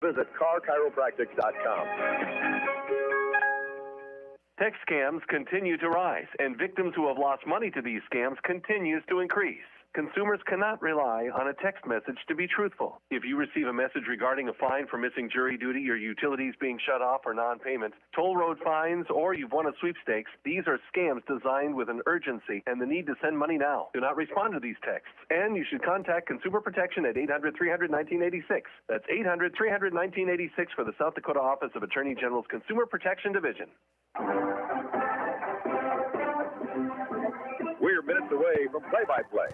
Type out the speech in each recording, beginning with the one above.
Visit carchiropractic.com. Text scams continue to rise, and victims who have lost money to these scams continues to increase. Consumers cannot rely on a text message to be truthful. If you receive a message regarding a fine for missing jury duty, your utilities being shut off or non-payment, toll road fines, or you've won a sweepstakes, these are scams designed with an urgency and the need to send money now. Do not respond to these texts, and you should contact Consumer Protection at 800-300-1986. That's 800-300-1986 for the South Dakota Office of Attorney General's Consumer Protection Division. We're minutes away from play-by-play.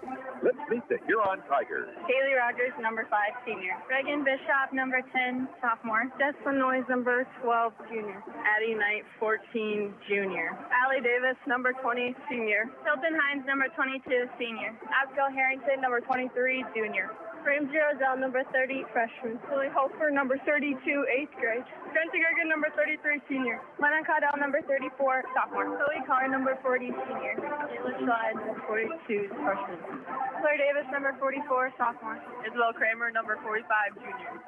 Let's meet the Huron Tigers. Haley Rogers, number 5, senior. Reagan Bishop, number 10, sophomore. Jesslyn Noyes, number 12, junior. Addie Knight, 14, junior. Allie Davis, number 20, senior. Hilton Hines, number 22, senior. Abigail Harrington, number 23, junior. Ramsey Roselle, number 30, freshman. Lily Hofer, number 32, 8th grade. Spencer Gergen, number 33, senior. Lennon Caudell, number 34, sophomore. Chloe Carr, number 40, senior. Layla Schlad, number 42, freshman. Claire Davis, number 44, sophomore. Isabel Kramer, number 45, junior.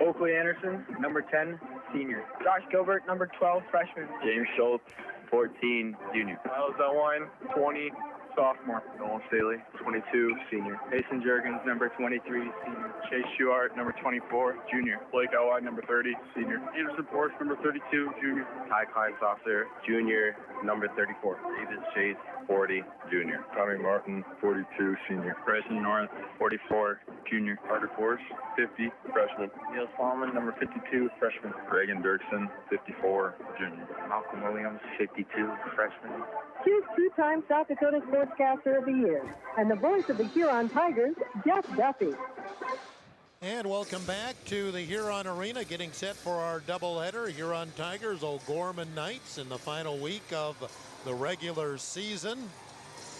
Oakley Anderson, number 10, senior. Josh Gilbert, number 12, freshman. James Schultz, 14, junior. Miles Elwine, 20, sophomore. Nolan Staley, 22, senior. Mason Jurgens, number 23, senior. Chase Schuart, number 24, junior. Blake Elwine, number 30, senior. Anderson Porsche, number 32, junior. Ty Kleinsofter, junior, number 34. David Chase, 40, junior. Tommy Martin, 42, senior. Bryson North, 44, junior. Carter Force, 50, freshman. Neil Solomon, number 52, freshman. Reagan Dirksen, 54, junior. Malcolm Williams, 52, freshman. Choose two-time South Dakota Sportscaster of the Year and the voice of the Huron Tigers, Jeff Duffy. And welcome back to the Huron Arena, getting set for our doubleheader. Huron Tigers, OGorman Knights in the final week of the regular season.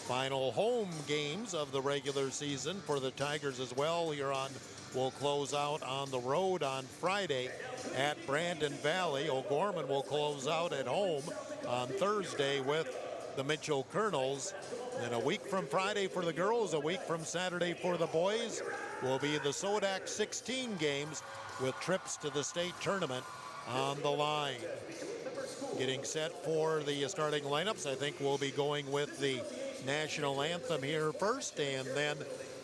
Final home games of the regular season for the Tigers as well. Huron will close out on the road on Friday at Brandon Valley. OGorman will close out at home on Thursday with the Mitchell Colonels. Then a week from Friday for the girls, a week from Saturday for the boys will be the Sodak 16 games with trips to the state tournament on the line. Getting set for the starting lineups, I think we'll be going with the national anthem here first, and then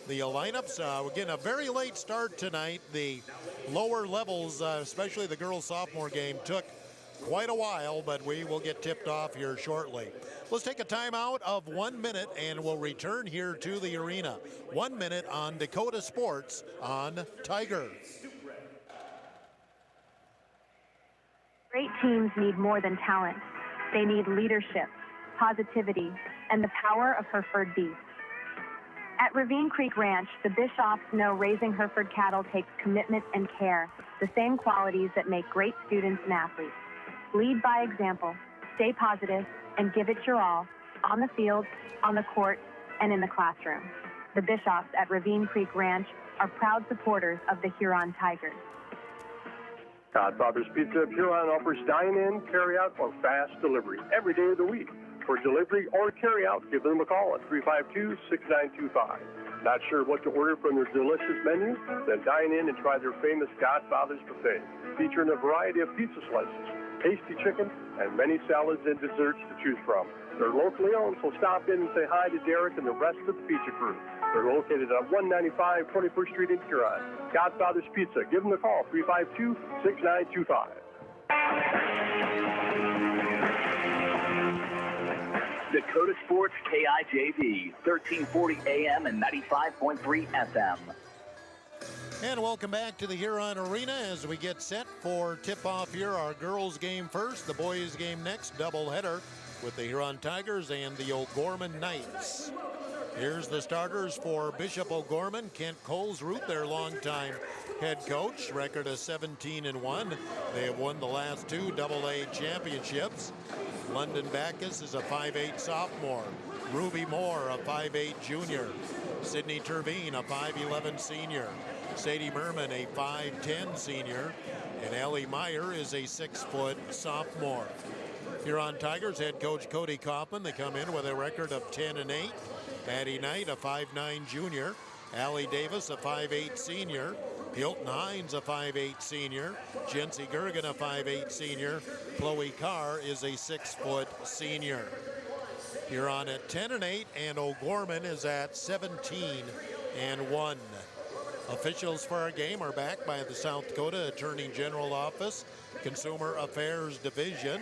the lineups. We're getting a very late start tonight. The lower levels, especially the girls' sophomore game, took quite a while, but we will get tipped off here shortly. Let's take a timeout of 1 minute, and we'll return here to the arena. 1 minute on Dakota Sports on Tiger. Great teams need more than talent. They need leadership, positivity, and the power of Hereford beef. At Ravine Creek Ranch, the Bishops know raising Hereford cattle takes commitment and care, the same qualities that make great students and athletes. Lead by example, stay positive, and give it your all on the field, on the court, and in the classroom. The Bishops at Ravine Creek Ranch are proud supporters of the Huron Tigers. Godfather's Pizza of Huron offers dine-in, carry-out, or fast delivery every day of the week. For delivery or carry-out, give them a call at 352-6925. Not sure what to order from their delicious menu? Then dine in and try their famous Godfather's Buffet, featuring a variety of pizza slices, tasty chicken, and many salads and desserts to choose from. They're locally owned, so stop in and say hi to Derek and the rest of the pizza crew. They're located on 195 21st Street in Huron. Godfather's Pizza. Give them a call, 352-6925. Dakota Sports KIJV, 1340 AM and 95.3 FM. And welcome back to the Huron Arena as we get set for tip-off here. Our girls game first, the boys game next, doubleheader with the Huron Tigers and the OGorman Knights. Here's the starters for Bishop OGorman. Kent Colesruth, their longtime head coach, record of 17-1. They have won the last two AA championships. London Backus is a 5'8 sophomore. Ruby Moore, a 5'8 junior. Sydney Terveen, a 5'11 senior. Sadie Merman, a 5'10 senior. And Allie Meyer is a 6-foot sophomore. Huron Tigers head coach Cody Kaufman. They come in with a record of 10-8. Addie Knight, a 5'9 junior. Allie Davis, a 5'8 senior. Hilton Hines, a 5'8 senior. Jency Gergen, a 5'8 senior. Chloe Carr is a 6-foot senior. Huron at 10-8, and OGorman is at 17-1. Officials for our game are backed by the South Dakota Attorney General Office, Consumer Affairs Division.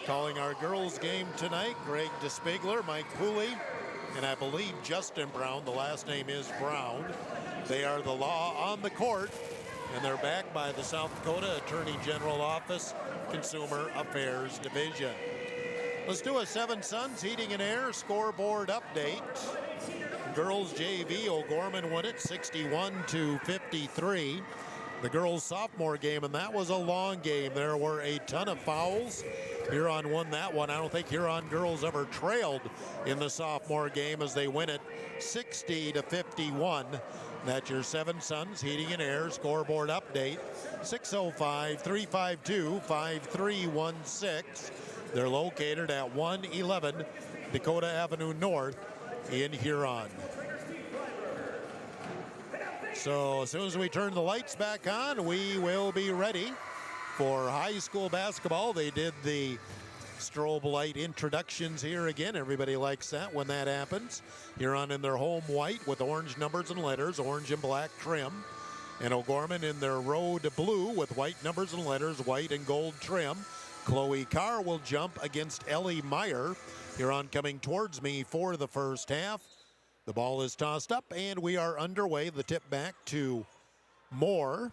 Calling our girls game tonight, Greg DeSpigler, Mike Pooley, and I believe Justin Brown. The last name is Brown. They are the law on the court, and they're backed by the South Dakota Attorney General Office, Consumer Affairs Division. Let's do a Seven Suns Heating and Air scoreboard update. Girls JV, OGorman won it 61-53. The girls sophomore game, and that was a long game. There were a ton of fouls. Huron won that one. I don't think Huron girls ever trailed in the sophomore game as they win it 60-51. That's your Seven Suns Heating and Air scoreboard update. 605-352-5316. They're located at 111 Dakota Avenue North in Huron. So as soon as we turn the lights back on, we will be ready for high school basketball. They did the strobe light introductions here again. Everybody likes that when that happens. Huron in their home white with orange numbers and letters, orange and black trim. And OGorman in their road blue with white numbers and letters, white and gold trim. Chloe Carr will jump against Ellie Meyer. Huron coming towards me for the first half. The ball is tossed up and we are underway. The tip back to Moore.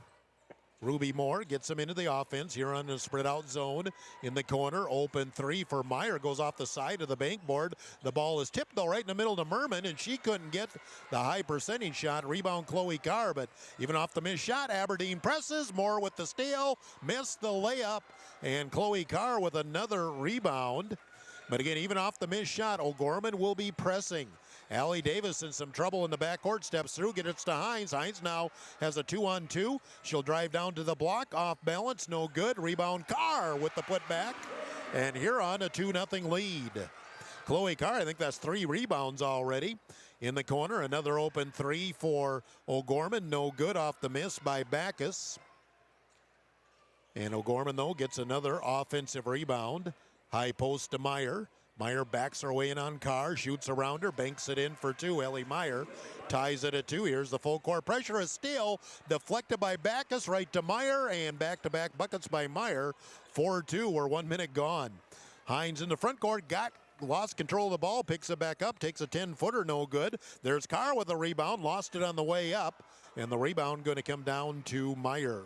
Ruby Moore gets him into the offense. Huron in a spread out zone in the corner. Open three for Meyer. Goes off the side of the bank board. The ball is tipped though right in the middle to Merman, and she couldn't get the high percentage shot. Rebound Chloe Carr, but even off the missed shot, Aberdeen presses. Moore with the steal. Missed the layup, and Chloe Carr with another rebound. But again, even off the missed shot, OGorman will be pressing. Allie Davis in some trouble in the backcourt, steps through, gets it to Hines. Hines now has a 2-on-2. She'll drive down to the block, off balance, no good. Rebound Carr with the putback, and Huron a 2-0 lead. Chloe Carr, I think that's 3 rebounds already. In the corner, another open three for OGorman, no good off the miss by Backus. And OGorman, though, gets another offensive rebound. High post to Meyer. Meyer backs her way in on Carr, shoots around her, banks it in for 2. Ellie Meyer ties it at 2. Here's the full court pressure. A steal deflected by Backus right to Meyer, and back-to-back buckets by Meyer. 4-2, we're 1 minute gone. Hines in the front court, lost control of the ball, picks it back up, takes a 10-footer, no good. There's Carr with a rebound, lost it on the way up, and the rebound going to come down to Meyer.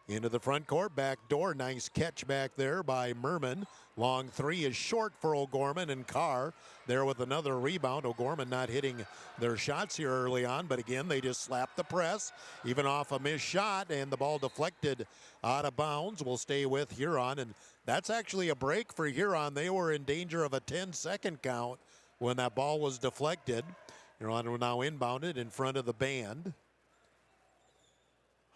Into the front court, back door, nice catch back there by Merman. Long three is short for OGorman, and Carr there with another rebound. OGorman not hitting their shots here early on, but again, they just slapped the press, even off a missed shot, and the ball deflected out of bounds. Will stay with Huron, and that's actually a break for Huron. They were in danger of a 10-second count when that ball was deflected. Huron will now inbounded in front of the band.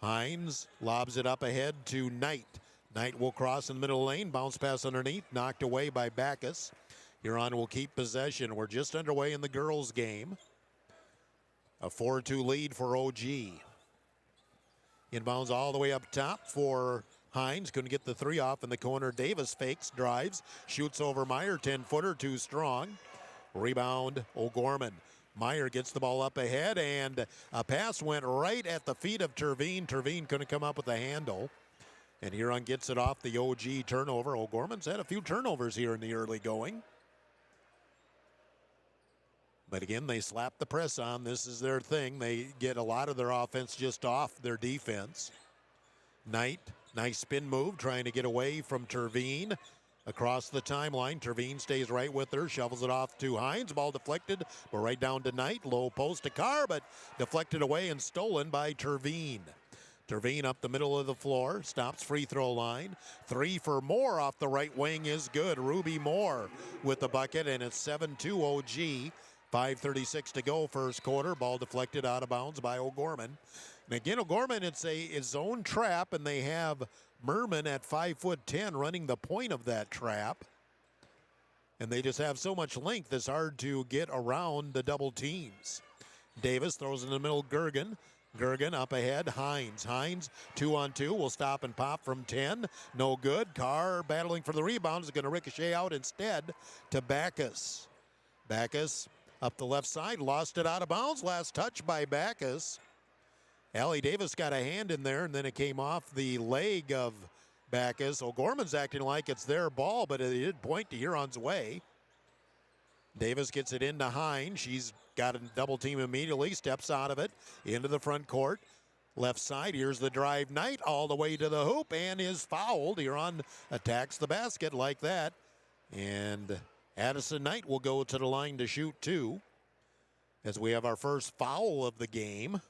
Hines lobs it up ahead to Knight. Knight will cross in the middle lane, bounce pass underneath, knocked away by Backus. Huron will keep possession. We're just underway in the girls' game. A 4-2 lead for OG. Inbounds all the way up top for Hines. Couldn't get the three off in the corner. Davis fakes, drives, shoots over Meyer. 10-footer, too strong. Rebound, OGorman. Meyer gets the ball up ahead, and a pass went right at the feet of Terveen. Terveen couldn't come up with a handle. And Huron gets it off the OG turnover. OGorman's had a few turnovers here in the early going. But again, they slap the press on. This is their thing. They get a lot of their offense just off their defense. Knight, nice spin move, trying to get away from Terveen. Across the timeline, Terveen stays right with her, shovels it off to Hines. Ball deflected, but right down to Knight. Low post to Carr, but deflected away and stolen by Terveen. Terveen up the middle of the floor, stops free throw line. 3 for Moore off the right wing is good. Ruby Moore with the bucket, and it's 7-2 OG. 5:36 to go first quarter. Ball deflected out of bounds by OGorman. And again, OGorman, it's a zone trap, and they have Merman at 5'10" running the point of that trap. And they just have so much length, it's hard to get around the double teams. Davis throws in the middle, Gergen. Gergen up ahead. Hines. Hines 2-on-2 will stop and pop from 10. No good. Carr battling for the rebound is going to ricochet out instead to Backus. Backus up the left side. Lost it out of bounds. Last touch by Backus. Allie Davis got a hand in there, and then it came off the leg of Backus. OGorman's acting like it's their ball, but it did point to Huron's way. Davis gets it into Hines. She's got a double team immediately, steps out of it, into the front court. Left side, here's the drive. Knight all the way to the hoop and is fouled. Huron attacks the basket like that. And Addison Knight will go to the line to shoot 2 as we have our first foul of the game.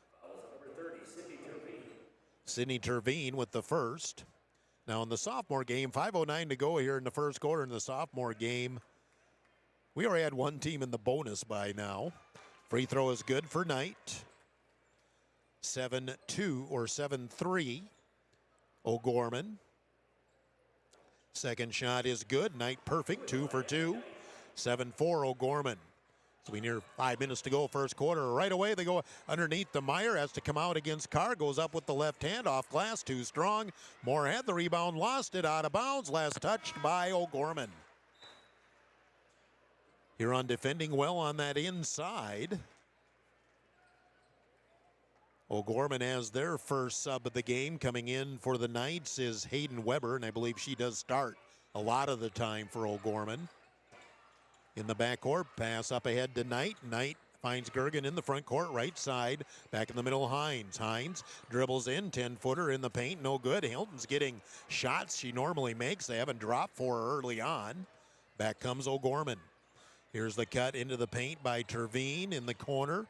Sydney Terveen with the first. Now in the sophomore game, 5:09 to go here in the first quarter in the sophomore game. We already had one team in the bonus by now. Free throw is good for Knight. 7-2 or 7-3. OGorman. Second shot is good. Knight perfect, 2 for 2. 7-4 OGorman. So we near 5 minutes to go first quarter. Right away they go underneath the Meyer. Has to come out against Carr. Goes up with the left hand off glass. Too strong. Moore had the rebound. Lost it out of bounds. Last touched by OGorman. Huron defending well on that inside. OGorman has their first sub of the game. Coming in for the Knights is Hayden Weber, and I believe she does start a lot of the time for OGorman. In the backcourt, pass up ahead to Knight. Knight finds Gergen in the front court, right side. Back in the middle, Hines. Hines dribbles in, 10-footer in the paint, no good. Hilton's getting shots she normally makes. They haven't dropped for her early on. Back comes OGorman. Here's the cut into the paint by Terveen in the corner.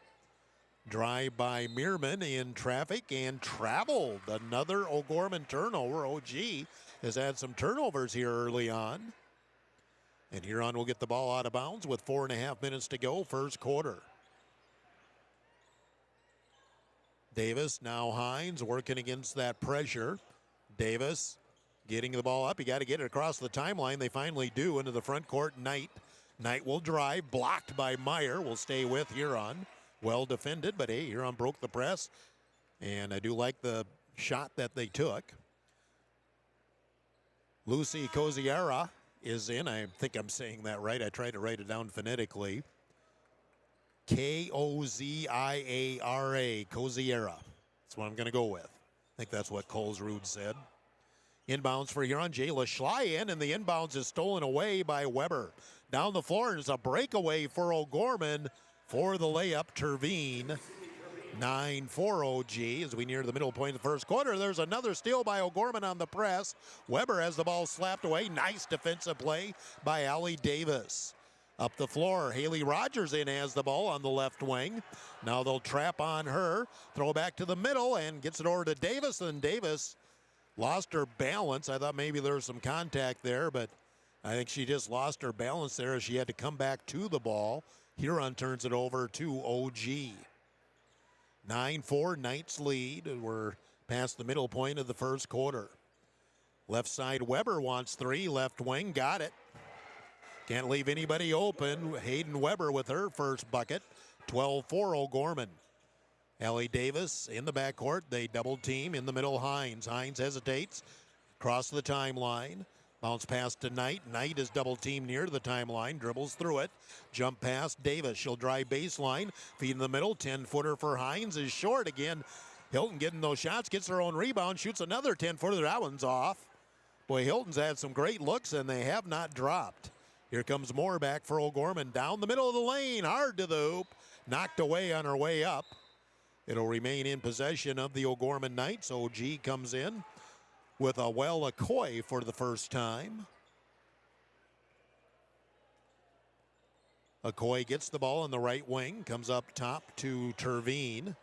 Drive by Meerman in traffic and traveled. Another OGorman turnover. OG has had some turnovers here early on. And Huron will get the ball out of bounds with 4.5 minutes to go, first quarter. Davis, now Hines, working against that pressure. Davis getting the ball up. You got to get it across the timeline. They finally do into the front court. Knight. Knight will drive, blocked by Meyer. Will stay with Huron. Well defended, but hey, Huron broke the press. And I do like the shot that they took. Lucy Koziara is in. I think I'm saying that right. I tried to write it down phonetically. Koziara. Koziara. That's what I'm going to go with. I think that's what Colesrud said. Inbounds for Huron. Jayla Schley in, and the inbounds is stolen away by Weber. Down the floor is a breakaway for OGorman for the layup. Terveen. 9-4 OG as we near the middle point of the first quarter. There's another steal by OGorman on the press. Weber has the ball slapped away. Nice defensive play by Allie Davis. Up the floor, Haley Rogers in has the ball on the left wing. Now they'll trap on her. Throw back to the middle and gets it over to Davis. And Davis lost her balance. I thought maybe there was some contact there, but I think she just lost her balance there as she had to come back to the ball. Huron turns it over to OG. 9-4, Knights lead. We're past the middle point of the first quarter. Left side, Weber wants 3. Left wing, got it. Can't leave anybody open. Hayden Weber with her first bucket. 12-4 OGorman. Allie Davis in the backcourt. They double team in the middle. Hines. Hines hesitates. Across the timeline. Bounce pass to Knight. Knight is double teamed near the timeline. Dribbles through it. Jump pass. Davis. She'll drive baseline. Feed in the middle. 10-footer for Hines is short again. Hilton getting those shots. Gets her own rebound. Shoots another 10-footer. That one's off. Boy, Hilton's had some great looks, and they have not dropped. Here comes Moore back for OGorman. Down the middle of the lane. Hard to the hoop. Knocked away on her way up. It'll remain in possession of the OGorman Knights. OG comes in with a Okoye for the first time. Okoye gets the ball in the right wing. Comes up top to Terveen.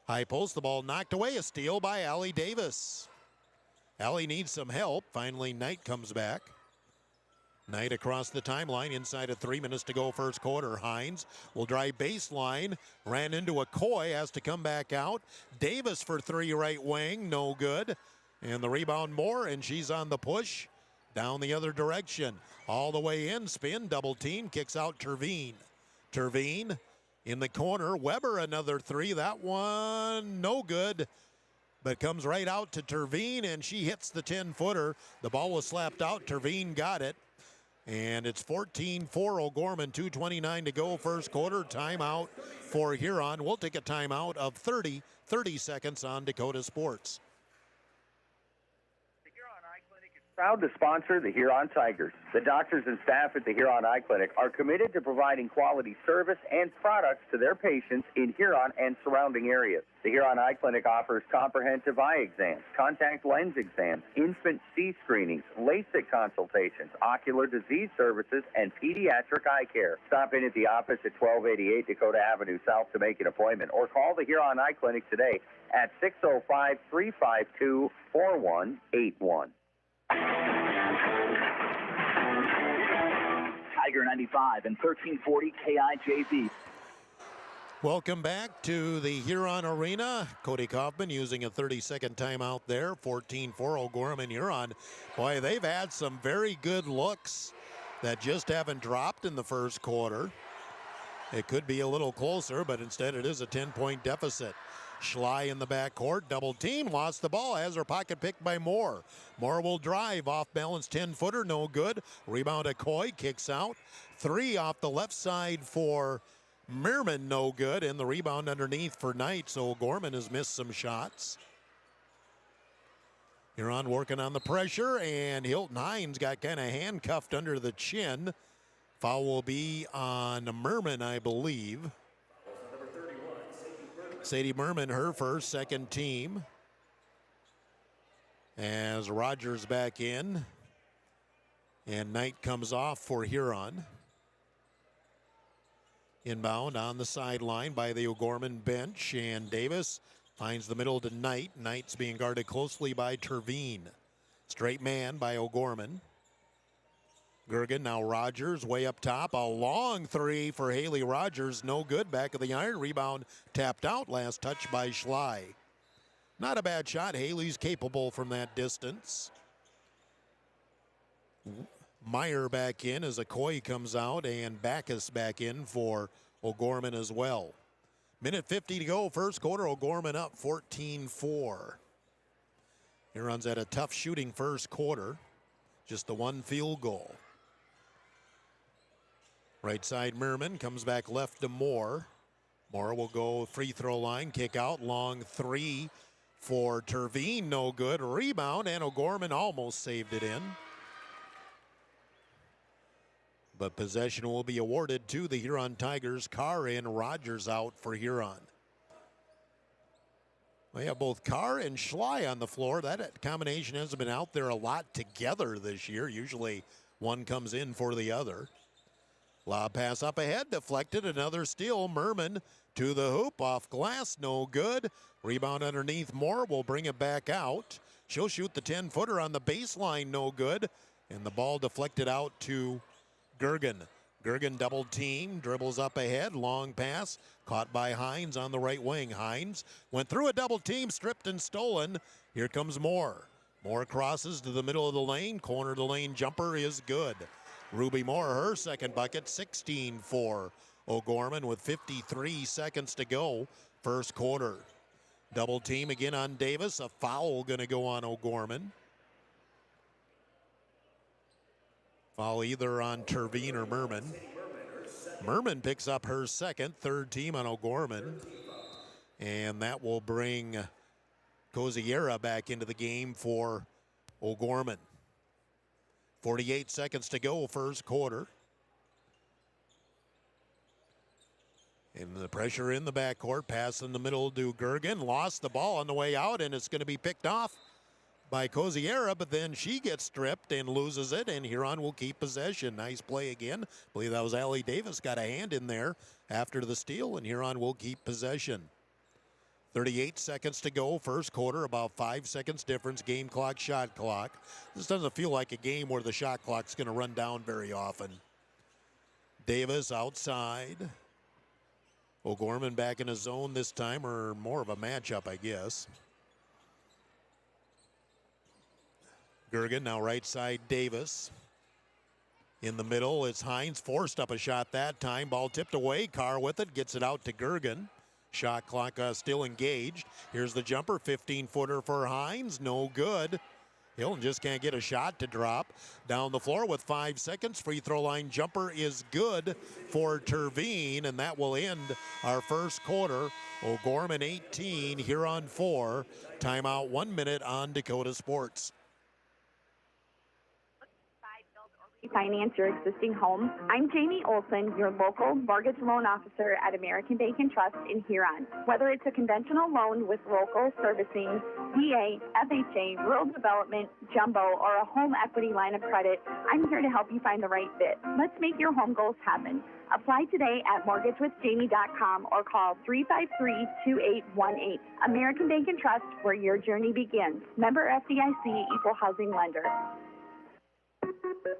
High post, the ball knocked away. A steal by Allie Davis. Allie needs some help. Finally, Knight comes back. Knight across the timeline, inside of 3 minutes to go first quarter. Hines will drive baseline, ran into Okoye, has to come back out. Davis for 3 right wing, no good. And the rebound Moore, and she's on the push down the other direction. All the way in, spin, double team, kicks out Terveen. Terveen In the corner, Weber another three. That one no good, but comes right out to Terveen, and she hits the 10-footer. The ball was slapped out. Terveen got it, and it's 14-4 OGorman, 2:29 to go first quarter. Timeout for Huron. We'll take a timeout of 30 seconds on Dakota Sports. Proud to sponsor the Huron Tigers. The doctors and staff at the Huron Eye Clinic are committed to providing quality service and products to their patients in Huron and surrounding areas. The Huron Eye Clinic offers comprehensive eye exams, contact lens exams, infant C screenings, LASIK consultations, ocular disease services, and pediatric eye care. Stop in at the office at 1288 Dakota Avenue South to make an appointment, or call the Huron Eye Clinic today at 605-352-4181. Tiger 95 and 1340 KIJV. Welcome back to the Huron Arena. Cody Kaufman using a 30-second timeout there. 14-4 OGorman Huron. Boy, they've had some very good looks that just haven't dropped in the first quarter. It could be a little closer, but instead it is a 10-point deficit. Schley in the backcourt, double team, lost the ball, has her pocket picked by Moore. Moore will drive, off balance 10-footer, no good. Rebound to Coy, kicks out. Three off the left side for Merman, no good. And the rebound underneath for Knight, so OGorman has missed some shots. Huron working on the pressure, and Hilton Hines got kind of handcuffed under the chin. Foul will be on Merman, I believe. Sadie Merman, her first, second team. As Rogers back in. And Knight comes off for Huron. Inbound on the sideline by the OGorman bench. And Davis finds the middle to Knight. Knight's being guarded closely by Terveen. Straight man by OGorman. Gergen, now Rogers way up top. A long three for Haley Rogers. No good. Back of the iron. Rebound tapped out. Last touch by Schley. Not a bad shot. Haley's capable from that distance. Meyer back in as Okoye comes out, and Backus back in for OGorman as well. Minute 50 to go. First quarter. OGorman up 14-4. Huron's had a tough shooting first quarter. Just the one field goal. Right side Merman comes back left to Moore. Moore will go free throw line, kick out, long three for Terveen, no good. Rebound, and OGorman almost saved it in. But possession will be awarded to the Huron Tigers. Carr in, Rogers out for Huron. We have both Carr and Schley on the floor. That combination hasn't been out there a lot together this year. Usually one comes in for the other. Lob pass up ahead, deflected, another steal. Merman to the hoop, off glass, no good. Rebound underneath Moore, will bring it back out. She'll shoot the 10-footer on the baseline, no good. And the ball deflected out to Gergen. Gergen double team, dribbles up ahead, long pass, caught by Hines on the right wing. Hines went through a double team, stripped and stolen. Here comes Moore. Moore crosses to the middle of the lane, corner of the lane jumper is good. Ruby Moore, her second bucket, 16-4 OGorman with 53 seconds to go, first quarter. Double team again on Davis, a foul gonna go on OGorman. Foul either on Terveen or Merman. Merman picks up her second, third team on OGorman. And that will bring Koziera back into the game for OGorman. 48 seconds to go, first quarter. And the pressure in the backcourt, pass in the middle to Gergen. Lost the ball on the way out, and it's going to be picked off by Koziera, but then she gets stripped and loses it, and Huron will keep possession. Nice play again. I believe that was Allie Davis got a hand in there after the steal, and Huron will keep possession. 38 seconds to go, first quarter, about 5 seconds difference, game clock, shot clock. This doesn't feel like a game where the shot clock's going to run down very often. Davis outside. OGorman back in his zone this time, or more of a matchup, I guess. Gergen now right side Davis. In the middle, it's Hines, forced up a shot that time. Ball tipped away. Carr with it, gets it out to Gergen. Shot clock still engaged. Here's the jumper, 15-footer for Hines. No good. Hilton just can't get a shot to drop. Down the floor with 5 seconds. Free throw line jumper is good for Terveen, and that will end our first quarter. OGorman 18, Huron 4. Timeout 1 minute on Dakota Sports. Finance your existing home. I'm Jamie Olson, your local mortgage loan officer at American Bank and Trust in Huron. Whether it's a conventional loan with local servicing, VA, FHA, rural development, jumbo, or a home equity line of credit, I'm here to help you find the right fit. Let's make your home goals happen. Apply today at mortgagewithjamie.com or call 353-2818. American Bank and Trust, where your journey begins. Member FDIC, Equal Housing Lender.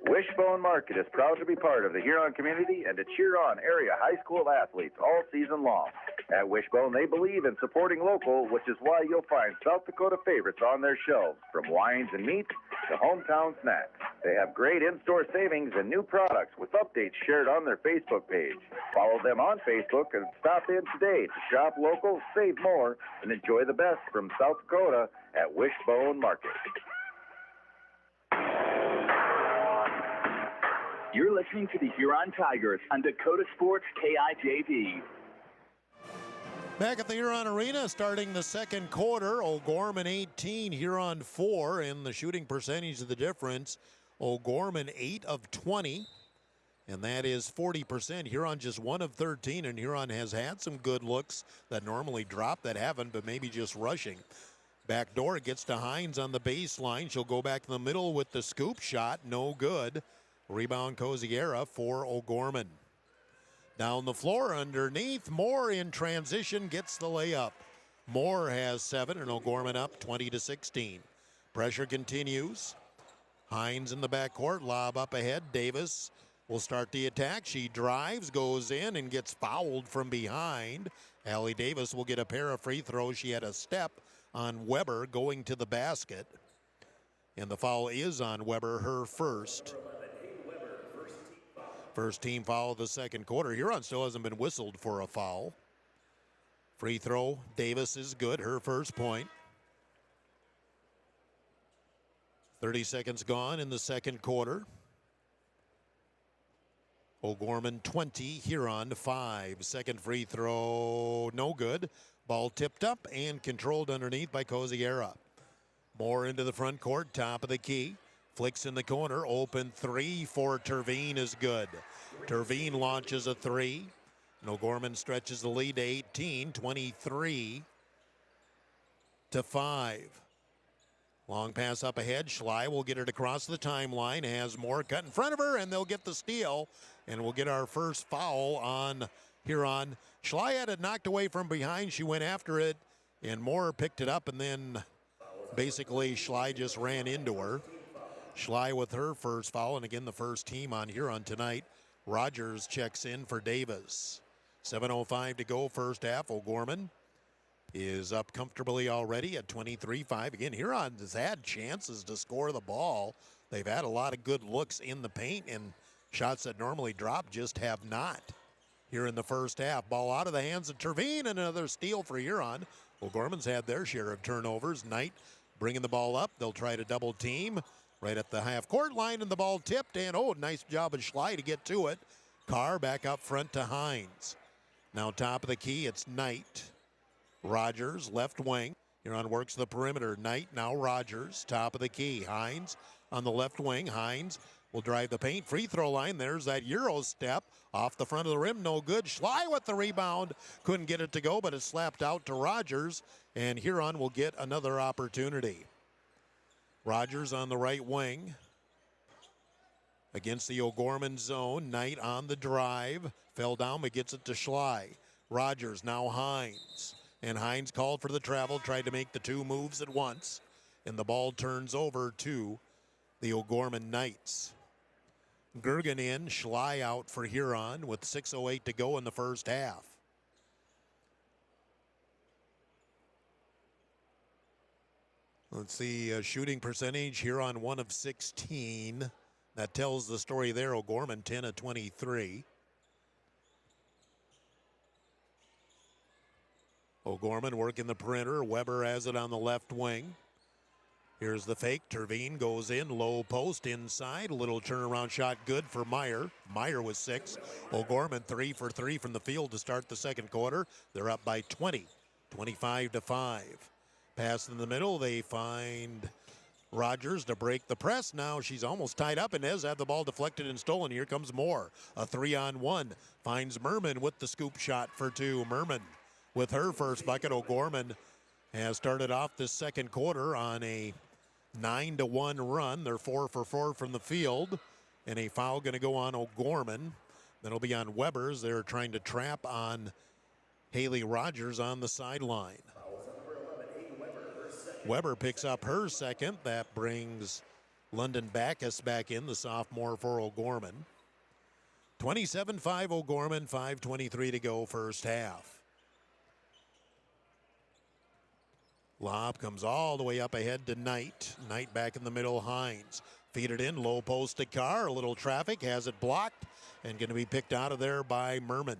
Wishbone Market is proud to be part of the Huron community and to cheer on area high school athletes all season long. At Wishbone, they believe in supporting local, which is why you'll find South Dakota favorites on their shelves, from wines and meats to hometown snacks. They have great in-store savings and new products with updates shared on their Facebook page. Follow them on Facebook and stop in today to shop local, save more, and enjoy the best from South Dakota at Wishbone Market. You're listening to the Huron Tigers on Dakota Sports KIJV. Back at the Huron Arena, starting the second quarter, OGorman 18, Huron 4, and the shooting percentage of the difference, OGorman 8 of 20, and that is 40%. Huron just 1 of 13, and Huron has had some good looks that normally drop that haven't, but maybe just rushing. Back door, it gets to Hines on the baseline. She'll go back in the middle with the scoop shot, no good. Rebound Kosiera for OGorman. Down the floor underneath, Moore in transition gets the layup. Moore has 7 and OGorman up 20-16. Pressure continues. Hines in the backcourt, lob up ahead. Davis will start the attack. She drives, goes in, and gets fouled from behind. Allie Davis will get a pair of free throws. She had a step on Weber going to the basket. And the foul is on Weber, her first. First team foul of the second quarter. Huron still hasn't been whistled for a foul. Free throw, Davis is good, her first point. 30 seconds gone in the second quarter. OGorman 20, Huron 5. Second free throw, no good. Ball tipped up and controlled underneath by Kosiera. Moore into the front court, top of the key. Flicks in the corner, open three for Terveen is good. Terveen launches a three. And OGorman stretches the lead to 18, 23-5. Long pass up ahead. Schley will get it across the timeline. Has Moore cut in front of her, and they'll get the steal. And we'll get our first foul on Huron. Schley had it knocked away from behind. She went after it, and Moore picked it up, and then basically Schley just ran into her. Schley with her first foul, and again the first team on Huron tonight. Rogers checks in for Davis. 7:05 to go first half. OGorman is up comfortably already at 23-5. Again, Huron has had chances to score the ball. They've had a lot of good looks in the paint, and shots that normally drop just have not. Here in the first half, ball out of the hands of Terveen, and another steal for Huron. OGorman's had their share of turnovers. Knight bringing the ball up. They'll try to double team. Right at the half-court line, and the ball tipped, and nice job of Schley to get to it. Carr back up front to Hines. Now top of the key, it's Knight. Rogers, left wing. Huron works the perimeter. Knight, now Rogers, top of the key. Hines on the left wing. Hines will drive the paint. Free throw line, there's that Euro step. Off the front of the rim, no good. Schley with the rebound. Couldn't get it to go, but it slapped out to Rogers, and Huron will get another opportunity. Rogers on the right wing against the OGorman zone. Knight on the drive. Fell down, but gets it to Schley. Rogers, now Hines. And Hines called for the travel, tried to make the two moves at once. And the ball turns over to the OGorman Knights. Gergen in, Schley out for Huron with 6:08 to go in the first half. Let's see, shooting percentage here on 1 of 16. That tells the story there. OGorman 10 of 23. OGorman working the perimeter. Weber has it on the left wing. Here's the fake. Terveen goes in, low post inside. A little turnaround shot good for Meyer. Meyer with 6. OGorman 3 for 3 from the field to start the second quarter. They're up by 20, 25-5. Pass in the middle. They find Rogers to break the press. Now she's almost tied up. Inez had the ball deflected and stolen. Here comes Moore. A 3-on-1. Finds Merman with the scoop shot for 2. Merman with her first bucket. OGorman has started off this second quarter on a 9-1 run. They're 4 for 4 from the field. And a foul going to go on OGorman. That'll be on Weber's. They're trying to trap on Haley Rogers on the sideline. Weber picks up her second. That brings London Backus back in, the sophomore for OGorman. 27-5 OGorman, 5:23 to go first half. Lob comes all the way up ahead to Knight. Knight back in the middle, Hines. Feed it in, low post to Carr. A little traffic, has it blocked, and going to be picked out of there by Merman.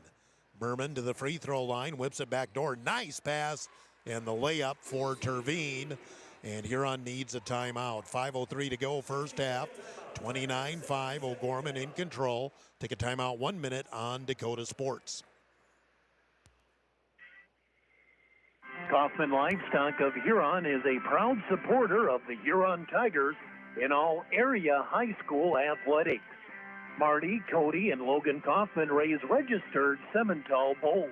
Merman to the free throw line, whips it back door. Nice pass, and the layup for Terveen. And Huron needs a timeout. 5:03 to go first half. 29-5, OGorman in control. Take a timeout 1 minute on Dakota Sports. Kaufman Livestock of Huron is a proud supporter of the Huron Tigers in all area high school athletics. Marty, Cody, and Logan Kaufman raise registered Simmental bulls.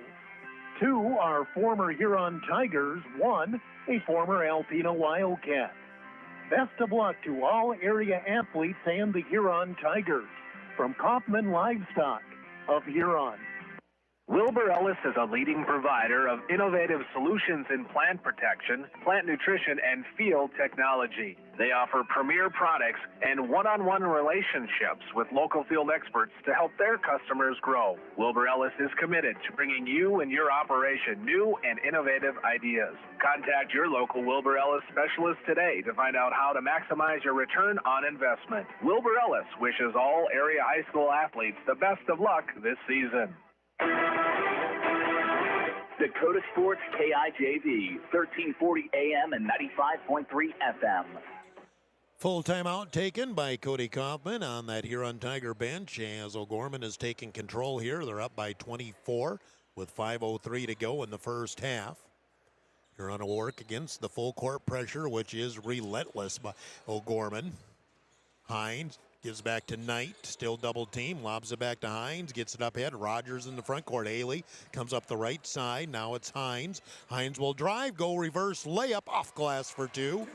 2 are former Huron Tigers, 1 a former Alpena Wildcat. Best of luck to all area athletes and the Huron Tigers. From Kaufman Livestock of Huron. Wilbur Ellis is a leading provider of innovative solutions in plant protection, plant nutrition, and field technology. They offer premier products and one-on-one relationships with local field experts to help their customers grow. Wilbur Ellis is committed to bringing you and your operation new and innovative ideas. Contact your local Wilbur Ellis specialist today to find out how to maximize your return on investment. Wilbur Ellis wishes all area high school athletes the best of luck this season. Dakota Sports KIJV, 1340 AM and 95.3 FM. Full timeout taken by Cody Kaufman on that Huron Tiger bench as OGorman is taking control here. They're up by 24 with 5:03 to go in the first half. Huron will work against the full court pressure, which is relentless by OGorman. Hines gives back to Knight, still double team, lobs it back to Hines, gets it up ahead. Rogers in the front court. Haley comes up the right side. Now it's Hines. Hines will drive, go reverse layup off glass for 2.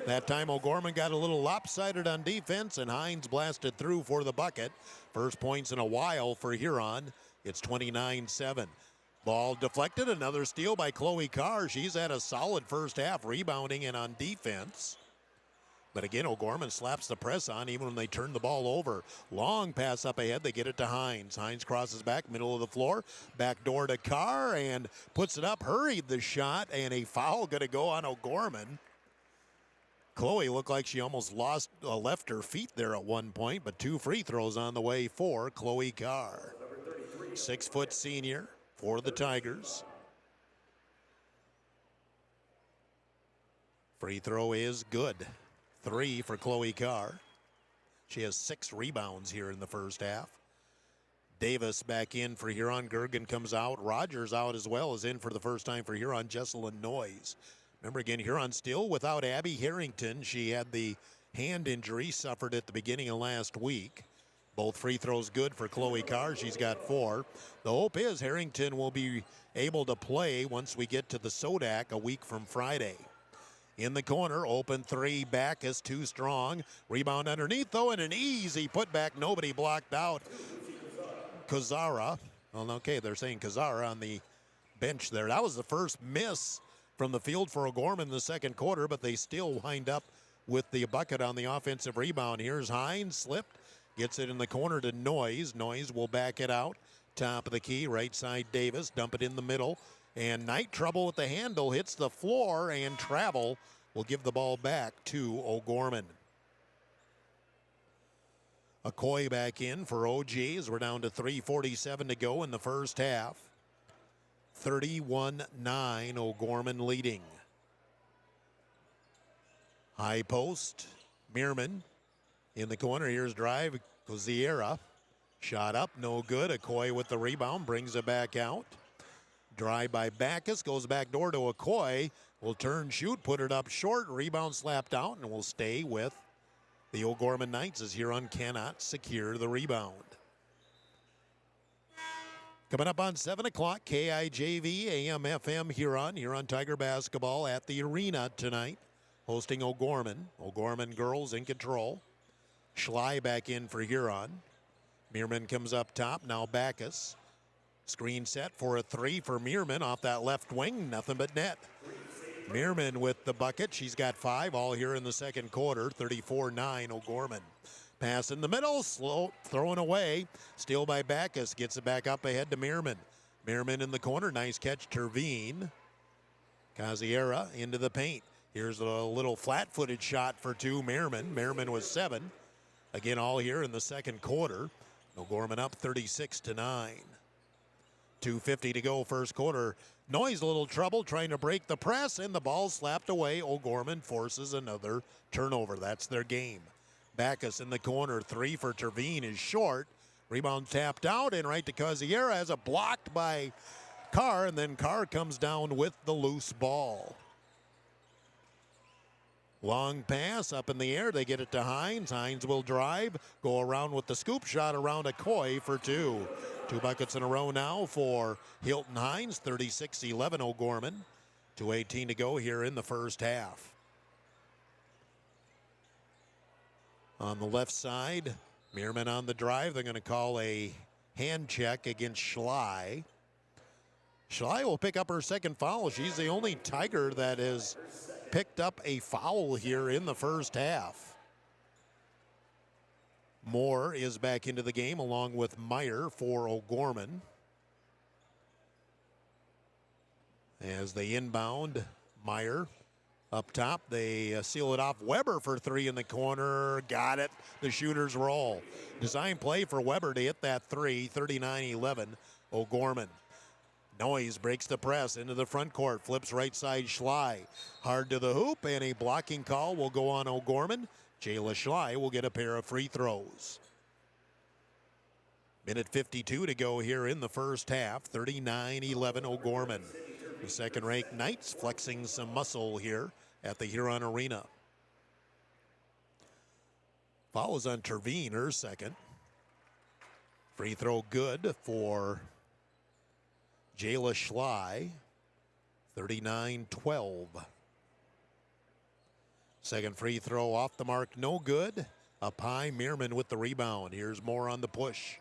That time OGorman got a little lopsided on defense, and Hines blasted through for the bucket. First points in a while for Huron. It's 29-7. Ball deflected. Another steal by Chloe Carr. She's had a solid first half, rebounding and on defense. But again, OGorman slaps the press on even when they turn the ball over. Long pass up ahead. They get it to Hines. Hines crosses back, middle of the floor. Back door to Carr and puts it up. Hurried the shot, and a foul going to go on OGorman. Chloe looked like she almost left her feet there at one point, but 2 free throws on the way for Chloe Carr. 6-foot senior for the Tigers. Free throw is good. 3 for Chloe Carr. She has 6 rebounds here in the first half. Davis back in for Huron. Gergen comes out. Rogers out as well, is in for the first time for Huron. Jesselyn Noyes. Remember again, Huron still without Abby Harrington. She had the hand injury suffered at the beginning of last week. Both free throws good for Chloe Carr. She's got 4. The hope is Harrington will be able to play once we get to the Sodak a week from Friday. In the corner, open 3, back is too strong. Rebound underneath, though, and an easy putback. Nobody blocked out. Kazara. Well, okay, they're saying Kazara on the bench there. That was the first miss from the field for OGorman in the second quarter, but they still wind up with the bucket on the offensive rebound. Here's Hines, slipped, gets it in the corner to Noyes. Noyes will back it out. Top of the key, right side Davis, dump it in the middle. And Knight trouble with the handle, hits the floor, and travel will give the ball back to OGorman. Okoye back in for OGs. We're down to 3:47 to go in the first half. 31-9, OGorman leading. High post, Meerman in the corner. Here's drive, Coziera. Shot up, no good. Okoye with the rebound, brings it back out. Drive by Backus, goes back door to Okoye. Will turn, shoot, put it up short. Rebound slapped out, and will stay with the OGorman Knights as Huron cannot secure the rebound. Coming up on 7 o'clock, KIJV, AM, FM, Huron Tiger basketball at the arena tonight, hosting OGorman. OGorman girls in control. Schley back in for Huron. Meerman comes up top, now Backus. Screen set for a three for Meerman off that left wing, nothing but net. Meerman with the bucket. She's got 5 all here in the second quarter. 34-9 OGorman. Pass in the middle, slow, thrown away. Steal by Backus, gets it back up ahead to Meerman. Meerman in the corner, nice catch, Terveen. Caziera into the paint. Here's a little flat-footed shot for 2, Meerman. Meerman was 7. Again, all here in the second quarter. OGorman up 36-9. 2:50 to go first quarter. Noyes a little trouble trying to break the press, and the ball slapped away. OGorman forces another turnover. That's their game. Backus in the corner, 3 for Terveen is short. Rebound tapped out and right to Caziera, has it blocked by Carr, and then Carr comes down with the loose ball. Long pass up in the air. They get it to Hines. Hines will drive, go around with the scoop shot around Okoye for 2. 2 buckets in a row now for Hilton Hines. 36-11 OGorman. 2:18 to go here in the first half. On the left side, Meerman on the drive. They're going to call a hand check against Schley. Schley will pick up her second foul. She's the only Tiger that has picked up a foul here in the first half. Moore is back into the game along with Meyer for OGorman. As they inbound, Meyer up top. They seal it off. Weber for 3 in the corner. Got it. The shooters roll. Design play for Weber to hit that 3. 39-11 OGorman. Noyes breaks the press into the front court. Flips right side Schley. Hard to the hoop, and a blocking call will go on OGorman. Jayla Schley will get a pair of free throws. Minute 52 to go here in the first half. 39-11 OGorman. The second-ranked Knights flexing some muscle here at the Huron Arena. Fouls on Terveen, her second. Free throw good for Jayla Schley. 39-12. Second free throw off the mark, no good. Up high, Meerman with the rebound. Here's Moore on the push.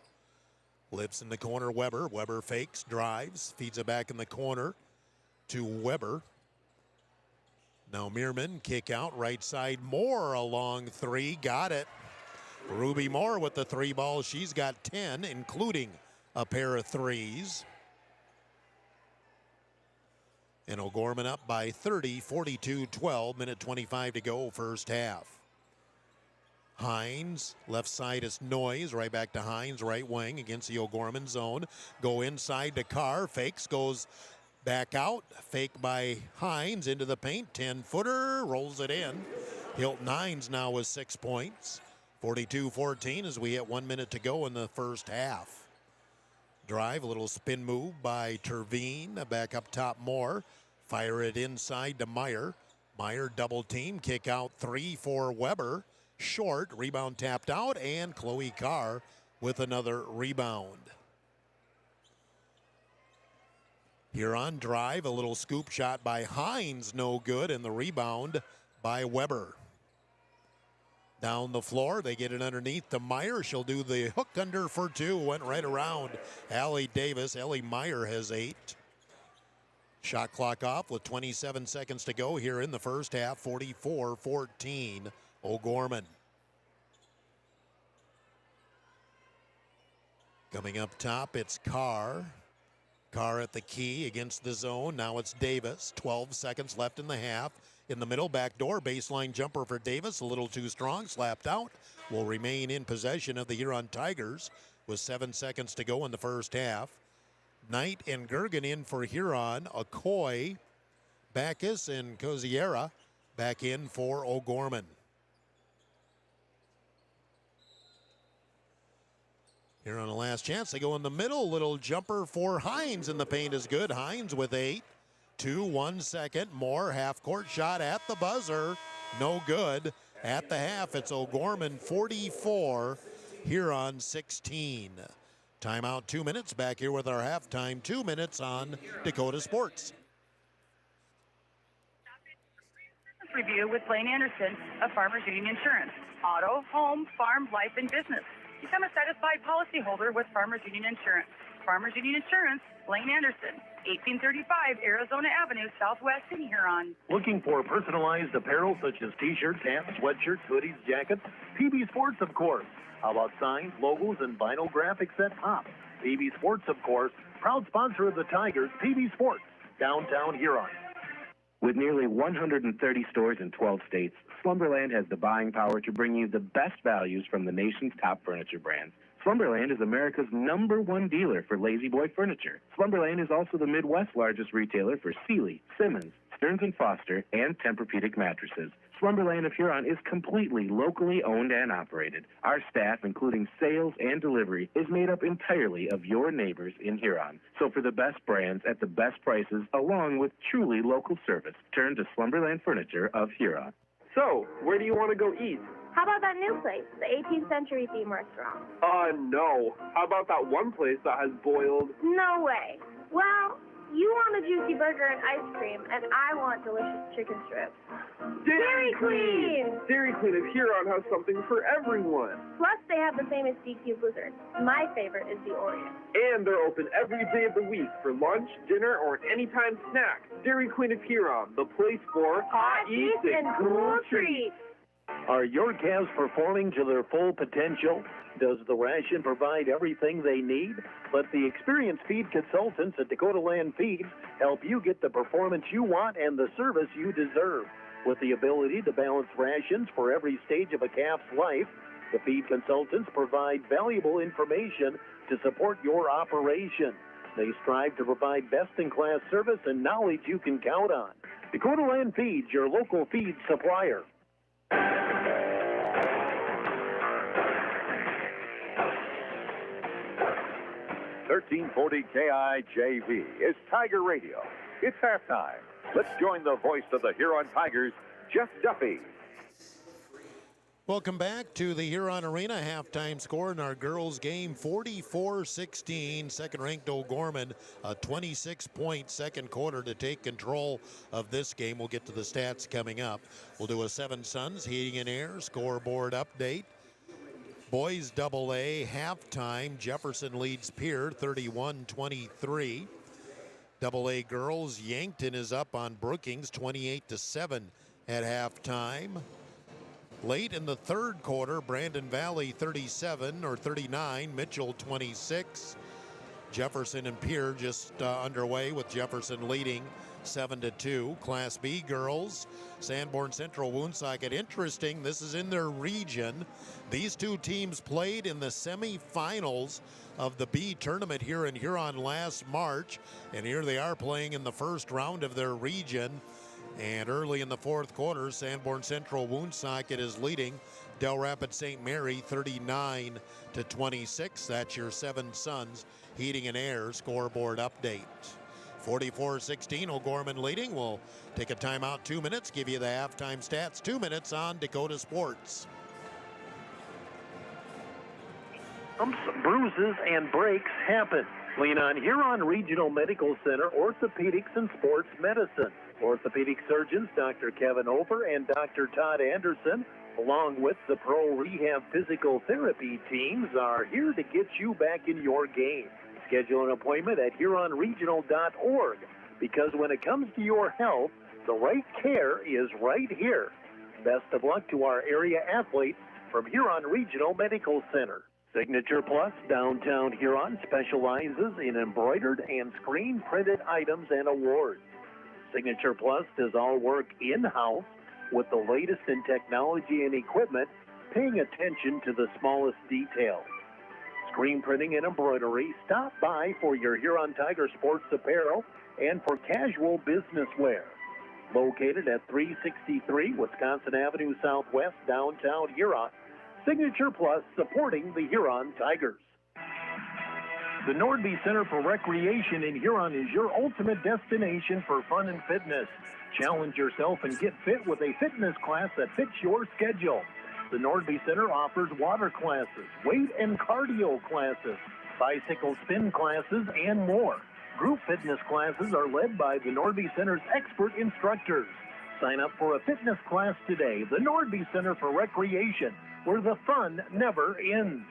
Lips in the corner, Weber. Weber fakes, drives, feeds it back in the corner to Weber. Now Meerman, kick out, right side, Moore a long 3, got it. Ruby Moore with the 3 ball. She's got 10, including a pair of 3s. And OGorman up by 30, 42-12, minute 25 to go, first half. Hines, left side is Noyes, right back to Hines, right wing against the OGorman zone. Go inside to Carr, fakes, goes back out, fake by Hines into the paint, 10-footer, rolls it in. Hilton Hines now with 6 points. 42-14 as we hit 1 minute to go in the first half. Drive, a little spin move by Terveen, back up top Moore. Fire it inside to Meyer. Meyer double team, kick out 3 for Weber. Short, rebound tapped out, and Chloe Carr with another rebound. Huron drive, a little scoop shot by Hines, no good, and the rebound by Weber. Down the floor, they get it underneath to Meyer. She'll do the hook under for 2. Went right around Allie Davis. Ellie Meyer has 8. Shot clock off with 27 seconds to go here in the first half. 44-14 OGorman. Coming up top, it's Carr. Carr at the key against the zone. Now it's Davis. 12 seconds left in the half. in the middle, backdoor, baseline jumper for Davis, a little too strong, slapped out. Will remain in possession of the Huron Tigers with 7 seconds to go in the first half. Knight and Gergen in for Huron. Okoye, Backus, and Coziera back in for OGorman. Here on the last chance, they go in the middle. Little jumper for Hines, and the paint is good. Hines with 8. 2, 1 second. More half-court shot at the buzzer. No good. At the half, it's OGorman 44, Huron 16. Timeout 2 minutes. Back here with our halftime 2 minutes on Dakota Sports. Review with Blaine Anderson of Farmers Union Insurance. Auto, home, farm, life, and business. Become a satisfied policyholder with Farmers Union Insurance. Farmers Union Insurance, Blaine Anderson, 1835 Arizona Avenue, Southwest in Huron. Looking for personalized apparel such as t-shirts, hats, sweatshirts, hoodies, jackets? PB Sports, of course. How about signs, logos, and vinyl graphics that pop? PB Sports, of course, proud sponsor of the Tigers. PB Sports, downtown Huron. With nearly 130 stores in 12 states, Slumberland has the buying power to bring you the best values from the nation's top furniture brands. Slumberland is America's #1 dealer for Lazy Boy furniture. Slumberland is also the Midwest's largest retailer for Sealy, Simmons, Stearns & Foster, and Tempur-Pedic mattresses. Slumberland of Huron is completely locally owned and operated. Our staff, including sales and delivery, is made up entirely of your neighbors in Huron. So for the best brands at the best prices, along with truly local service, turn to Slumberland Furniture of Huron. So, where do you want to go eat? How about that new place, the 18th century theme restaurant? No. How about that one place that has boiled? No way. Well, you want a juicy burger and ice cream, and I want delicious chicken strips. Dairy Queen! Dairy Queen of Huron has something for everyone. Plus, they have the famous DQ Blizzard. My favorite is the Oreo. And they're open every day of the week for lunch, dinner, or an anytime snack. Dairy Queen of Huron, the place for hot eats and cool treats. Are your calves performing to their full potential? Does the ration provide everything they need? Let the experienced feed consultants at Dakota Land Feeds help you get the performance you want and the service you deserve. With the ability to balance rations for every stage of a calf's life, the feed consultants provide valuable information to support your operation. They strive to provide best-in-class service and knowledge you can count on. Dakota Land Feeds, your local feed supplier. 1340 KIJV is Tiger Radio. It's halftime. Let's join the voice of the Huron Tigers, Jeff Duffy. Welcome back to the Huron Arena. Halftime score in our girls game, 44-16. Second-ranked OGorman, a 26-point second quarter to take control of this game. We'll get to the stats coming up. We'll do a Seven Sons Heating and Air scoreboard update. Boys AA halftime. Jefferson leads Pierre 31-23. AA girls, Yankton is up on Brookings 28-7 at halftime. Late in the third quarter, Brandon Valley 39, Mitchell 26. Jefferson and Pierre just underway with Jefferson leading 7-2. Class B girls, Sanborn Central Woonsocket. Interesting, this is in their region. These two teams played in the semifinals of the B tournament here in Huron last March, and here they are playing in the first round of their region. And early in the fourth quarter, Sanborn Central Woonsocket is leading Del Rapids St. Mary 39-26. That's your Seven Sons Heating and Air scoreboard update. 44-16, OGorman leading. We'll take a timeout, 2 minutes, give you the halftime stats, 2 minutes on Dakota Sports. Bumps, bruises, and breaks happen. Lean on Huron Regional Medical Center Orthopedics and Sports Medicine. Orthopedic surgeons Dr. Kevin Over and Dr. Todd Anderson, along with the Pro Rehab Physical Therapy teams, are here to get you back in your game. Schedule an appointment at HuronRegional.org, because when it comes to your health, the right care is right here. Best of luck to our area athletes from Huron Regional Medical Center. Signature Plus Downtown Huron specializes in embroidered and screen-printed items and awards. Signature Plus does all work in-house with the latest in technology and equipment, paying attention to the smallest details. Screen printing and embroidery, stop by for your Huron Tiger sports apparel and for casual business wear. Located at 363 Wisconsin Avenue Southwest, downtown Huron, Signature Plus supporting the Huron Tigers. The Nordby Center for Recreation in Huron is your ultimate destination for fun and fitness. Challenge yourself and get fit with a fitness class that fits your schedule. The Nordby Center offers water classes, weight and cardio classes, bicycle spin classes, and more. Group fitness classes are led by the Nordby Center's expert instructors. Sign up for a fitness class today. The Nordby Center for Recreation, where the fun never ends.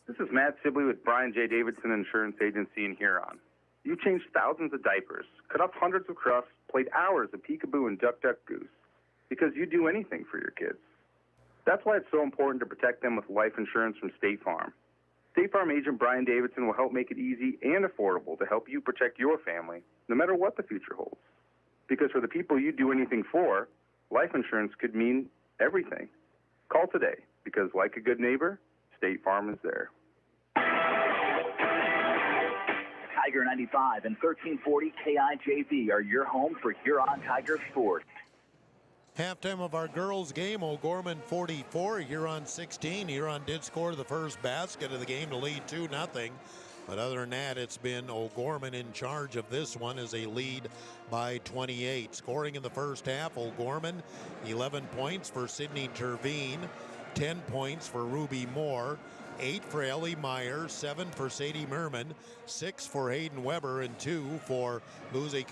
This is Matt Sibley with Brian J. Davidson Insurance Agency in Huron. You changed thousands of diapers, cut up hundreds of crusts, played hours of peekaboo and duck duck goose, because you do anything for your kids. That's why it's so important to protect them with life insurance from State Farm. State Farm agent Brian Davidson will help make it easy and affordable to help you protect your family, no matter what the future holds. Because for the people you do anything for, life insurance could mean everything. Call today, because like a good neighbor, State Farm is there. Tiger 95 and 1340 KIJV are your home for Huron Tiger sports. Halftime of our girls' game, OGorman 44, Huron 16. Huron did score the first basket of the game to lead 2-0. But other than that, it's been OGorman in charge of this one as a lead by 28. Scoring in the first half, OGorman, 11 points for Sydney Terveen, 10 points for Ruby Moore, 8 for Ellie Meyer, 7 for Sadie Merman, 6 for Hayden Weber, and 2 for Lucy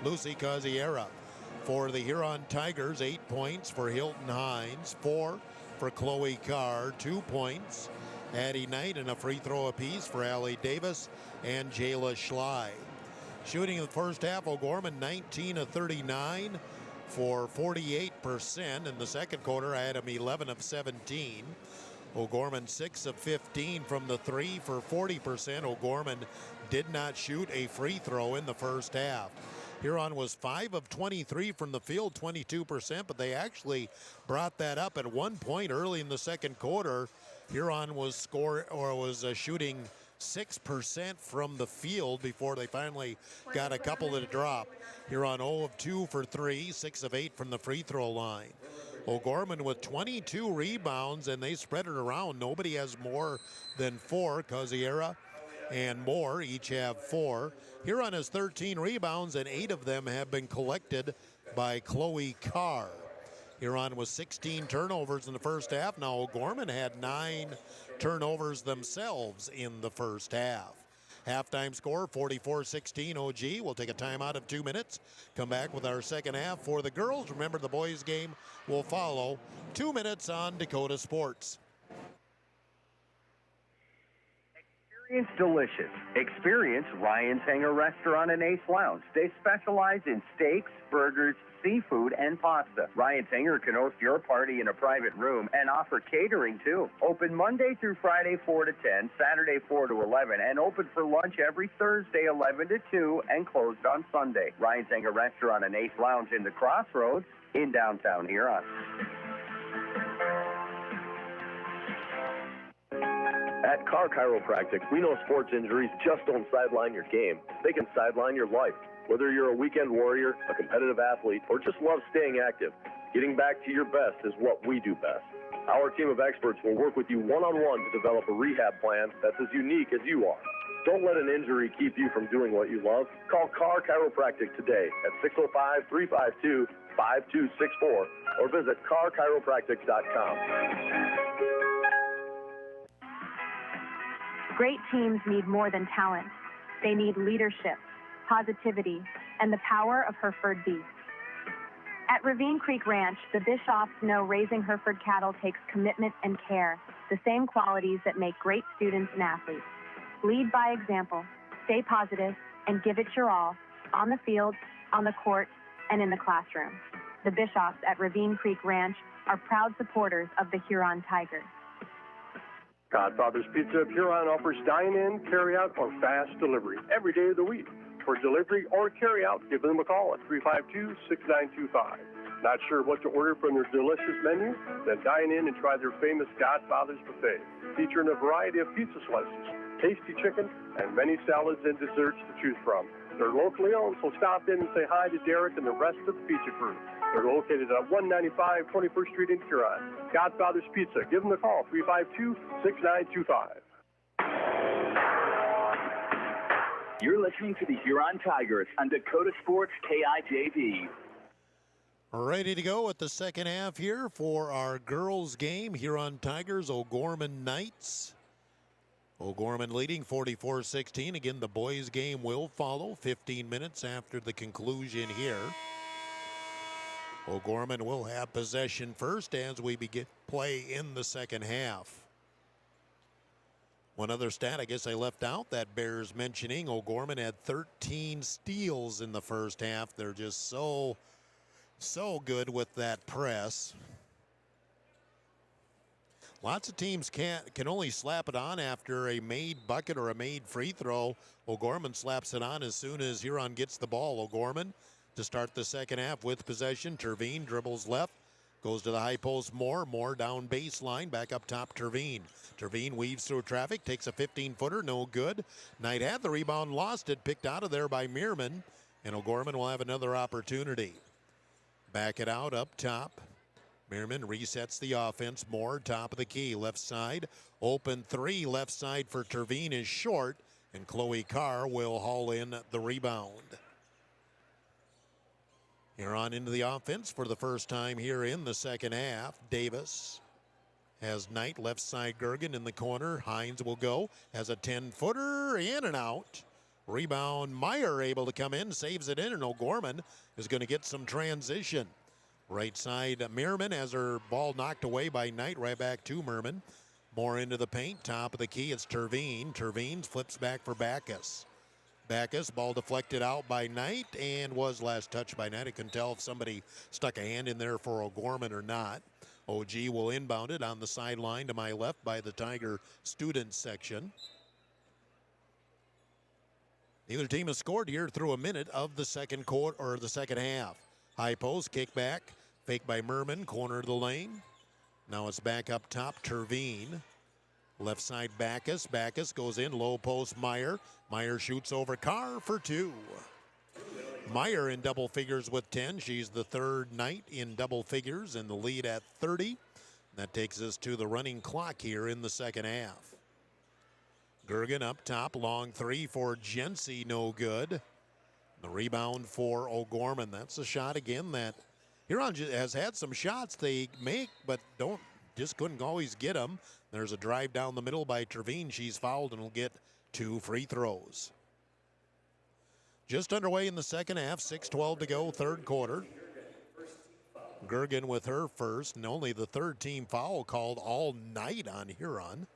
Caziera. For the Huron Tigers, 8 points for Hilton Hines, 4 for Chloe Carr, 2 points, Addie Knight, and a free throw apiece for Allie Davis and Jayla Schley. Shooting in the first half, OGorman 19 of 39 for 48%. In the second quarter, I had him 11 of 17. OGorman 6 of 15 from the three for 40%. OGorman did not shoot a free throw in the first half. Huron was 5 of 23 from the field, 22%, but they actually brought that up at one point early in the second quarter. Huron was shooting 6% from the field before they finally got a couple to drop. Huron 0 of 2 for 3, 6 of 8 from the free throw line. OGorman with 22 rebounds, and they spread it around. Nobody has more than 4. Caziera and Moore each have 4. Huron has 13 rebounds, and 8 of them have been collected by Chloe Carr. Huron was 16 turnovers in the first half. Now OGorman had 9 turnovers themselves in the first half. Halftime score, 44-16 OG. We'll take a timeout of 2 minutes. Come back with our second half for the girls. Remember, the boys' game will follow. 2 minutes on Dakota Sports. Experience delicious. Experience Ryan's Hangar Restaurant and Ace Lounge. They specialize in steaks, burgers, seafood, and pasta. Ryan's Hangar can host your party in a private room and offer catering too. Open Monday through Friday 4 to 10, Saturday 4 to 11, and open for lunch every Thursday 11 to 2 and closed on Sunday. Ryan's Hangar Restaurant and Ace Lounge in the Crossroads in downtown Huron. At Car Chiropractic, we know sports injuries just don't sideline your game. They can sideline your life. Whether you're a weekend warrior, a competitive athlete, or just love staying active, getting back to your best is what we do best. Our team of experts will work with you one-on-one to develop a rehab plan that's as unique as you are. Don't let an injury keep you from doing what you love. Call Car Chiropractic today at 605-352-5264 or visit carchiropractic.com. Great teams need more than talent. They need leadership, positivity, and the power of Hereford beef. At Ravine Creek Ranch, the Bishoffs know raising Hereford cattle takes commitment and care, the same qualities that make great students and athletes. Lead by example, stay positive, and give it your all, on the field, on the court, and in the classroom. The Bishoffs at Ravine Creek Ranch are proud supporters of the Huron Tigers. Godfather's Pizza of Huron offers dine-in, carry-out, or fast delivery every day of the week. For delivery or carry out, give them a call at 352-6925. Not sure what to order from their delicious menu? Then dine in and try their famous Godfather's Buffet, featuring a variety of pizza slices, tasty chicken, and many salads and desserts to choose from. They're locally owned, so stop in and say hi to Derek and the rest of the pizza crew. They're located at 195 21st Street in Huron. Godfather's Pizza. Give them a call, 352-6925. You're listening to the Huron Tigers on Dakota Sports KIJV. Ready to go at the second half here for our girls game. Huron Tigers, OGorman Knights. OGorman leading 44-16. Again, the boys game will follow 15 minutes after the conclusion here. OGorman will have possession first as we begin play in the second half. One other stat I guess I left out that bears mentioning. OGorman had 13 steals in the first half. They're just so good with that press. Lots of teams can only slap it on after a made bucket or a made free throw. OGorman slaps it on as soon as Huron gets the ball. OGorman to start the second half with possession. Terveen dribbles left, goes to the high post. Moore down baseline, back up top. Terveen weaves through traffic, takes a 15-footer, no good. Knight had the rebound, lost it, picked out of there by Meerman, and OGorman will have another opportunity. Back it out up top. Meerman resets the offense. Moore, top of the key, left side. Open three, left side for Terveen is short, and Chloe Carr will haul in the rebound. Huron into the offense for the first time here in the second half. Davis has Knight, left side Gergen in the corner. Hines will go, has a 10-footer, in and out. Rebound, Meyer able to come in, saves it in, and OGorman is going to get some transition. Right side, Meerman has her ball knocked away by Knight, right back to Meerman. More into the paint, top of the key, it's Terveen. Terveen flips back for Backus. Backus, ball deflected out by Knight and was last touched by Knight. I couldn't tell if somebody stuck a hand in there for OGorman or not. OG will inbound it on the sideline to my left by the Tiger student section. Neither team has scored here through a minute of the second quarter or the second half. High post, kick back, fake by Meerman, corner of the lane. Now it's back up top, Terveen. Left side Backus. Backus goes in, low post Meyer. Meyer shoots over Carr for two. Meyer in double figures with 10. She's the third Knight in double figures and the lead at 30. That takes us to the running clock here in the second half. Gergen up top, long three for Jency, no good. The rebound for OGorman. That's a shot again that Huron has had some shots they make, but just couldn't always get them. There's a drive down the middle by Terveen. She's fouled and will get 2 free throws. Just underway in the second half, 6:12 to go, third quarter. Gergen with her first, and only the third team foul called all night on Huron.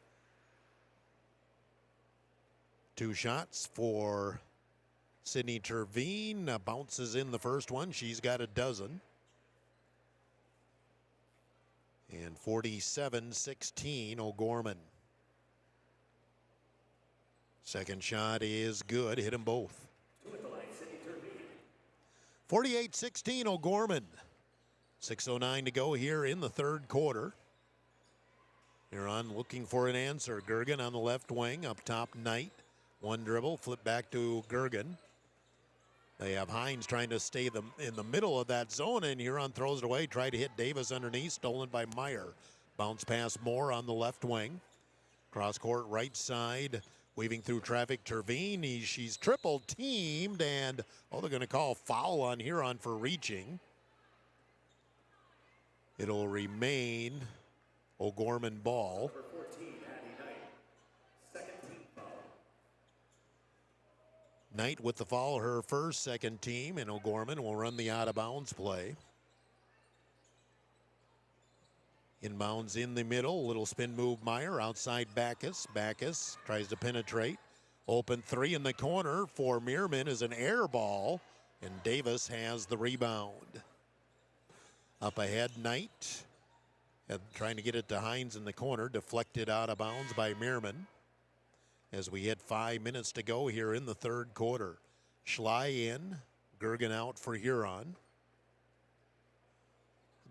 2 shots for Sydney Terveen. Bounces in the first one. She's got a dozen. And 47-16, OGorman. Second shot is good. Hit them both. 48-16, OGorman. 6:09 to go here in the third quarter. Huron looking for an answer. Gergen on the left wing. Up top, Knight. One dribble, flip back to Gergen. They have Hines trying to stay in the middle of that zone, and Huron throws it away. Tried to hit Davis underneath, stolen by Meyer. Bounce pass Moore on the left wing. Cross court right side, weaving through traffic. Terveen, she's triple teamed, and they're going to call foul on Huron for reaching. It'll remain OGorman ball. Knight with the foul, her first, second team, and OGorman will run the out-of-bounds play. Inbounds in the middle, little spin move Meyer, outside Backus. Backus tries to penetrate. Open three in the corner for Meerman is an air ball, and Davis has the rebound. Up ahead, Knight, trying to get it to Hines in the corner, deflected out of bounds by Meerman. As we hit 5 minutes to go here in the third quarter. Schley in, Gergen out for Huron.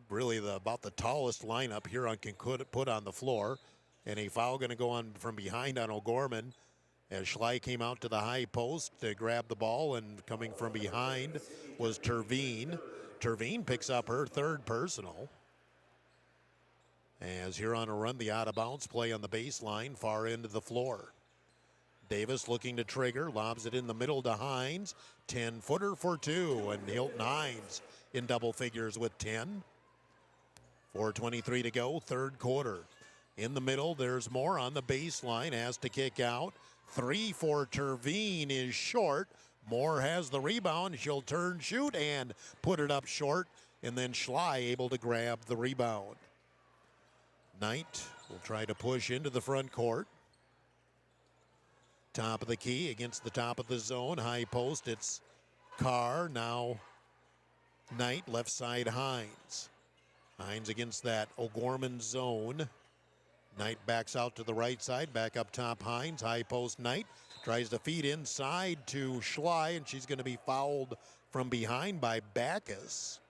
Really about the tallest lineup Huron can put on the floor. And a foul going to go on from behind on OGorman as Schley came out to the high post to grab the ball, and coming from behind was Terveen. Terveen picks up her third personal. As Huron will run the out-of-bounds play on the baseline, far end of the floor. Davis looking to trigger, lobs it in the middle to Hines. 10-footer for two, and Hilton Hines in double figures with 10. 4:23 to go, third quarter. In the middle, there's more on the baseline, has to kick out. 3 for Terveen is short. Moore has the rebound. She'll turn, shoot, and put it up short. And then Schley able to grab the rebound. Knight will try to push into the front court. Top of the key against the top of the zone. High post, it's Carr. Now Knight, left side Hines. Hines against that OGorman zone. Knight backs out to the right side, back up top Hines, high post Knight. Tries to feed inside to Schley, and she's going to be fouled from behind by Backus.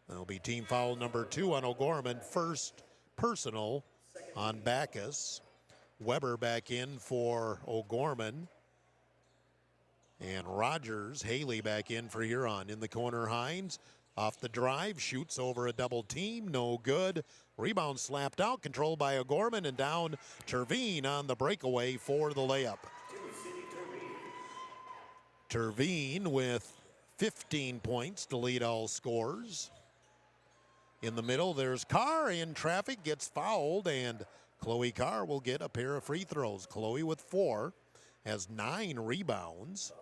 That'll be team foul number 2 on OGorman, first personal on Backus. Weber back in for OGorman. And Rogers, Haley back in for Huron. In the corner, Hines. Off the drive, shoots over a double team, no good. Rebound slapped out, controlled by OGorman, and down Terveen on the breakaway for the layup. Terveen with 15 points to lead all scores. In the middle, there's Carr in traffic, gets fouled, and Chloe Carr will get a pair of free throws. Chloe with 4, has 9 rebounds.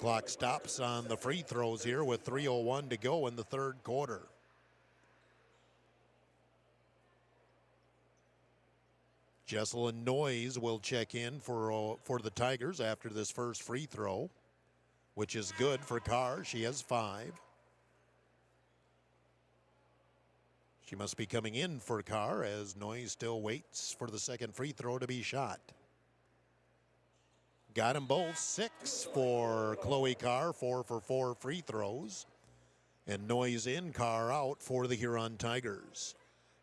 Clock stops on the free throws here with 3:01 to go in the third quarter. Jesselyn Noyes will check in for the Tigers after this first free throw, which is good for Carr. She has 5. She must be coming in for Carr as Noyes still waits for the second free throw to be shot. Got them both. 6 for Chloe Carr, 4 for 4 free throws. And Noyes in, Carr out for the Huron Tigers.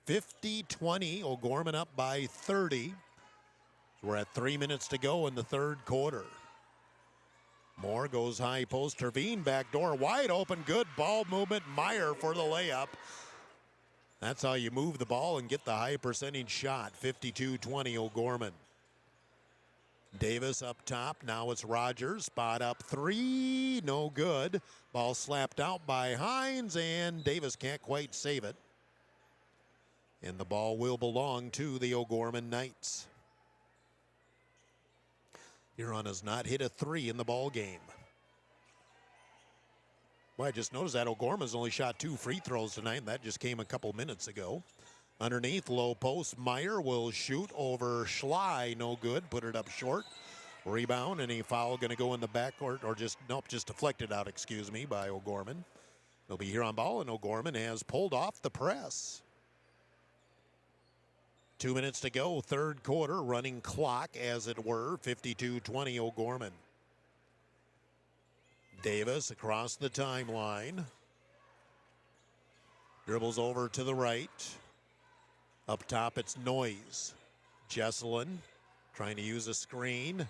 50-20, OGorman up by 30. We're at 3 minutes to go in the third quarter. Moore goes high post. Terveen backdoor, wide open, good ball movement. Meyer for the layup. That's how you move the ball and get the high percentage shot. 52-20, OGorman. Davis up top. Now it's Rogers. Spot up 3. No good. Ball slapped out by Hines, and Davis can't quite save it. And the ball will belong to the OGorman Knights. Huron has not hit a 3 in the ball game. Well, I just noticed that OGorman's only shot 2 free throws tonight, and that just came a couple minutes ago. Underneath, low post, Meyer will shoot over Schley, no good, put it up short. Rebound, and a foul going to go in the backcourt, or just deflected out, by OGorman. It'll be here on ball, and OGorman has pulled off the press. 2 minutes to go, third quarter, running clock, as it were, 52-20 OGorman. Davis across the timeline. Dribbles over to the right. Up top, it's Noyes. Jesselyn trying to use a screen.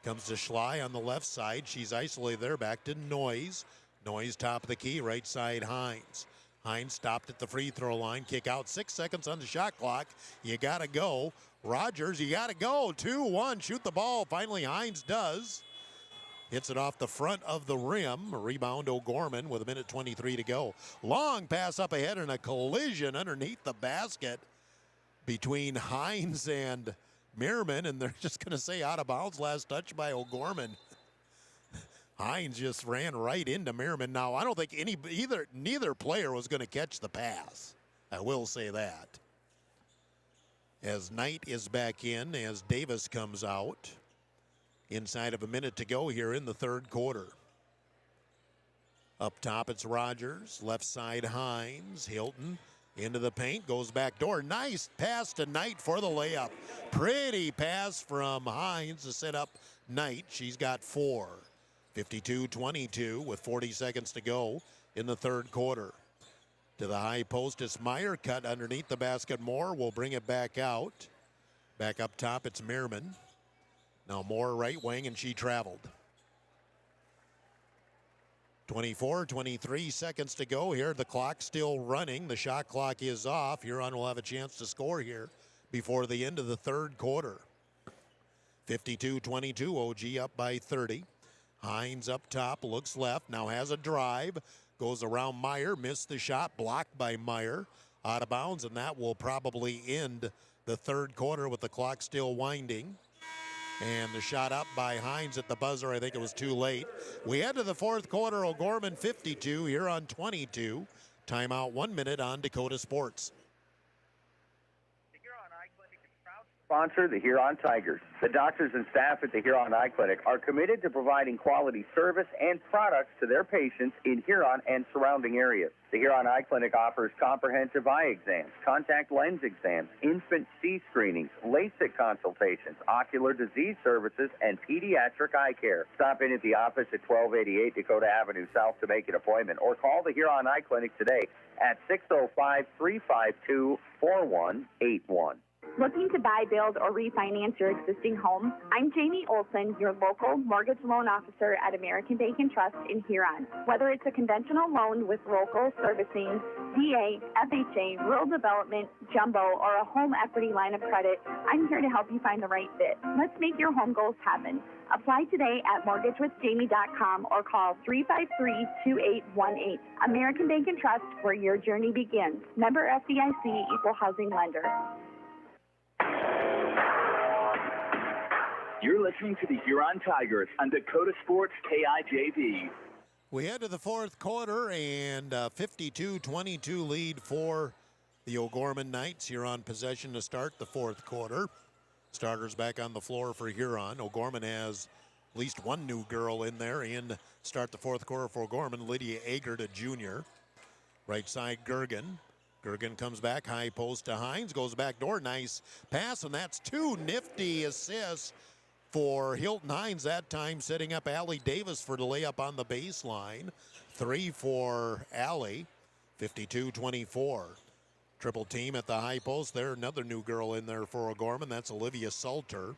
Comes to Schley on the left side. She's isolated there. Back to Noyes. Noyes top of the key. Right side, Hines. Hines stopped at the free throw line. Kick out. 6 seconds on the shot clock. You got to go. Rogers, you got to go. 2-1. Shoot the ball. Finally, Hines does. Hits it off the front of the rim. A rebound, OGorman with 1:23 to go. Long pass up ahead and a collision underneath the basket between Hines and Merriman, and they're just going to say out of bounds. Last touch by OGorman. Hines just ran right into Merriman. Now, I don't think neither player was going to catch the pass. I will say that. As Knight is back in, as Davis comes out. Inside of a minute to go here in the third quarter. Up top, it's Rogers. Left side, Hines. Hilton into the paint, goes back door. Nice pass to Knight for the layup. Pretty pass from Hines to set up Knight. She's got 4. 52-22 with 40 seconds to go in the third quarter. To the high post, it's Meyer, cut underneath the basket. Moore will bring it back out. Back up top, it's Mehrman. Now Moore right wing, and she traveled. 23 seconds to go here. The clock still running. The shot clock is off. Huron will have a chance to score here before the end of the third quarter. 52-22, OG up by 30. Hines up top, looks left, now has a drive, goes around Meyer, missed the shot, blocked by Meyer, out of bounds, and that will probably end the third quarter with the clock still winding. And the shot up by Hines at the buzzer, I think it was too late. We head to the fourth quarter, OGorman 52, Huron 22. Timeout 1 minute on Dakota Sports. Sponsor the Huron Tigers. The doctors and staff at the Huron Eye Clinic are committed to providing quality service and products to their patients in Huron and surrounding areas. The Huron Eye Clinic offers comprehensive eye exams, contact lens exams, infant C screenings, LASIK consultations, ocular disease services, and pediatric eye care. Stop in at the office at 1288 Dakota Avenue South to make an appointment, or call the Huron Eye Clinic today at 605-352-4181. Looking to buy, build, or refinance your existing home? I'm Jamie Olson, your local mortgage loan officer at American Bank & Trust in Huron. Whether it's a conventional loan with local servicing, VA, FHA, rural development, jumbo, or a home equity line of credit, I'm here to help you find the right fit. Let's make your home goals happen. Apply today at mortgagewithjamie.com or call 353-2818. American Bank & Trust, where your journey begins. Member FDIC, Equal Housing Lender. You're listening to the Huron Tigers on Dakota Sports KIJV. We head to the fourth quarter, and 52-22 lead for the OGorman Knights. Huron possession to start the fourth quarter. Starters back on the floor for Huron. OGorman has at least one new girl in there in start the fourth quarter for OGorman, Lydia Agert, a junior. Right side, Gergen. Gergen comes back, high post to Hines, goes back door, nice pass, and that's two nifty assists for Hilton Hines that time, setting up Allie Davis for the layup on the baseline. 3 for Allie, 52-24. Triple team at the high post there. Another new girl in there for OGorman. That's Olivia Salter.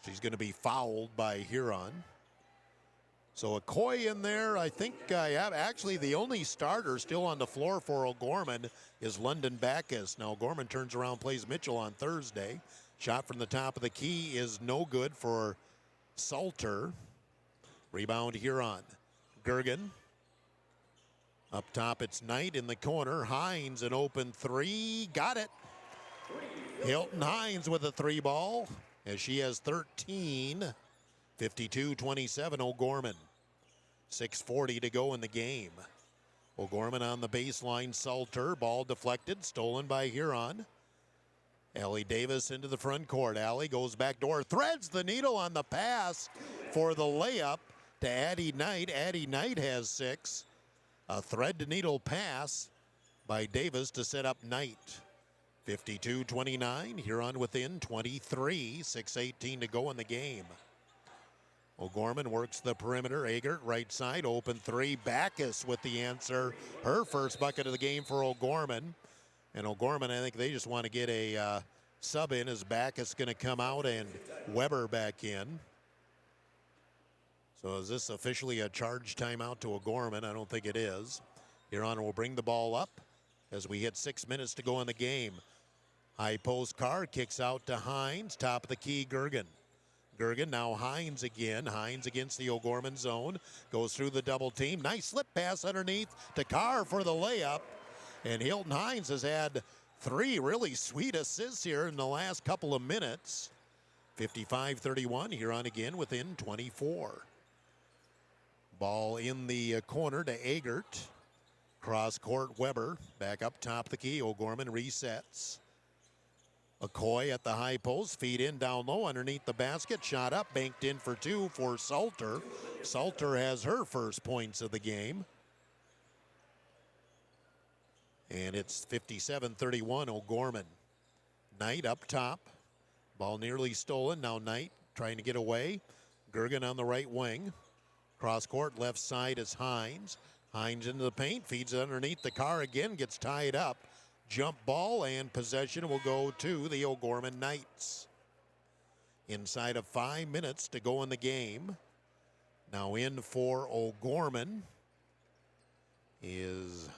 She's going to be fouled by Huron. So a Coy in there. I think actually the only starter still on the floor for OGorman is London Backus. Now OGorman turns around, plays Mitchell on Thursday. Shot from the top of the key is no good for Salter. Rebound Huron. Gergen. Up top it's Knight in the corner. Hines an open three. Got it. Hilton Hines with a three ball as she has 13. 52-27 OGorman. 6:40 to go in the game. OGorman on the baseline. Salter. Ball deflected. Stolen by Huron. Allie Davis into the front court. Allie goes back door. Threads the needle on the pass for the layup to Addie Knight. Addie Knight has 6. A thread to needle pass by Davis to set up Knight. 52-29. Huron within 23. 6:18 to go in the game. OGorman works the perimeter. Agert right side. Open three. Backus with the answer. Her first bucket of the game for OGorman. And OGorman, I think they just want to get a sub in as Backus going to come out and Weber back in. So is this officially a charge timeout to OGorman? I don't think it is. Huron will bring the ball up as we hit 6 minutes to go in the game. High post Carr kicks out to Hines. Top of the key, Gergen. Gergen, now Hines again. Hines against the OGorman zone. Goes through the double team. Nice slip pass underneath to Carr for the layup. And Hilton Hines has had 3 really sweet assists here in the last couple of minutes. 55-31, Huron again within 24. Ball in the corner to Agert. Cross court Weber. Back up top of the key. OGorman resets. McCoy at the high post. Feed in down low underneath the basket. Shot up. Banked in for 2 for Salter. Salter has her first points of the game. And it's 57-31 OGorman. Knight up top. Ball nearly stolen. Now Knight trying to get away. Gergen on the right wing. Cross court, left side is Hines. Hines into the paint, feeds it underneath the car again, gets tied up. Jump ball, and possession will go to the OGorman Knights. Inside of 5 minutes to go in the game. Now in for OGorman is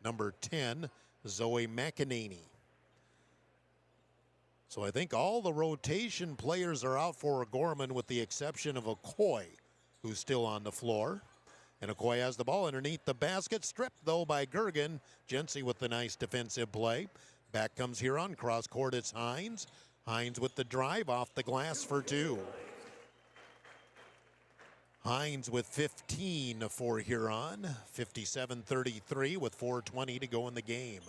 number 10, Zoe McEnany. So I think all the rotation players are out for OGorman with the exception of Okoye, who's still on the floor. And Okoye has the ball underneath the basket. Stripped, though, by Gergen. Jency with the nice defensive play. Back comes Huron. Cross court, it's Hines. Hines with the drive off the glass for two. Hines with 15 for Huron. 57-33 with 4:20 to go in the game.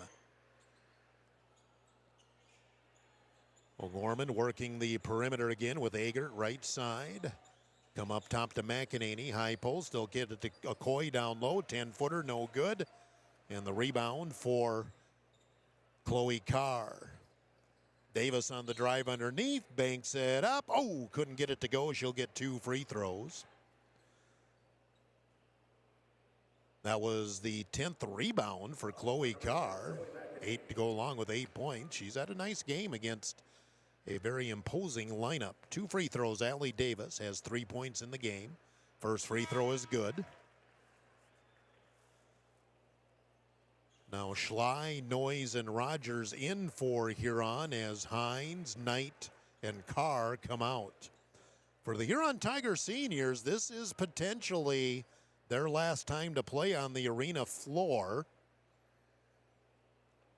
OGorman working the perimeter again with Agert right side. Come up top to McEnany. High post. They'll get it to Okoye down low. 10-footer, no good. And the rebound for Chloe Carr. Davis on the drive underneath. Banks it up. Oh, couldn't get it to go. She'll get 2 free throws. That was the 10th rebound for Chloe Carr. 8 to go along with 8 points. She's had a nice game against a very imposing lineup. 2 free throws. Allie Davis has 3 points in the game. First free throw is good. Now Schley, Noyes, and Rogers in for Huron as Hines, Knight, and Carr come out. For the Huron Tiger seniors, this is potentially their last time to play on the arena floor.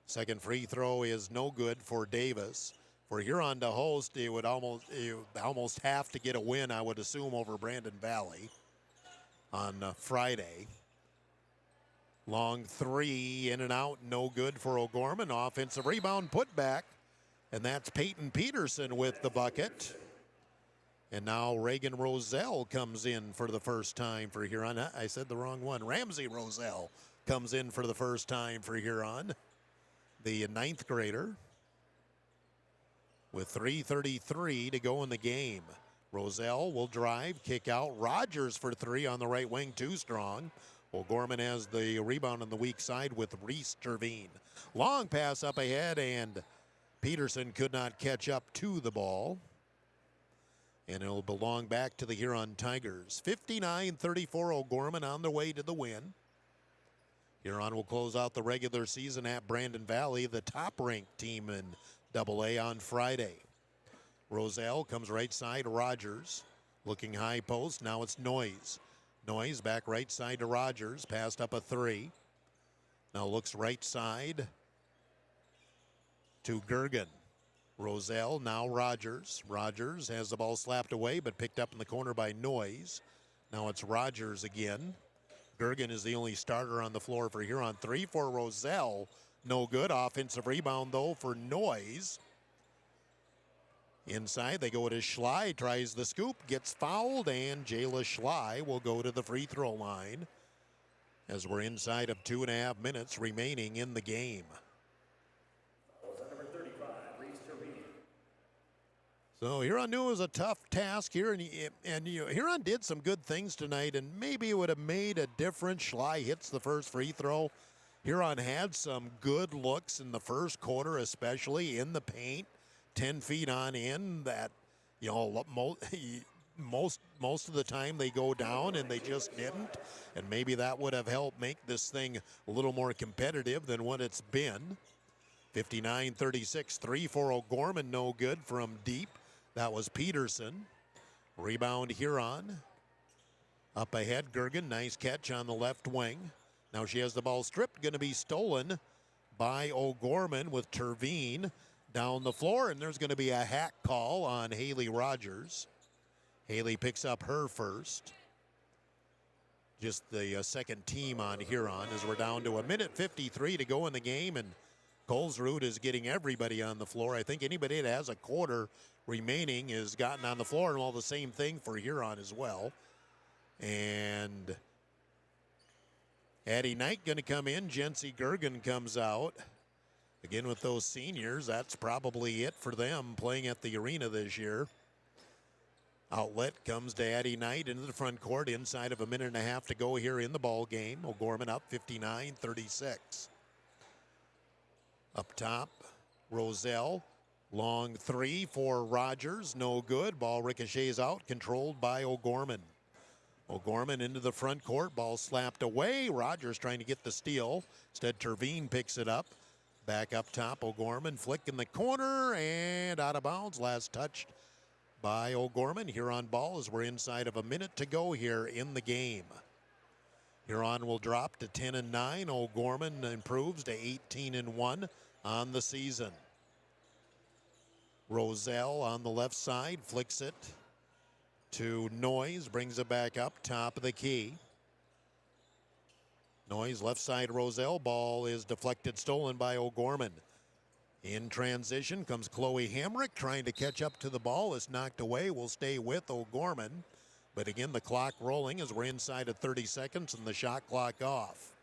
Second free throw is no good for Davis. For Huron to host, it would almost have to get a win, I would assume, over Brandon Valley on Friday. Long three, in and out, no good for OGorman. Offensive rebound, put back, and that's Peyton Peterson with the bucket. And now Reagan Roselle comes in for the first time for Huron. I said the wrong one. Ramsey Roselle comes in for the first time for Huron, the 9th grader, with 3:33 to go in the game. Roselle will drive, kick out. Rogers for 3 on the right wing, too strong. OGorman has the rebound on the weak side with Reese Terveen. Long pass up ahead, and Peterson could not catch up to the ball. And it'll belong back to the Huron Tigers. 59-34, OGorman on their way to the win. Huron will close out the regular season at Brandon Valley, the top-ranked team in AA on Friday. Roselle comes right side, Rogers. Looking high post, now it's Noyes. Noyes back right side to Rogers, passed up a 3. Now looks right side to Gergen. Roselle, now Rogers. Rogers has the ball slapped away, but picked up in the corner by Noyes. Now it's Rogers again. Gergen is the only starter on the floor for Huron. 3 for Roselle, no good. Offensive rebound, though, for Noyes. Inside, they go to Schley, tries the scoop, gets fouled, and Jayla Schley will go to the free throw line as we're inside of 2.5 minutes remaining in the game. So Huron knew it was a tough task here, and Huron did some good things tonight, and maybe it would have made a difference. Schley hits the first free throw. Huron had some good looks in the first quarter, especially in the paint. 10 feet on in that, most of the time they go down, and they just didn't. And maybe that would have helped make this thing a little more competitive than what it's been. 59-36, 3 for OGorman, no good from deep. That was Peterson. Rebound Huron. Up ahead, Gergen, nice catch on the left wing. Now she has the ball stripped, going to be stolen by OGorman with Terveen down the floor, and there's going to be a hack call on Haley Rogers. Haley picks up her first. Just the second team on Huron as we're down to 1:53 to go in the game, and Colesrud is getting everybody on the floor. I think anybody that has a quarter remaining has gotten on the floor, and all the same thing for Huron as well. And Addie Knight going to come in. Jency Gergen comes out. Again, with those seniors, that's probably it for them playing at the arena this year. Outlet comes to Addie Knight into the front court inside of a minute and a half to go here in the ball game. OGorman up 59-36. Up top, Roselle. Long three for Rogers. No good. Ball ricochets out. Controlled by OGorman. OGorman into the front court. Ball slapped away. Rogers trying to get the steal. Instead, Terveen picks it up. Back up top, OGorman. Flick in the corner and out of bounds. Last touched by OGorman. Huron ball as we're inside of a minute to go here in the game. Huron will drop to 10-9. OGorman improves to 18-1 on the season. Roselle on the left side flicks it to Noyes, brings it back up top of the key. Noyes left side Roselle, ball is deflected, stolen by OGorman. In transition comes Chloe Hamrick trying to catch up to the ball. It's knocked away, will stay with OGorman. But again, the clock rolling as we're inside of 30 seconds and the shot clock off.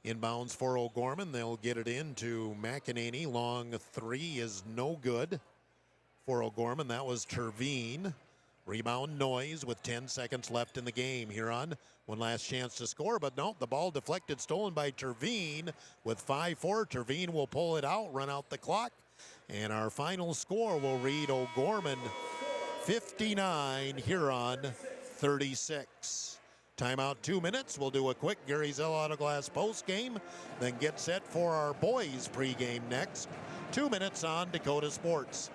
Inbounds for OGorman. They'll get it into McEnany. Long three is no good for OGorman. That was Terveen. Rebound Noyes with 10 seconds left in the game. Huron, one last chance to score, but no, the ball deflected, stolen by Terveen with 5-4. Terveen will pull it out, run out the clock, and our final score will read OGorman 59, Huron 36. Timeout 2 minutes. We'll do a quick Gary Zell Autoglass post game, then get set for our boys pregame next. 2 minutes on Dakota Sports.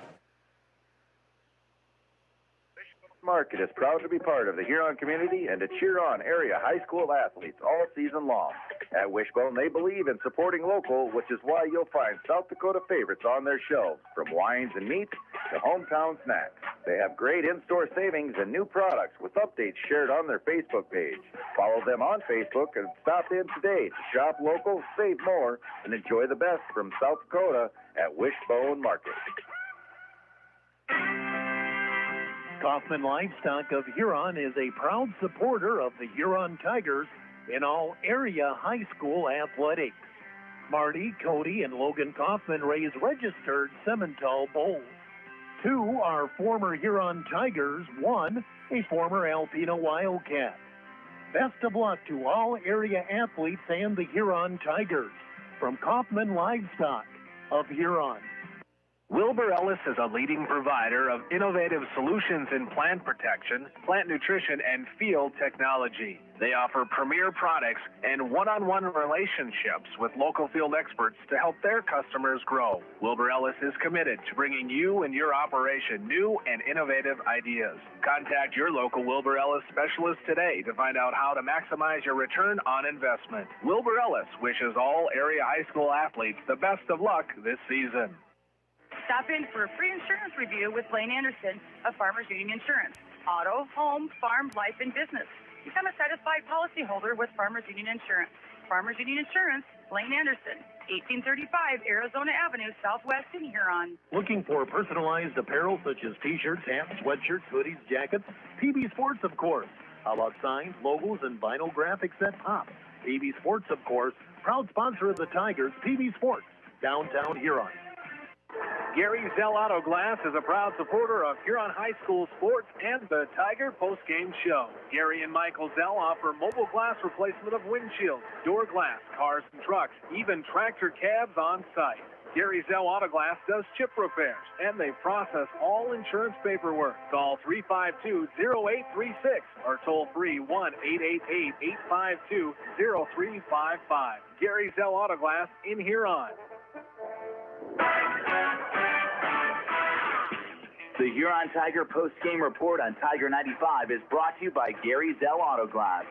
Market is proud to be part of the Huron community and to cheer on area high school athletes all season long. At Wishbone, they believe in supporting local, which is why you'll find South Dakota favorites on their shelves, from wines and meats to hometown snacks. They have great in-store savings and new products with updates shared on their Facebook page. Follow them on Facebook and stop in today to shop local, save more, and enjoy the best from South Dakota at Wishbone Market. Kaufman Livestock of Huron is a proud supporter of the Huron Tigers in all area high school athletics. Marty, Cody, and Logan Kaufman raise registered Simmental bulls. 2 are former Huron Tigers, 1 a former Alpena Wildcat. Best of luck to all area athletes and the Huron Tigers. From Kaufman Livestock of Huron. Wilbur Ellis is a leading provider of innovative solutions in plant protection, plant nutrition, and field technology. They offer premier products and one-on-one relationships with local field experts to help their customers grow. Wilbur Ellis is committed to bringing you and your operation new and innovative ideas. Contact your local Wilbur Ellis specialist today to find out how to maximize your return on investment. Wilbur Ellis wishes all area high school athletes the best of luck this season. Stop in for a free insurance review with Blaine Anderson of Farmers Union Insurance. Auto, home, farm, life, and business. Become a satisfied policyholder with Farmers Union Insurance. Farmers Union Insurance, Blaine Anderson, 1835 Arizona Avenue, Southwest in Huron. Looking for personalized apparel such as t-shirts, hats, sweatshirts, hoodies, jackets? PB Sports, of course. How about signs, logos, and vinyl graphics that pop? PB Sports, of course, proud sponsor of the Tigers. PB Sports, downtown Huron. Gary Zell Auto Glass is a proud supporter of Huron High School sports and the Tiger Postgame Show. Gary and Michael Zell offer mobile glass replacement of windshields, door glass, cars and trucks, even tractor cabs on site. Gary Zell Auto Glass does chip repairs, and they process all insurance paperwork. Call 352-0836 or toll free 1-888-852-0355. Gary Zell Auto Glass in Huron. The Huron Tiger post-game report on Tiger 95 is brought to you by Gary Zell Auto Glass.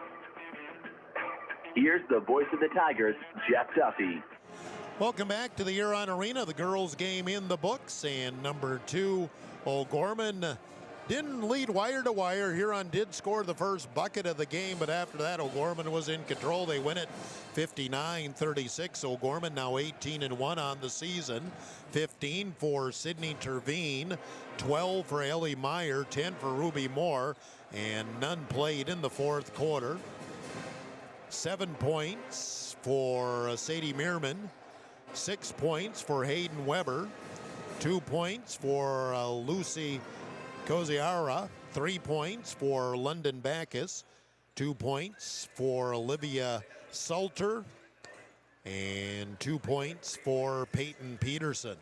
Here's the voice of the Tigers, Jeff Duffy. Welcome back to the Huron Arena. The girls' game in the books, and number 2, OGorman didn't lead wire to wire. Huron did score the first bucket of the game, but after that, OGorman was in control. They win it 59-36. OGorman now 18-1 on the season. 15 for Sydney Terveen, 12 for Ellie Meyer, 10 for Ruby Moore, and none played in the fourth quarter. 7 points for Sadie Meerman, 6 points for Hayden Weber, 2 points for Lucy Koziara, 3 points for London Backus, 2 points for Olivia Salter, and 2 points for Peyton Peterson.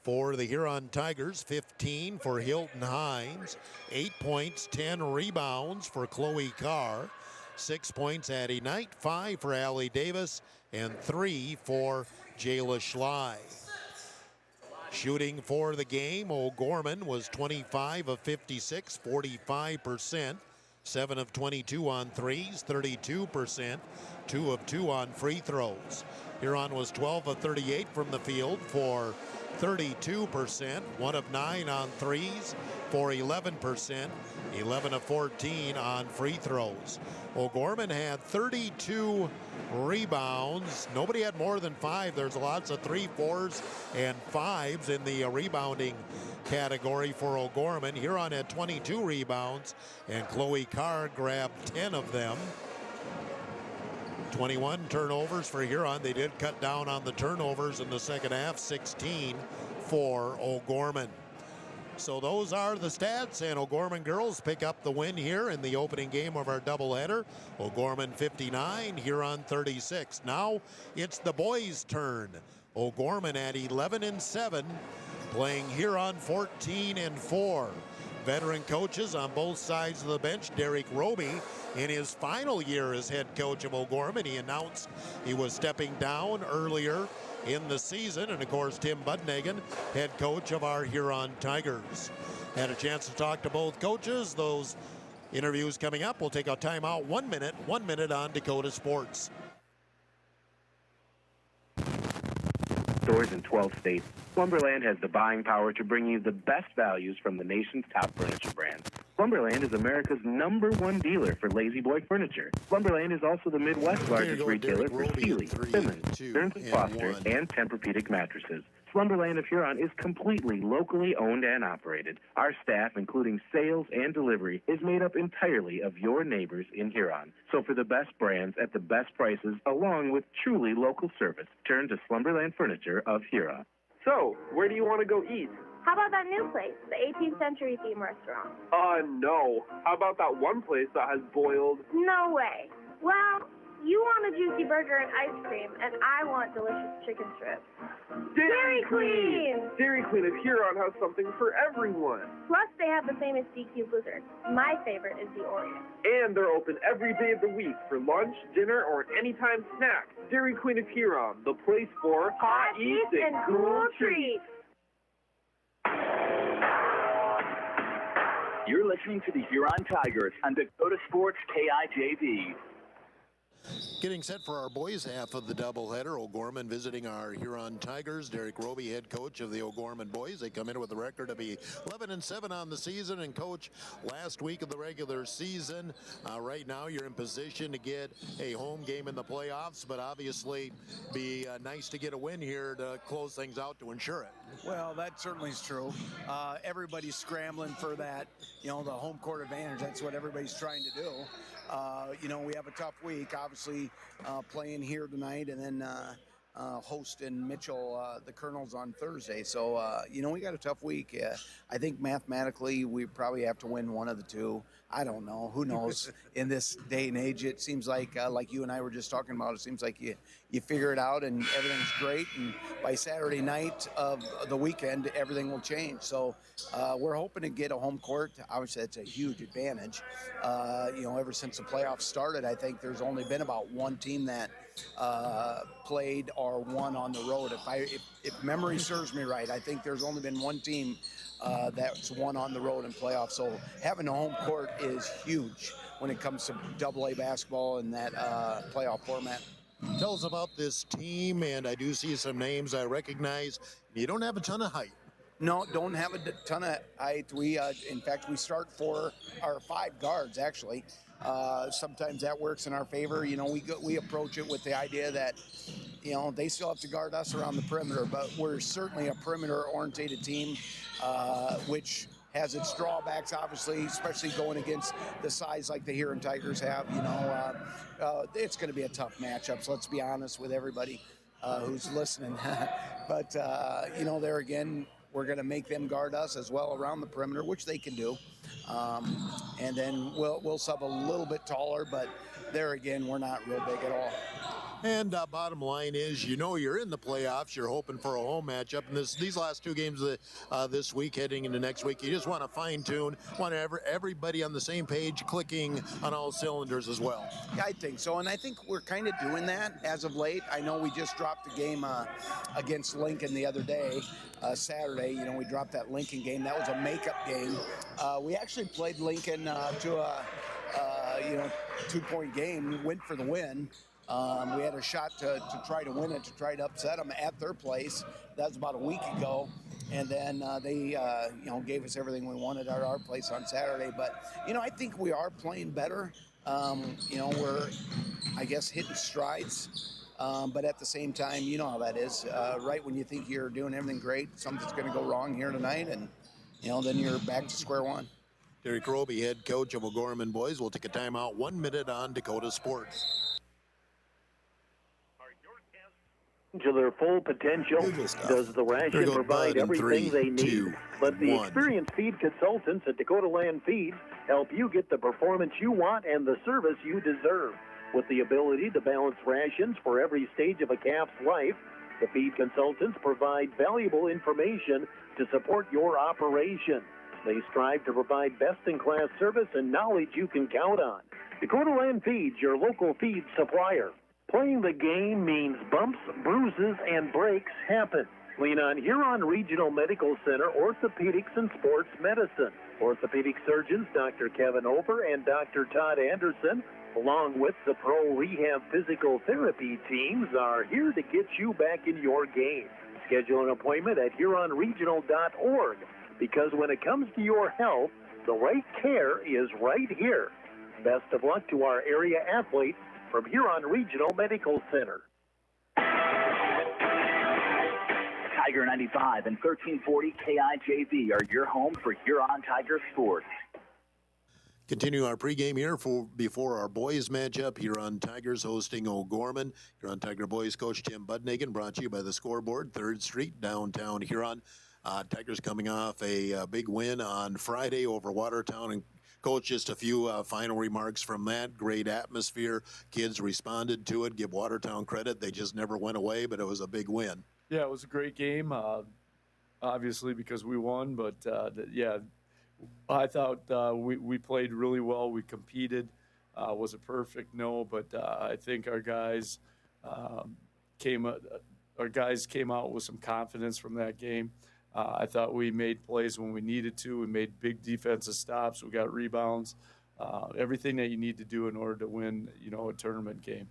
For the Huron Tigers, 15 for Hilton Hines, 8 points, 10 rebounds for Chloe Carr, 6 points Addie Knight, 5 for Allie Davis, and 3 for Jayla Schley. Shooting for the game, OGorman was 25 of 56, 45%, 7 of 22 on threes, 32%, 2 of 2 on free throws. Huron was 12 of 38 from the field for 32%, 1 of 9 on threes for 11%, 11 of 14 on free throws. OGorman had 32 rebounds. Nobody had more than 5. There's lots of 3, 4s, and 5s in the rebounding category for OGorman. Huron had 22 rebounds, and Chloe Carr grabbed 10 of them. 21 turnovers for Huron. They did cut down on the turnovers in the second half, 16 for OGorman. So those are the stats, and OGorman girls pick up the win here in the opening game of our doubleheader. OGorman 59, Huron 36. Now it's the boys' turn. OGorman at 11-7, playing Huron 14-4. Veteran coaches on both sides of the bench. Derek Roby, in his final year as head coach of OGorman, he announced he was stepping down earlier in the season. And of course, Tim Budnagan, head coach of our Huron Tigers. Had a chance to talk to both coaches. Those interviews coming up. We'll take a timeout. 1 minute on Dakota Sports. Stores in 12 states, Slumberland has the buying power to bring you the best values from the nation's top furniture brands. Slumberland is America's #1 dealer for Lazy Boy furniture. Slumberland is also the Midwest's largest retailer for Sealy, Simmons, Stearns & Foster, and Tempur-Pedic mattresses. Slumberland of Huron is completely locally owned and operated. Our staff, including sales and delivery, is made up entirely of your neighbors in Huron. So for the best brands at the best prices, along with truly local service, turn to Slumberland Furniture of Huron. So, where do you want to go eat? How about that new place, the 18th century theme restaurant? No. How about that one place that has boiled? No way. Well, you want a juicy burger and ice cream, and I want delicious chicken strips. Dairy Queen! Dairy Queen of Huron has something for everyone. Plus, they have the famous DQ Blizzard. My favorite is the Oreo. And they're open every day of the week for lunch, dinner, or an anytime snack. Dairy Queen of Huron, the place for hot eats and cool treats. You're listening to the Huron Tigers on Dakota Sports KIJV. Getting set for our boys' half of the doubleheader. OGorman visiting our Huron Tigers. Derek Roby, head coach of the OGorman boys. They come in with a record of 11-7 on the season. And coach, last week of the regular season, right now you're in position to get a home game in the playoffs, but obviously be nice to get a win here to close things out to ensure it. Well, that certainly is true. Everybody's scrambling for that, the home court advantage. That's what everybody's trying to do. We have a tough week, obviously, playing here tonight and then hosting Mitchell, the Colonels, on Thursday. So, we got a tough week. I think mathematically we probably have to win one of the two. I don't know. Who knows? In this day and age, it seems like you and I were just talking about, it seems like you figure it out and everything's great. And by Saturday night of the weekend, everything will change. So we're hoping to get a home court. Obviously, that's a huge advantage. Ever since the playoffs started, I think there's only been about one team that played or won on the road. If memory serves me right, I think there's only been one team that's won on the road in playoffs. So having a home court is huge when it comes to AA basketball and that playoff format. Tell us about this team, and I do see some names I recognize. You don't have a ton of height. No, don't have a ton of height. We, in fact, we start 4 or 5 guards, actually. Sometimes that works in our favor. We approach it with the idea that, they still have to guard us around the perimeter, but we're certainly a perimeter-orientated team, which has its drawbacks, obviously, especially going against the size like the Huron Tigers have. It's going to be a tough matchup, so let's be honest with everybody. who's listening. But, there again, we're going to make them guard us as well around the perimeter, which they can do. And then we'll sub a little bit taller, but there again, we're not real big at all. And bottom line is, you're in the playoffs. You're hoping for a home matchup. And these last two games this week, heading into next week, you just want to fine-tune, want everybody on the same page, clicking on all cylinders as well. Yeah, I think so. And I think we're kind of doing that as of late. I know we just dropped the game against Lincoln the other day, Saturday. We dropped that Lincoln game. That was a makeup game. We actually played Lincoln to a 2-point game, went for the win. We had a shot to try to win it, to try to upset them at their place. That was about a week ago. And then they gave us everything we wanted at our place on Saturday. But, I think we are playing better. We're, I guess, hitting strides. But at the same time, you know how that is. Right when you think you're doing everything great, something's going to go wrong here tonight. And, then you're back to square one. Derek Roby, head coach of OGorman boys, will take a timeout. 1 minute on Dakota Sports. To their full potential, does the ration provide everything they need? Let the experienced feed consultants at Dakota Land Feeds help you get the performance you want and the service you deserve. With the ability to balance rations for every stage of a calf's life, the feed consultants provide valuable information to support your operation. They strive to provide best-in-class service and knowledge you can count on. Dakota Land Feeds, your local feed supplier. Playing the game means bumps, bruises, and breaks happen. Lean on Huron Regional Medical Center Orthopedics and Sports Medicine. Orthopedic surgeons Dr. Kevin Over and Dr. Todd Anderson, along with the Pro Rehab Physical Therapy teams, are here to get you back in your game. Schedule an appointment at HuronRegional.org, because when it comes to your health, the right care is right here. Best of luck to our area athletes from Huron Regional Medical Center. Tiger 95 and 1340 KIJV are your home for Huron Tiger sports. Continue our pregame here before our boys matchup. Huron Tigers hosting OGorman. Huron Tiger boys coach Tim Budnagan, brought to you by the Scoreboard, 3rd Street, downtown Huron. Tigers coming off a big win on Friday over Watertown. And Coach, just a few final remarks from that. Great atmosphere. Kids responded to it. Give Watertown credit. They just never went away, but it was a big win. Yeah, it was a great game, obviously because we won. But, I thought we played really well. We competed. Was it perfect? No, but I think our guys came out with some confidence from that game. I thought we made plays when we needed to. We made big defensive stops. We got rebounds. Everything that you need to do in order to win, a tournament game.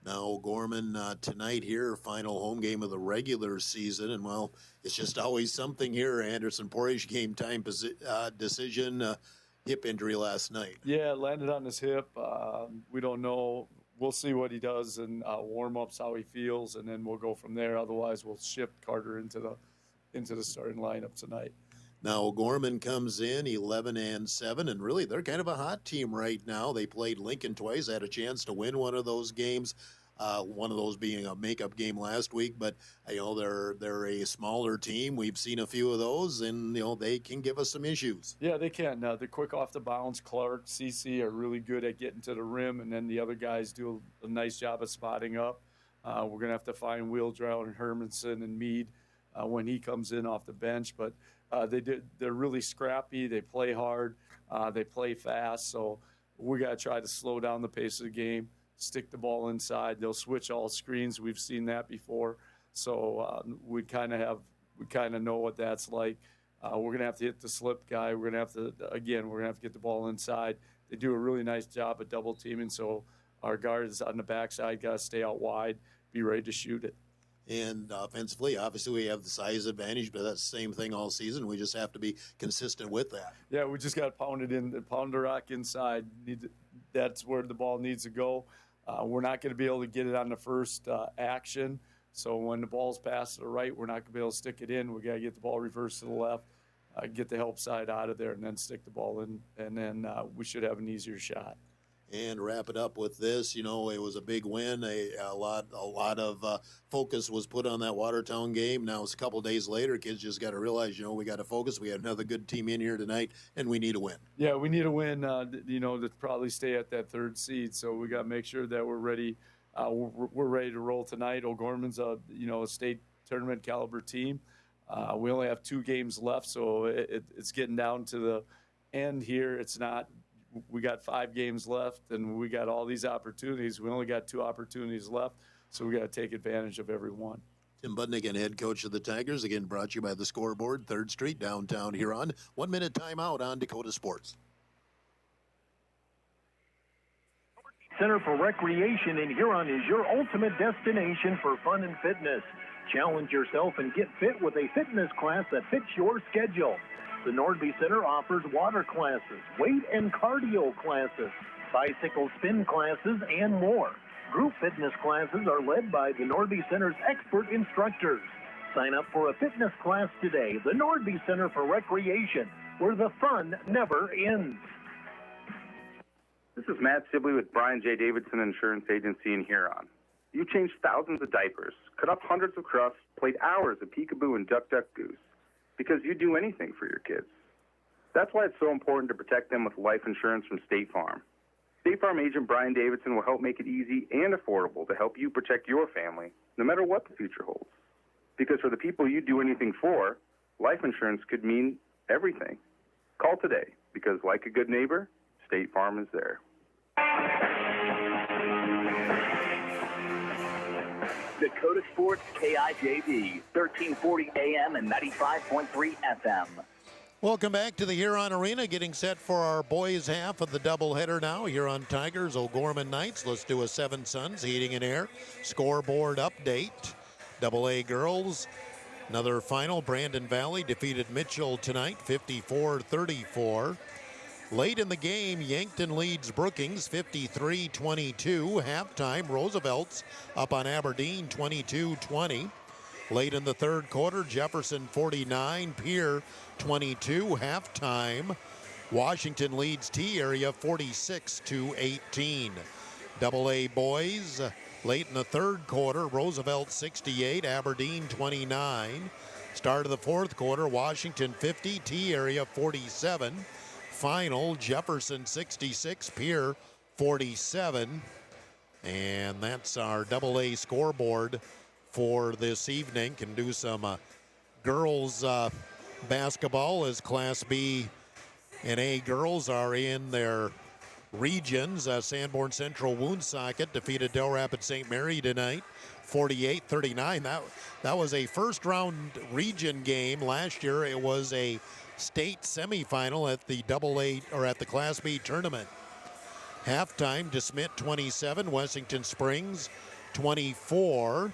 Now, OGorman tonight here, final home game of the regular season. And, well, it's just always something here. Anderson Portage game time decision, hip injury last night. Yeah, landed on his hip. We don't know. We'll see what he does in warm-ups, how he feels, and then we'll go from there. Otherwise, we'll shift Carter into the starting lineup tonight. Now, OGorman comes in 11-7, and really they're kind of a hot team right now. They played Lincoln twice, had a chance to win one of those games, one of those being a makeup game last week. But they're a smaller team. We've seen a few of those, and they can give us some issues. Yeah, they can. They're quick off the bounce. Clark, CC are really good at getting to the rim, and then the other guys do a nice job of spotting up. We're gonna have to find Wheeldrow and Hermanson and Meade when he comes in off the bench, but they're really scrappy. They play hard. They play fast. So we got to try to slow down the pace of the game, stick the ball inside. They'll switch all screens. We've seen that before. So we kind of know what that's like. We're going to have to hit the slip guy. We're going to have to get the ball inside. They do a really nice job of double teaming. So our guards on the backside got to stay out wide, be ready to shoot it. And offensively, obviously, we have the size advantage, but that's the same thing all season. We just have to be consistent with that. Yeah, we just got to pound the rock inside. That's where the ball needs to go. We're not going to be able to get it on the first action. So when the ball's passed to the right, we're not going to be able to stick it in. We got to get the ball reversed to the left, get the help side out of there, and then stick the ball in, and then we should have an easier shot. And wrap it up with this, it was a big win. A lot of focus was put on that Watertown game. Now it's a couple days later. Kids just got to realize, we got to focus. We have another good team in here tonight, and we need a win. Yeah, we need a win, to probably stay at that third seed. So we got to make sure that we're ready. We're ready to roll tonight. OGorman's a state tournament caliber team. We only have 2 games left, so it's getting down to the end here. It's not. We got 5 games left, and we got all these opportunities. We only got 2 opportunities left, so we got to take advantage of every one. Tim Budnick, head coach of the Tigers, again brought to you by the Scoreboard, 3rd Street, downtown Huron. 1-minute timeout on Dakota Sports. Center for Recreation in Huron is your ultimate destination for fun and fitness. Challenge yourself and get fit with a fitness class that fits your schedule. The Nordby Center offers water classes, weight and cardio classes, bicycle spin classes, and more. Group fitness classes are led by the Nordby Center's expert instructors. Sign up for a fitness class today. The Nordby Center for Recreation, where the fun never ends. This is Matt Sibley with Brian J. Davidson Insurance Agency in Huron. You changed thousands of diapers, cut up hundreds of crusts, played hours of peekaboo and duck, duck, goose. Because you do anything for your kids. That's why it's so important to protect them with life insurance from State Farm. State Farm agent Brian Davidson will help make it easy and affordable to help you protect your family, no matter what the future holds. Because for the people you do anything for, life insurance could mean everything. Call today, because like a good neighbor, State Farm is there. Dakota Sports KIJV, 1340 AM and 95.3 FM. Welcome back to the Huron Arena, getting set for our boys' half of the doubleheader now. Huron Tigers, OGorman Knights. Let's do a 7 Suns, Heating and Air scoreboard update. AA girls, another final. Brandon Valley defeated Mitchell tonight, 54-34. Late in the game, Yankton leads Brookings 53-22. Halftime, Roosevelt's up on Aberdeen 22-20. Late in the 3rd quarter, Jefferson 49, Pierre 22. Halftime, Washington leads T-Area 46-18. AA boys, late in the 3rd quarter, Roosevelt 68, Aberdeen 29. Start of the 4th quarter, Washington 50, T-Area 47. Final, Jefferson 66, Pierre 47. And that's our AA scoreboard for this evening. Can do some girls basketball as Class B and A girls are in their regions. Sanborn Central Woonsocket defeated Del Rapids St. Mary tonight, 48-39. That was a first-round region game last year. It was a state semifinal at the AA or at the Class B tournament. Halftime, DeSmet 27, Wessington Springs 24.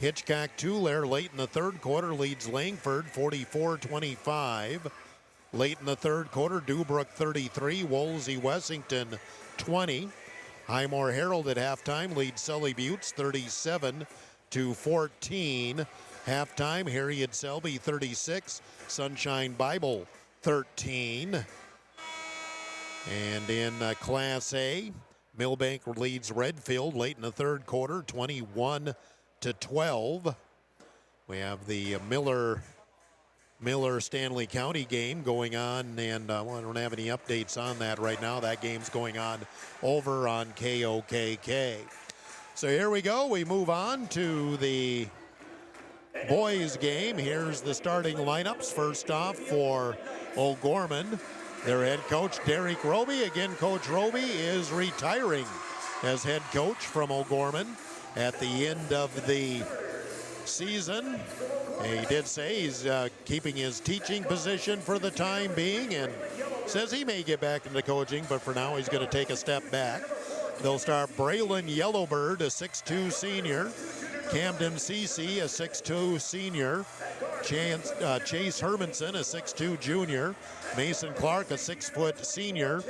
Hitchcock Tulare late in the 3rd quarter leads Langford 44-25. Late in the 3rd quarter, Dubrook 33, Wolsey Wessington 20. Highmore Herald at halftime leads Sully Buttes 37-14. Halftime, Harriet Selby 36, Sunshine Bible 13. And in Class A, Millbank leads Redfield late in the 3rd quarter, 21-12. We have the Miller Stanley County game going on, and I don't have any updates on that right now. That game's going on over on KOKK. So here we go. We move on to the boys game. Here's the starting lineups. First off for OGorman, their head coach Derek Roby. Again, Coach Roby is retiring as head coach from OGorman at the end of the season. He did say he's keeping his teaching position for the time being and says he may get back into coaching, but for now he's going to take a step back. They'll start Braylon Yellowbird, a 6'2 senior. Camden Cece, a 6'2 senior. Chase Hermanson, a 6'2 junior. Mason Clark, a 6-foot senior.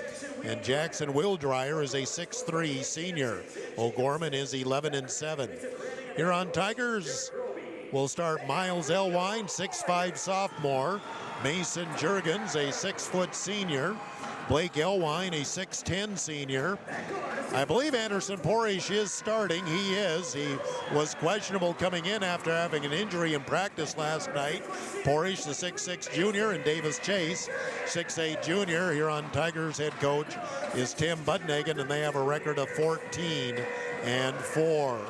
And Jackson Wildryer is a 6'3 senior. OGorman is 11-7. Huron Tigers will start Miles Elwine, 6'5 sophomore. Mason Jurgens, a 6-foot senior. Blake Elwine, a 6'10 senior. I believe Anderson Porish is starting. He is. He was questionable coming in after having an injury in practice last night. Porish, the 6'6 junior, and Davis Chase, 6'8 junior. Huron Tigers head coach is Tim Budnagan, and they have a record of 14-4.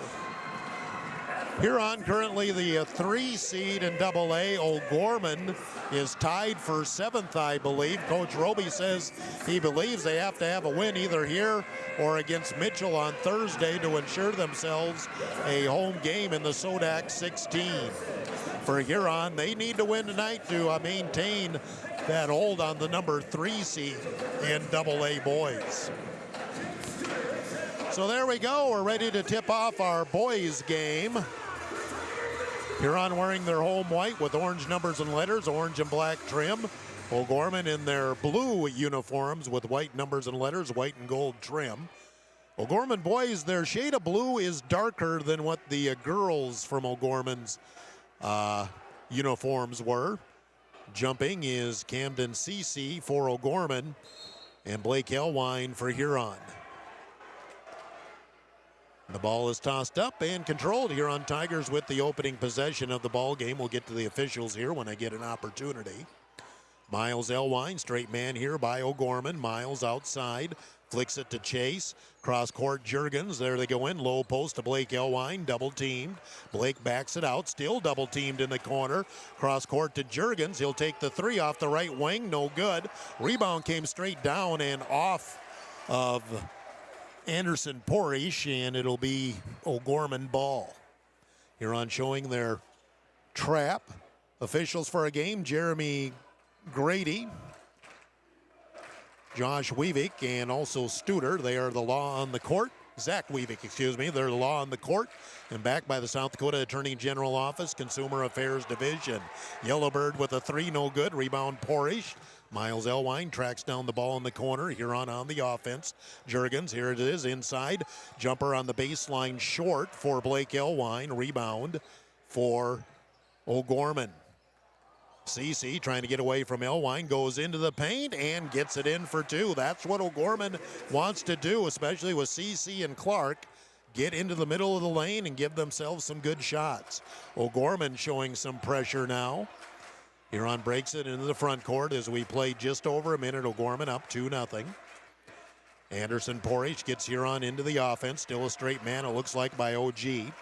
Huron currently the 3 seed in AA. OGorman is tied for 7th, I believe. Coach Roby says he believes they have to have a win either here or against Mitchell on Thursday to ensure themselves a home game in the Sodak 16. For Huron, they need to win tonight to maintain that hold on the number 3 seed in AA boys. So there we go. We're ready to tip off our boys game. Huron wearing their home white with orange numbers and letters, orange and black trim. OGorman in their blue uniforms with white numbers and letters, white and gold trim. OGorman boys, their shade of blue is darker than what the girls from OGorman's uniforms were. Jumping is Camden CC for OGorman and Blake Elwine for Huron. The ball is tossed up and controlled. Huron Tigers with the opening possession of the ball game. We'll get to the officials here when I get an opportunity. Miles Elwine, straight man here by OGorman. Miles outside, flicks it to Chase. Cross court Juergens, there they go in. Low post to Blake Elwine, double teamed. Blake backs it out, still double teamed in the corner. Cross court to Juergens, he'll take the 3 off the right wing, no good. Rebound came straight down and off of Anderson Porish, and it'll be OGorman ball. Huron showing their trap. Officials for a game, Jeremy Grady, Josh Weavick, and also Studer. They are the law on the court. Zach Weavick, excuse me. They're the law on the court. And backed by the South Dakota Attorney General Office, Consumer Affairs Division. Yellowbird with a 3, no good. Rebound Porish. Miles Elwine tracks down the ball in the corner. Huron on the offense. Juergens, here it is, inside. Jumper on the baseline short for Blake Elwine. Rebound for OGorman. CC trying to get away from Elwine, goes into the paint and gets it in for 2. That's what OGorman wants to do, especially with CC and Clark. Get into the middle of the lane and give themselves some good shots. OGorman showing some pressure now. Huron breaks it into the front court as we play just over a minute. OGorman up 2-0. Anderson Porish gets Huron into the offense. Still a straight man, it looks like, by OG.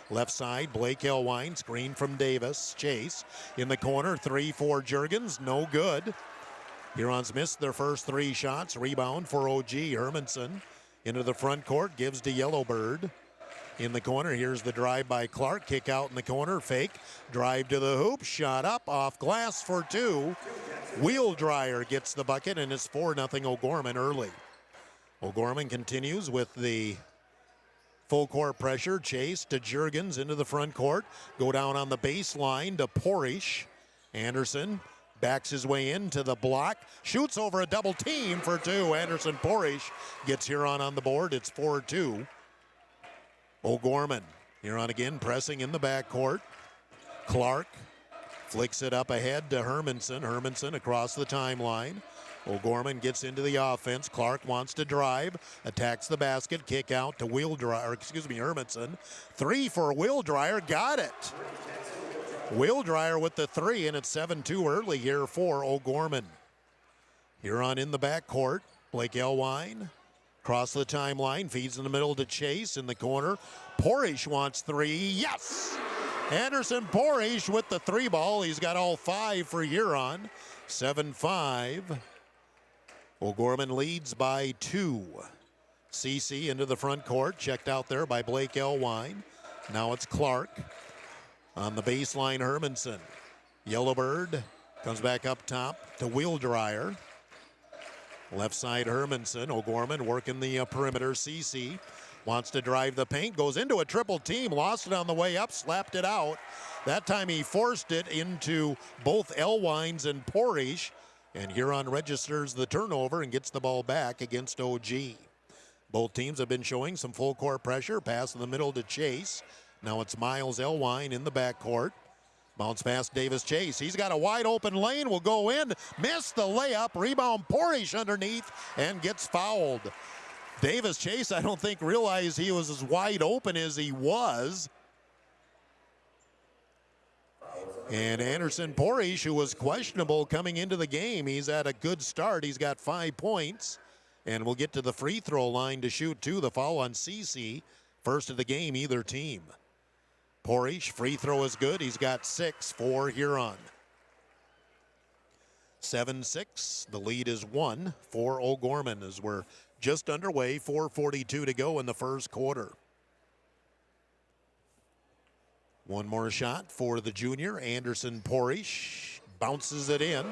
Left side, Blake Elwine, screen from Davis. Chase in the corner, 3 for Juergens, no good. Huron's missed their first 3 shots. Rebound for OG. Hermanson into the front court, gives to Yellowbird. In the corner, here's the drive by Clark. Kick out in the corner, fake. Drive to the hoop, shot up, off glass for 2. Wheel Dryer gets the bucket, and it's 4-0 OGorman early. OGorman continues with the full court pressure. Chase to Juergens into the front court. Go down on the baseline to Porish. Anderson backs his way into the block. Shoots over a double team for 2. Anderson Porish gets Huron on the board. It's 4-2. OGorman. Huron again pressing in the backcourt. Clark flicks it up ahead to Hermanson. Hermanson across the timeline. OGorman gets into the offense. Clark wants to drive, attacks the basket, kick out to Hermanson. 3 for Wheel Dryer, got it. Wheel Dryer with the 3, and it's 7-2 early here for OGorman. Huron in the backcourt. Blake Elwine across the timeline, feeds in the middle to Chase in the corner. Porish wants 3, yes! Anderson Porish with the 3 ball. He's got all 5 for Huron. 7-5. OGorman leads by 2. CC into the front court, checked out there by Blake Elwine. Now it's Clark. On the baseline, Hermanson. Yellowbird comes back up top to Wheel Dryer. Left side, Hermanson. OGorman working the perimeter. CC wants to drive the paint, goes into a triple team, lost it on the way up, slapped it out. That time he forced it into both Elwines and Porish, and Huron registers the turnover and gets the ball back against OG. Both teams have been showing some full court pressure. Pass in the middle to Chase. Now it's Miles Elwine in the backcourt. Bounce past Davis Chase. He's got a wide open lane. Will go in. Missed the layup. Rebound Porish underneath and gets fouled. Davis Chase, I don't think, realized he was as wide open as he was. And Anderson Porish, who was questionable coming into the game, he's had a good start. He's got 5 points. And we'll get to the free throw line to shoot 2. The foul on CC. First of the game, either team. Porish, free throw is good. He's got 6 for Huron. 7-6. The lead is 1 for OGorman as we're just underway. 4:42 to go in the first quarter. One more shot for the junior. Anderson Porish bounces it in.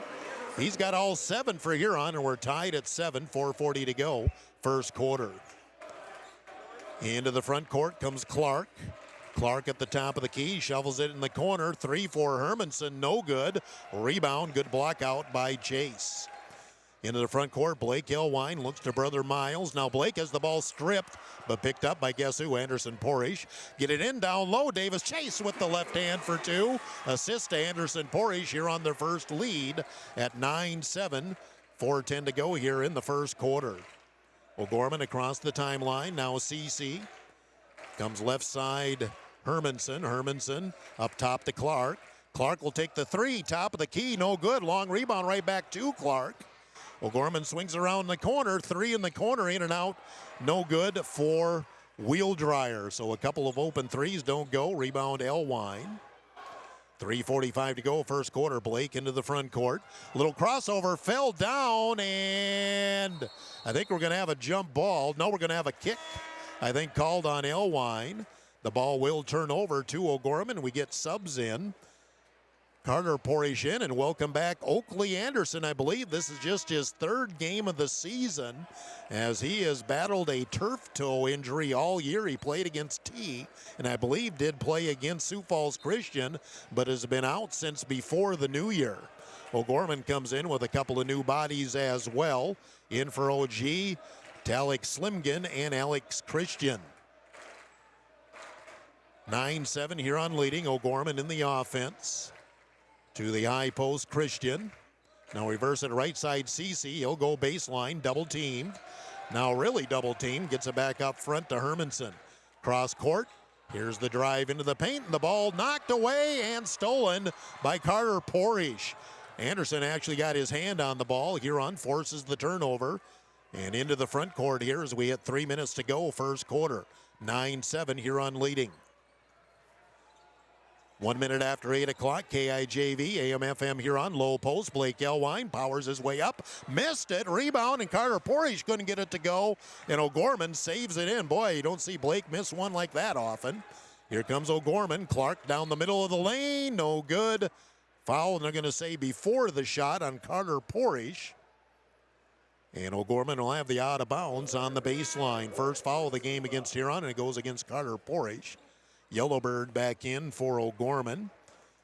He's got all 7 for Huron, and we're tied at 7. 4:40 to go. First quarter. Into the front court comes Clark. Clark at the top of the key, shovels it in the corner. 3 for Hermanson, no good. Rebound, good block out by Chase. Into the front court, Blake Elwine looks to brother Miles. Now Blake has the ball stripped, but picked up by guess who? Anderson Porish. Get it in down low. Davis Chase with the left hand for 2. Assist to Anderson Porish here on their first lead at 9-7. 4:10 to go here in the first quarter. OGorman across the timeline. Now CC. Comes left side, Hermanson. Hermanson up top to Clark. Clark will take the 3, top of the key, no good. Long rebound right back to Clark. OGorman swings around the corner, 3 in the corner, in and out. No good for Wheel Dryer. So a couple of open threes don't go. Rebound Elwine. 3:45 to go, first quarter. Blake into the front court. Little crossover, fell down, and I think we're going to have a jump ball. No, we're going to have a kick, I think, called on Elwine. The ball will turn over to OGorman. We get subs in. Carter Porish in, and welcome back Oakley Anderson. I believe this is just his 3rd game of the season as he has battled a turf toe injury all year. He played against T, and I believe did play against Sioux Falls Christian, but has been out since before the new year. OGorman comes in with a couple of new bodies as well. In for OG, Talik Slimgan and Alex Christian. 9-7 Huron leading. OGorman in the offense. To the high post, Christian. Now reverse it right side, CC. He'll go baseline, double teamed. Now really double teamed. Gets it back up front to Hermanson. Cross court. Here's the drive into the paint. And the ball knocked away and stolen by Carter Porish. Anderson actually got his hand on the ball. Huron forces the turnover. And into the front court here as we hit 3 minutes to go, first quarter. 9-7 Huron leading. 1 minute after 8 o'clock, KIJV, AM/FM Huron, low post. Blake Elwine powers his way up, missed it, rebound, and Carter Porish couldn't get it to go, and OGorman saves it in. Boy, you don't see Blake miss one like that often. Here comes OGorman. Clark down the middle of the lane, no good. Foul, and they're going to say before the shot on Carter Porish. And OGorman will have the out of bounds on the baseline. First foul of the game against Huron, and it goes against Carter Porish. Yellowbird back in for OGorman.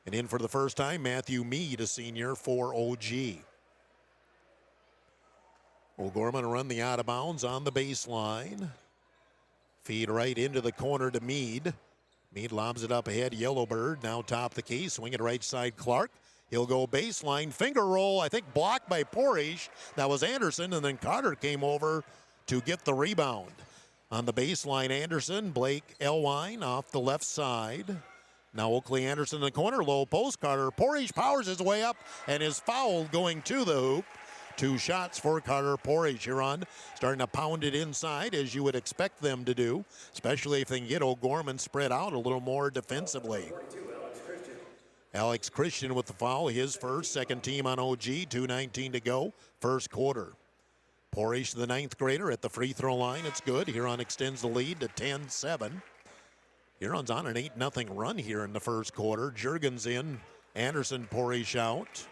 And in for the first time, Matthew Mead, a senior, for OG. OGorman will run the out of bounds on the baseline. Feed right into the corner to Mead. Mead lobs it up ahead. Yellowbird now top the key. Swing it right side, Clark. He'll go baseline. Finger roll, I think blocked by Porish. That was Anderson, and then Carter came over to get the rebound. On the baseline, Anderson, Blake Elwine off the left side. Now Oakley Anderson in the corner, low post. Carter Porish powers his way up and is fouled going to the hoop. 2 shots for Carter Porish. Huron starting to pound it inside as you would expect them to do, especially if they can get OGorman spread out a little more defensively. Alex Christian with the foul, his first, second team on OG, 2:19 to go, first quarter. Porish, the 9th grader, at the free throw line. It's good. Huron extends the lead to 10-7. Huron's on an 8-0 run here in the first quarter. Juergens in, Anderson, Porish out.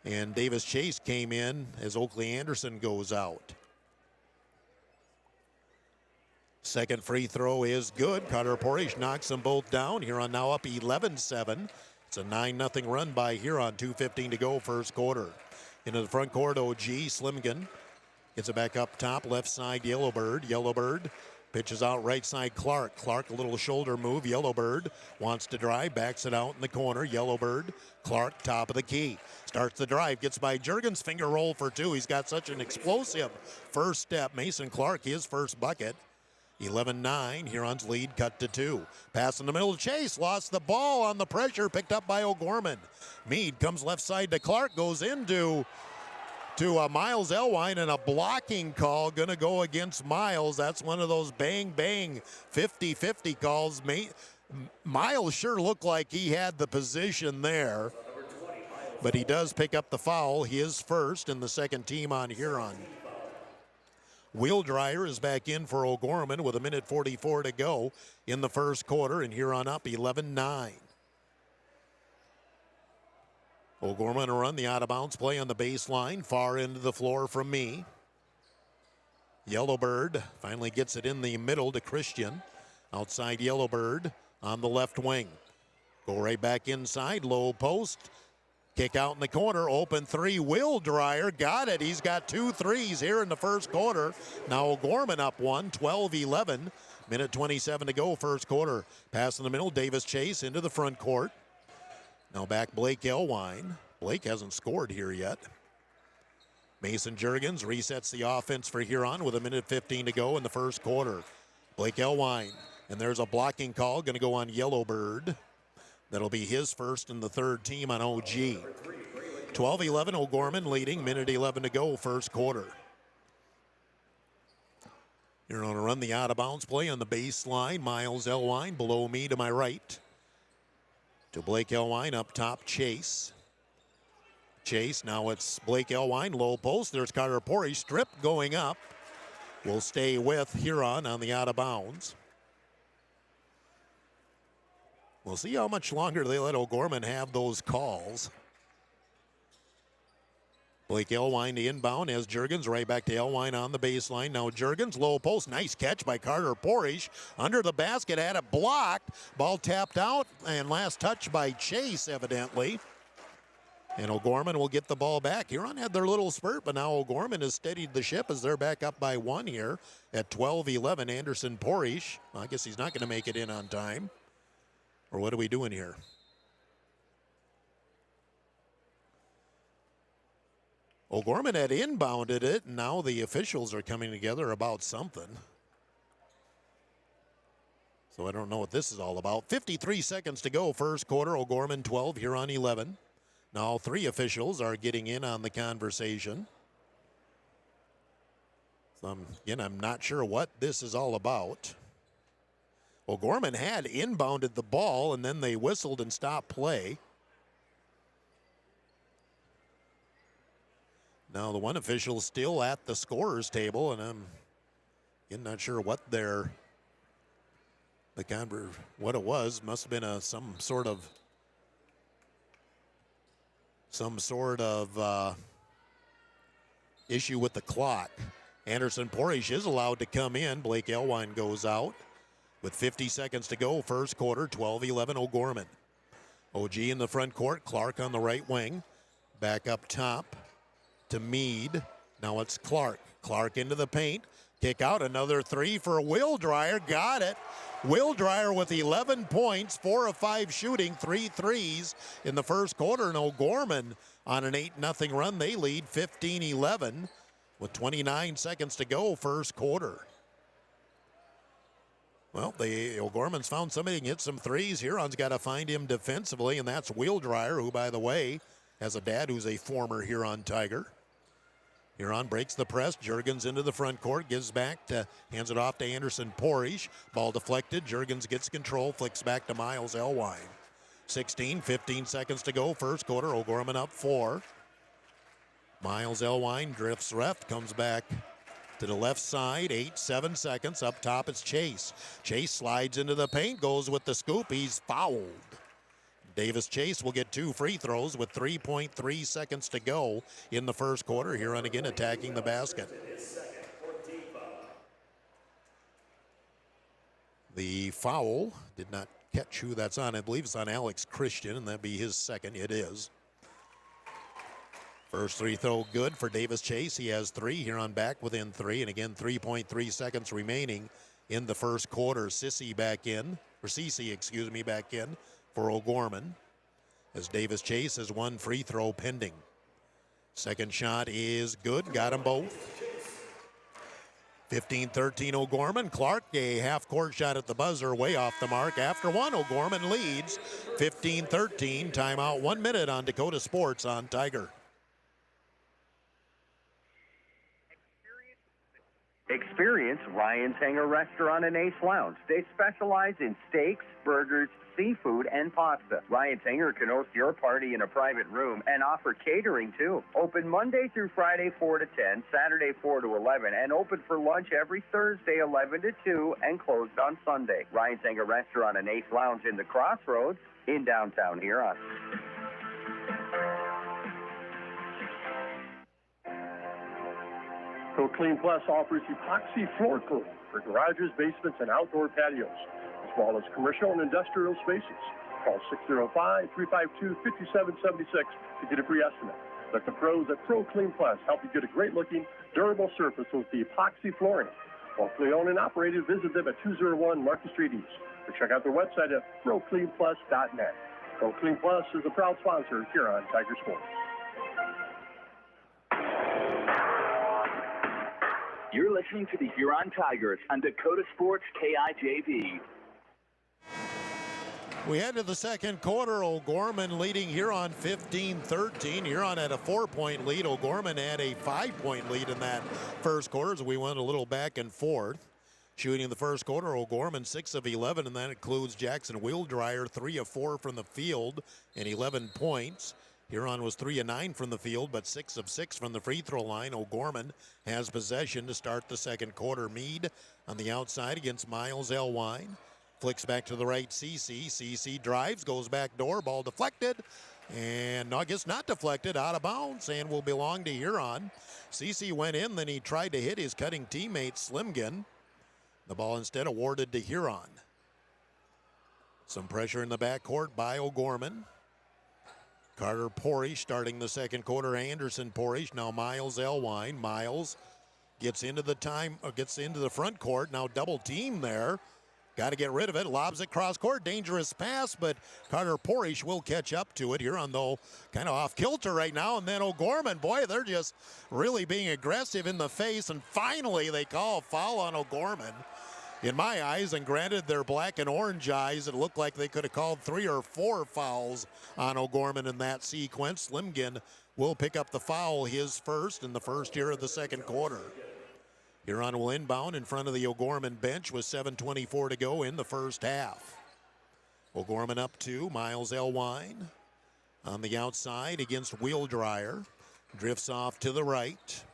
And Davis Chase came in as Oakley Anderson goes out. Second free throw is good. Carter Porish knocks them both down. Huron now up 11-7. It's a 9-0 run by Huron. 2:15 to go, first quarter. Into the front court, OG Slimgan gets it back up top, left side, Yellowbird. Yellowbird Pitches out right side Clark. Clark, a little shoulder move. Yellowbird wants to drive, backs it out in the corner. Yellowbird, Clark, top of the key. Starts the drive, gets by Juergens, finger roll for two. He's got such an explosive first step. Mason Clark, his first bucket. 11-9, Huron's lead cut to 2. Pass in the middle, Chase lost the ball on the pressure, picked up by OGorman. Mead comes left side to Clark, goes into Miles Elwine, and a blocking call going to go against Miles. That's one of those bang-bang 50-50 calls. Miles sure looked like he had the position there, but he does pick up the foul, his first, and the second team on Huron. Wheeldryer is back in for OGorman with 1:44 to go in the first quarter, and Huron up 11-9. OGorman to run the out-of-bounds play on the baseline, far end of the floor from me. Yellowbird finally gets it in the middle to Christian. Outside Yellowbird on the left wing. Go right back inside, low post. Kick out in the corner, open three, Wheeldryer, got it. He's got 2 threes here in the first quarter. Now OGorman up 1, 12-11. 1:27 to go, first quarter. Pass in the middle, Davis Chase into the front court. Now back Blake Elwine. Blake hasn't scored here yet. Mason Juergens resets the offense for Huron with 1:15 to go in the first quarter. Blake Elwine, and there's a blocking call going to go on Yellowbird. That'll be his first and the third team on OG. 12-11, OGorman leading, 1:11 to go, first quarter. You're going to run the out-of-bounds play on the baseline. Miles Elwine below me to my right. To Blake Elwine up top, Chase. Chase, now it's Blake Elwine, low post. There's Carter Pori, strip going up. Will stay with Huron on the out-of-bounds. We'll see how much longer they let OGorman have those calls. Blake Elwine to inbound as Juergens right back to Elwine on the baseline. Now Juergens, low post, nice catch by Carter Porish. Under the basket, had it blocked. Ball tapped out, and last touch by Chase, evidently. And OGorman will get the ball back. Huron had their little spurt, but now OGorman has steadied the ship as they're back up by 1 here at 12-11. Anderson Porish, well, I guess he's not going to make it in on time. Or what are we doing here? OGorman had inbounded it, and now the officials are coming together about something. So I don't know what this is all about. 53 seconds to go, first quarter. OGorman 12, Huron 11. Now 3 officials are getting in on the conversation. So again, I'm not sure what this is all about. OGorman had inbounded the ball, and then they whistled and stopped play. Now the one official still at the scorer's table, and I'm again not sure what what it was. Must have been some sort of issue with the clock. Anderson Porish is allowed to come in. Blake Elwine goes out with 50 seconds to go, first quarter, 12-11 OGorman. OG in the front court, Clark on the right wing. Back up top to Mead. Now it's Clark. Clark into the paint. Kick out, another 3 for Wheeldryer. Got it. Wheeldryer with 11 points, 4 of 5 shooting, 3 threes in the first quarter. And OGorman on an 8-0 run. They lead 15-11 with 29 seconds to go, first quarter. Well, OGorman's found somebody who can hit some threes. Huron's got to find him defensively, and that's Wheeldryer, who, by the way, has a dad who's a former Huron Tiger. Huron breaks the press. Juergens into the front court, hands it off to Anderson Porish. Ball deflected. Juergens gets control, flicks back to Miles Elwine. 15 seconds to go, first quarter. OGorman up 4. Miles Elwine drifts left, comes back to the left side, 7 seconds. Up top, it's Chase. Chase slides into the paint, goes with the scoop. He's fouled. Davis Chase will get 2 free throws with 3.3 seconds to go in the first quarter. Huron again attacking the basket. The foul, did not catch who that's on. I believe it's on Alex Christian, and that'd be his second. It is. First free throw good for Davis Chase. He has 3. Huron back within 3, and again 3.3 seconds remaining in the first quarter. Cece, back in for OGorman, as Davis Chase has one free throw pending. Second shot is good, got them both. 15-13 OGorman. Clark, a half-court shot at the buzzer, way off the mark. After one, OGorman leads 15-13. Timeout, 1 minute on Dakota Sports on Tiger. Experience Ryan's Hangar Restaurant and Ace Lounge. They specialize in steaks, burgers, seafood, and pasta. Ryan's Hangar can host your party in a private room and offer catering too. Open Monday through Friday 4 to 10, Saturday 4 to 11, and open for lunch every Thursday 11 to 2 and closed on Sunday. Ryan's Hangar Restaurant and Ace Lounge in the Crossroads in downtown Huron. ProClean Plus offers epoxy floor cleaning for garages, basements, and outdoor patios, as well as commercial and industrial spaces. Call 605-352-5776 to get a free estimate. Let the pros at ProClean Plus help you get a great-looking, durable surface with the epoxy flooring. Locally owned and operated, visit them at 201 Market Street East, or check out their website at procleanplus.net. ProClean Plus is a proud sponsor here on Tiger Sports. You're listening to the Huron Tigers on Dakota Sports KIJV. We head to the second quarter. OGorman leading Huron 15-13. Huron had a 4-point lead. OGorman had a 5-point lead in that first quarter, as we went a little back and forth. Shooting in the first quarter, OGorman 6 of 11, and that includes Jackson Wheeldryer, 3 of 4 from the field and 11 points. Huron was 3 of 9 from the field, but 6 of 6 from the free throw line. OGorman has possession to start the second quarter. Meade on the outside against Miles Elwine. Flicks back to the right, CC. CC drives, goes back door, ball deflected. And I guess not deflected, out of bounds, and will belong to Huron. CC went in, then he tried to hit his cutting teammate, Slimgan. The ball instead awarded to Huron. Some pressure in the backcourt by OGorman. Carter Porish starting the second quarter. Anderson Porish, now Miles Elwine. Miles gets into the front court. Now double team there. Got to get rid of it. Lobs it cross court. Dangerous pass, but Carter Porish will catch up to it. Huron, though, kind of off kilter right now. And then OGorman, boy, they're just really being aggressive in the face. And finally, they call a foul on OGorman. In my eyes, and granted their black and orange eyes, it looked like they could have called 3 or 4 fouls on OGorman in that sequence. Slimgan will pick up the foul, his first in the first year of the second quarter. Huron will inbound in front of the OGorman bench with 7:24 to go in the first half. OGorman up 2, Miles Elwine on the outside against Wheeldryer. Drifts off to the right.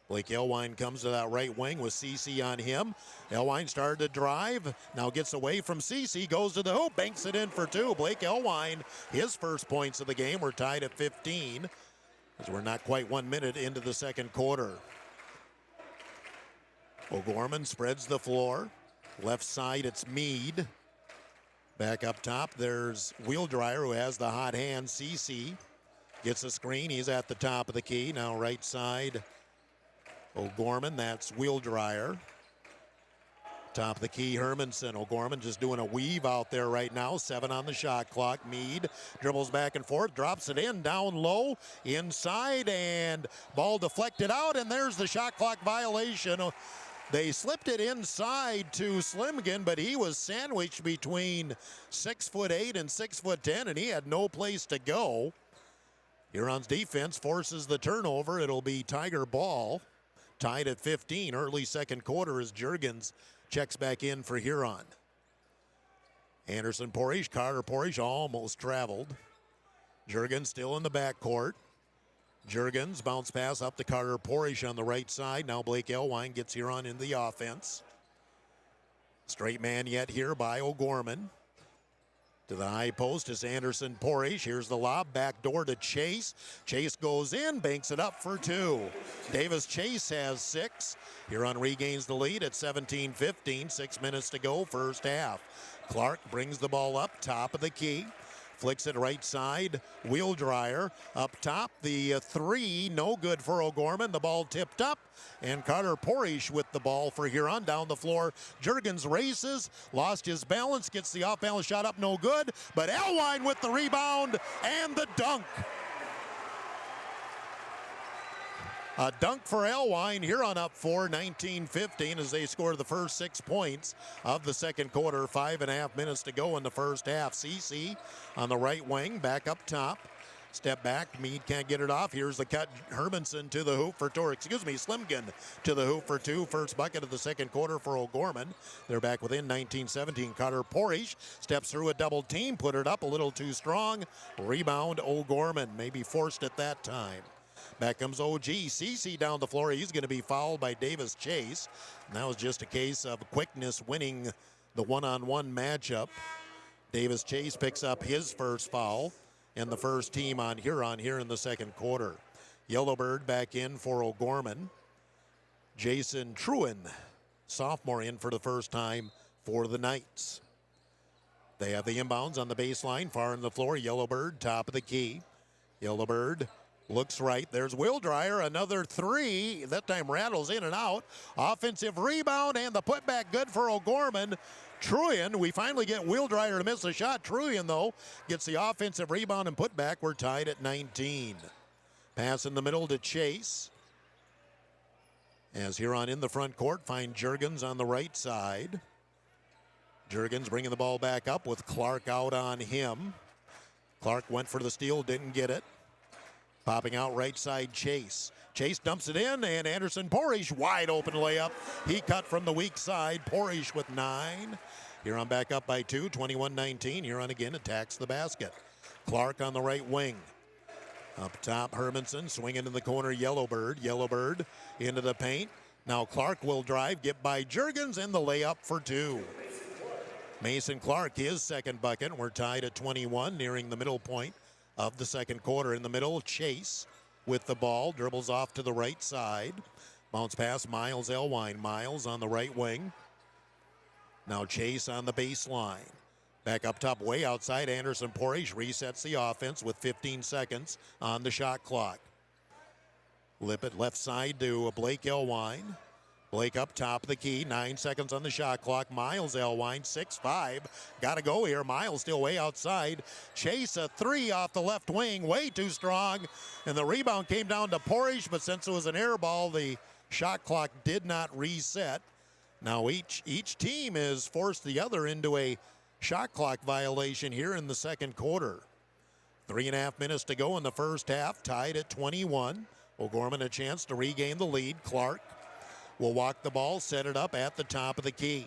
Blake Elwine comes to that right wing with CC on him. Elwine started to drive, now gets away from CC, goes to the hoop, banks it in for 2. Blake Elwine, his first points of the game. We're tied at 15 as we're not quite 1 minute into the second quarter. OGorman spreads the floor. Left side, it's Meade. Back up top, there's Wheeldryer, who has the hot hand. CC gets a screen. He's at the top of the key. Now right side, OGorman, that's Wheeldryer. Top of the key, Hermanson. OGorman just doing a weave out there right now. 7 on the shot clock. Meade dribbles back and forth, drops it in, down low, inside, and ball deflected out, and there's the shot clock violation. They slipped it inside to Slimgan, but he was sandwiched between 6'8" and 6'10", and he had no place to go. Huron's defense forces the turnover. It'll be Tiger ball. Tied at 15, early second quarter as Juergens checks back in for Huron. Anderson Porish, Carter Porish almost traveled. Juergens still in the backcourt. Juergens bounce pass up to Carter Porish on the right side. Now Blake Elwine gets Huron in the offense. Straight man yet here by OGorman. To the high post is Anderson Porish. Here's the lob, back door to Chase. Chase goes in, banks it up for 2. Davis Chase has 6. Huron regains the lead at 17-15, 6 minutes to go, first half. Clark brings the ball up, top of the key. Flicks it right side. Wheel dryer up top. The three, no good for O'Gorman. The ball tipped up. And Carter Porish with the ball for Huron down the floor. Juergens races, lost his balance, gets the off-balance shot up, no good. But Elwine with the rebound and the dunk. A dunk for Elwine. Huron up 4, 19-15 as they score the first 6 points of the second quarter. 5.5 minutes to go in the first half. CC on the right wing, back up top. Step back, Meade can't get it off. Here's the cut. Hermanson to the hoop for Slimkin to the hoop for 2. First bucket of the second quarter for O'Gorman. They're back within 19-17. Carter Porish steps through a double team, put it up a little too strong. Rebound O'Gorman, maybe forced at that time. Back comes OG. CC down the floor. He's going to be fouled by Davis Chase. And that was just a case of quickness winning the one-on-one matchup. Davis Chase picks up his first foul and the first team on Huron here in the second quarter. Yellowbird back in for O'Gorman. Jason Truen, sophomore, in for the first time for the Knights. They have the inbounds on the baseline, far in the floor. Yellowbird, top of the key. Yellowbird looks right. There's Will Dreyer, another three. That time rattles in and out. Offensive rebound and the putback good for O'Gorman. Truen, we finally get Will Dreyer to miss a shot. Truen, though, gets the offensive rebound and putback. We're tied at 19. Pass in the middle to Chase. As Huron in the front court, find Juergens on the right side. Juergens bringing the ball back up with Clark out on him. Clark went for the steal, didn't get it. Popping out right side, Chase. Chase dumps it in, and Anderson Porish, wide open layup. He cut from the weak side. Porish with 9. Huron back up by 2, 21-19. Huron again attacks the basket. Clark on the right wing. Up top, Hermanson swinging in the corner, Yellowbird. Yellowbird into the paint. Now Clark will drive, get by Juergens, and the layup for 2. Mason Clark, his second bucket. We're tied at 21, nearing the middle point of the second quarter. In the middle, Chase with the ball, dribbles off to the right side. Bounce pass, Miles Elwine. Miles on the right wing. Now Chase on the baseline. Back up top, way outside, Anderson Porish resets the offense with 15 seconds on the shot clock. Lippett left side to Blake Elwine. Blake up top of the key, 9 seconds on the shot clock. Miles Elwine, 6'5". Got to go here. Miles still way outside. Chase a 3 off the left wing, way too strong. And the rebound came down to Porish, but since it was an air ball, the shot clock did not reset. Now each team has forced the other into a shot clock violation here in the second quarter. 3.5 minutes to go in the first half, tied at 21. O'Gorman a chance to regain the lead. Clark will walk the ball, set it up at the top of the key.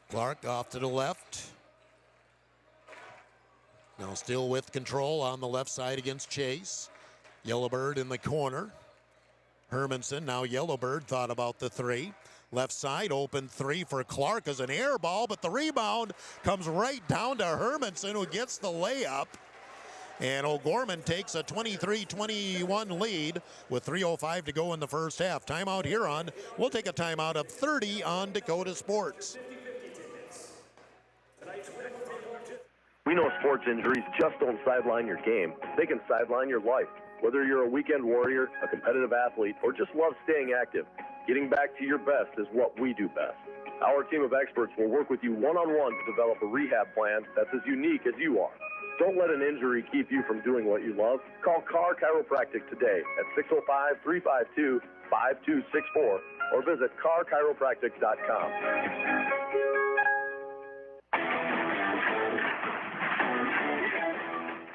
Clark off to the left. Now still with control on the left side against Chase. Yellowbird in the corner. Hermanson, now Yellowbird thought about the 3. Left side, open 3 for Clark as an air ball, but the rebound comes right down to Hermanson, who gets the layup. And O'Gorman takes a 23-21 lead with 3:05 to go in the first half. Timeout Huron. We'll take a timeout of 30 on Dakota Sports. We know sports injuries just don't sideline your game. They can sideline your life. Whether you're a weekend warrior, a competitive athlete, or just love staying active, getting back to your best is what we do best. Our team of experts will work with you one-on-one to develop a rehab plan that's as unique as you are. Don't let an injury keep you from doing what you love. Call Carr Chiropractic today at 605-352-5264 or visit carchiropractic.com.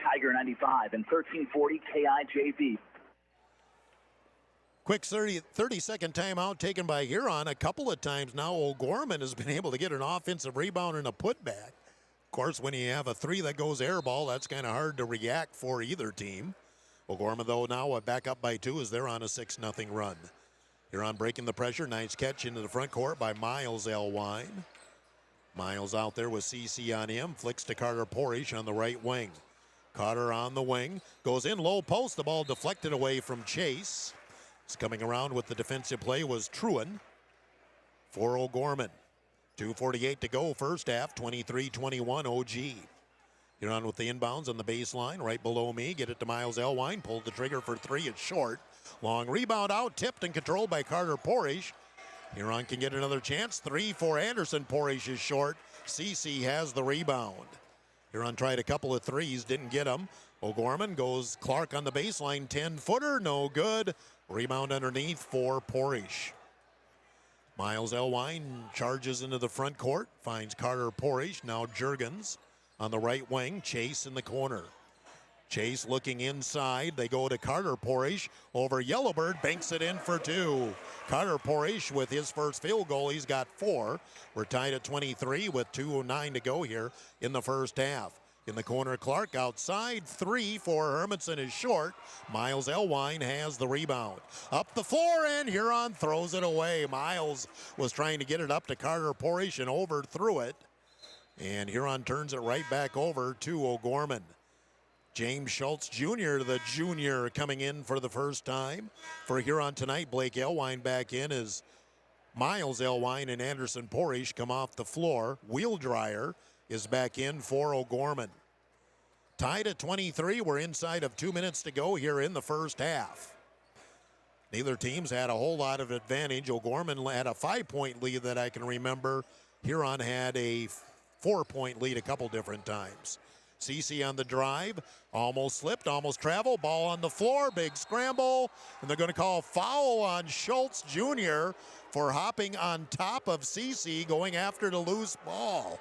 Tiger 95 and 1340 KIJV. Quick 30-second timeout taken by Huron. A couple of times now O'Gorman has been able to get an offensive rebound and a putback. Of course, when you have a 3 that goes air ball, that's kind of hard to react for either team. O'Gorman, though, now back up by 2 as they're on a 6-0 run. Huron breaking the pressure. Nice catch into the front court by Miles Elwine. Miles out there with CC on him. Flicks to Carter Porish on the right wing. Carter on the wing. Goes in low post. The ball deflected away from Chase. It's coming around with the defensive play was Truen for O'Gorman. 2:48 to go, first half, 23-21 OG. Huron with the inbounds on the baseline, right below me. Get it to Miles Elwine, pulled the trigger for three, it's short. Long rebound out, tipped and controlled by Carter Porish. Huron can get another chance, 3 for Anderson. Porish is short. CC has the rebound. Huron tried a couple of threes, didn't get them. OGorman goes Clark on the baseline, 10-footer, no good. Rebound underneath for Porish. Miles Elwine charges into the front court, finds Carter Porish, now Juergens on the right wing, Chase in the corner. Chase looking inside, they go to Carter Porish over Yellowbird, banks it in for 2. Carter Porish with his first field goal, he's got 4. We're tied at 23 with 2:09 to go here in the first half. In the corner, Clark outside, 3 for Hermanson is short. Miles Elwine has the rebound. Up the floor, and Huron throws it away. Miles was trying to get it up to Carter Porish and overthrew it. And Huron turns it right back over to OGorman. James Schultz Jr., the junior, coming in for the first time for Huron tonight. Blake Elwine back in as Miles Elwine and Anderson Porish come off the floor. Wheeldryer is back in for OGorman. Tied at 23. We're inside of 2 minutes to go here in the first half. Neither team's had a whole lot of advantage. OGorman had a 5-point lead that I can remember. Huron had a 4-point lead a couple different times. CC on the drive, almost slipped, almost traveled, ball on the floor, big scramble, and they're going to call foul on Schultz Jr. for hopping on top of CC, going after the loose ball.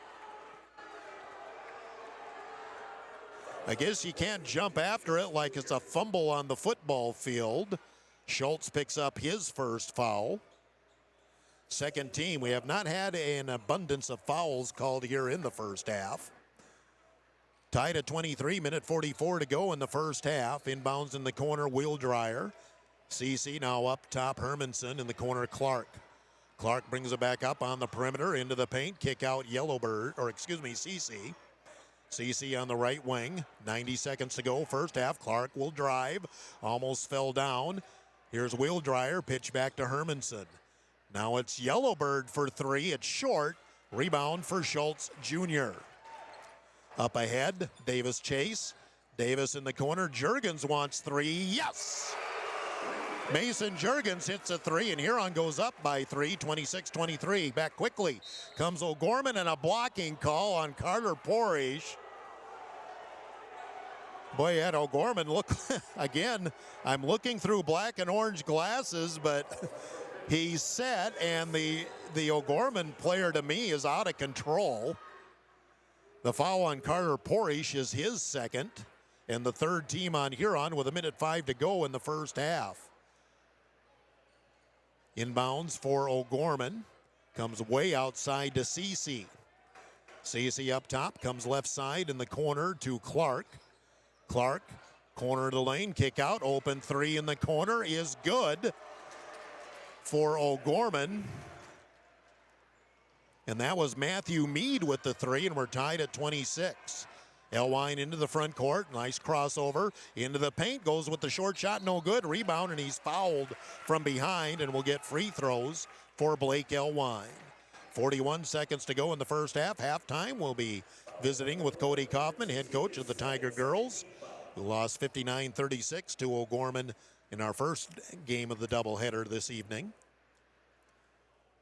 I guess you can't jump after it like it's a fumble on the football field. Schultz picks up his first foul. Second team, we have not had an abundance of fouls called here in the first half. Tied at 23, minute 44 to go in the first half. Inbounds in the corner, Wheeldryer. CC now up top, Hermanson in the corner, Clark. Clark brings it back up on the perimeter into the paint. Kick out CC. CC on the right wing. 90 seconds to go, first half. Clark will drive. Almost fell down. Here's Wheeldryer, pitch back to Hermanson. Now it's Yellowbird for 3. It's short. Rebound for Schultz Jr. Up ahead, Davis Chase. Davis in the corner. Juergens wants 3. Yes! Mason Juergens hits a 3, and Huron goes up by 3, 26-23. Back quickly comes OGorman, and a blocking call on Carter Porish. Boy, at OGorman, look, again, I'm looking through black and orange glasses, but he's set, and the OGorman player to me is out of control. The foul on Carter Porish is his second, and the third team on Huron with 1:05 to go in the first half. Inbounds for OGorman. Comes way outside to CC. CC up top, comes left side in the corner to Clark. Clark, corner of the lane, kick out, open 3 in the corner is good for OGorman. And that was Matthew Mead with the 3, and we're tied at 26. Elwine into the front court, nice crossover, into the paint, goes with the short shot, no good, rebound, and he's fouled from behind, and will get free throws for Blake Elwine. 41 seconds to go in the first half. Halftime, we'll be visiting with Cody Kaufman, head coach of the Tiger Girls, who lost 59-36 to OGorman in our first game of the doubleheader this evening.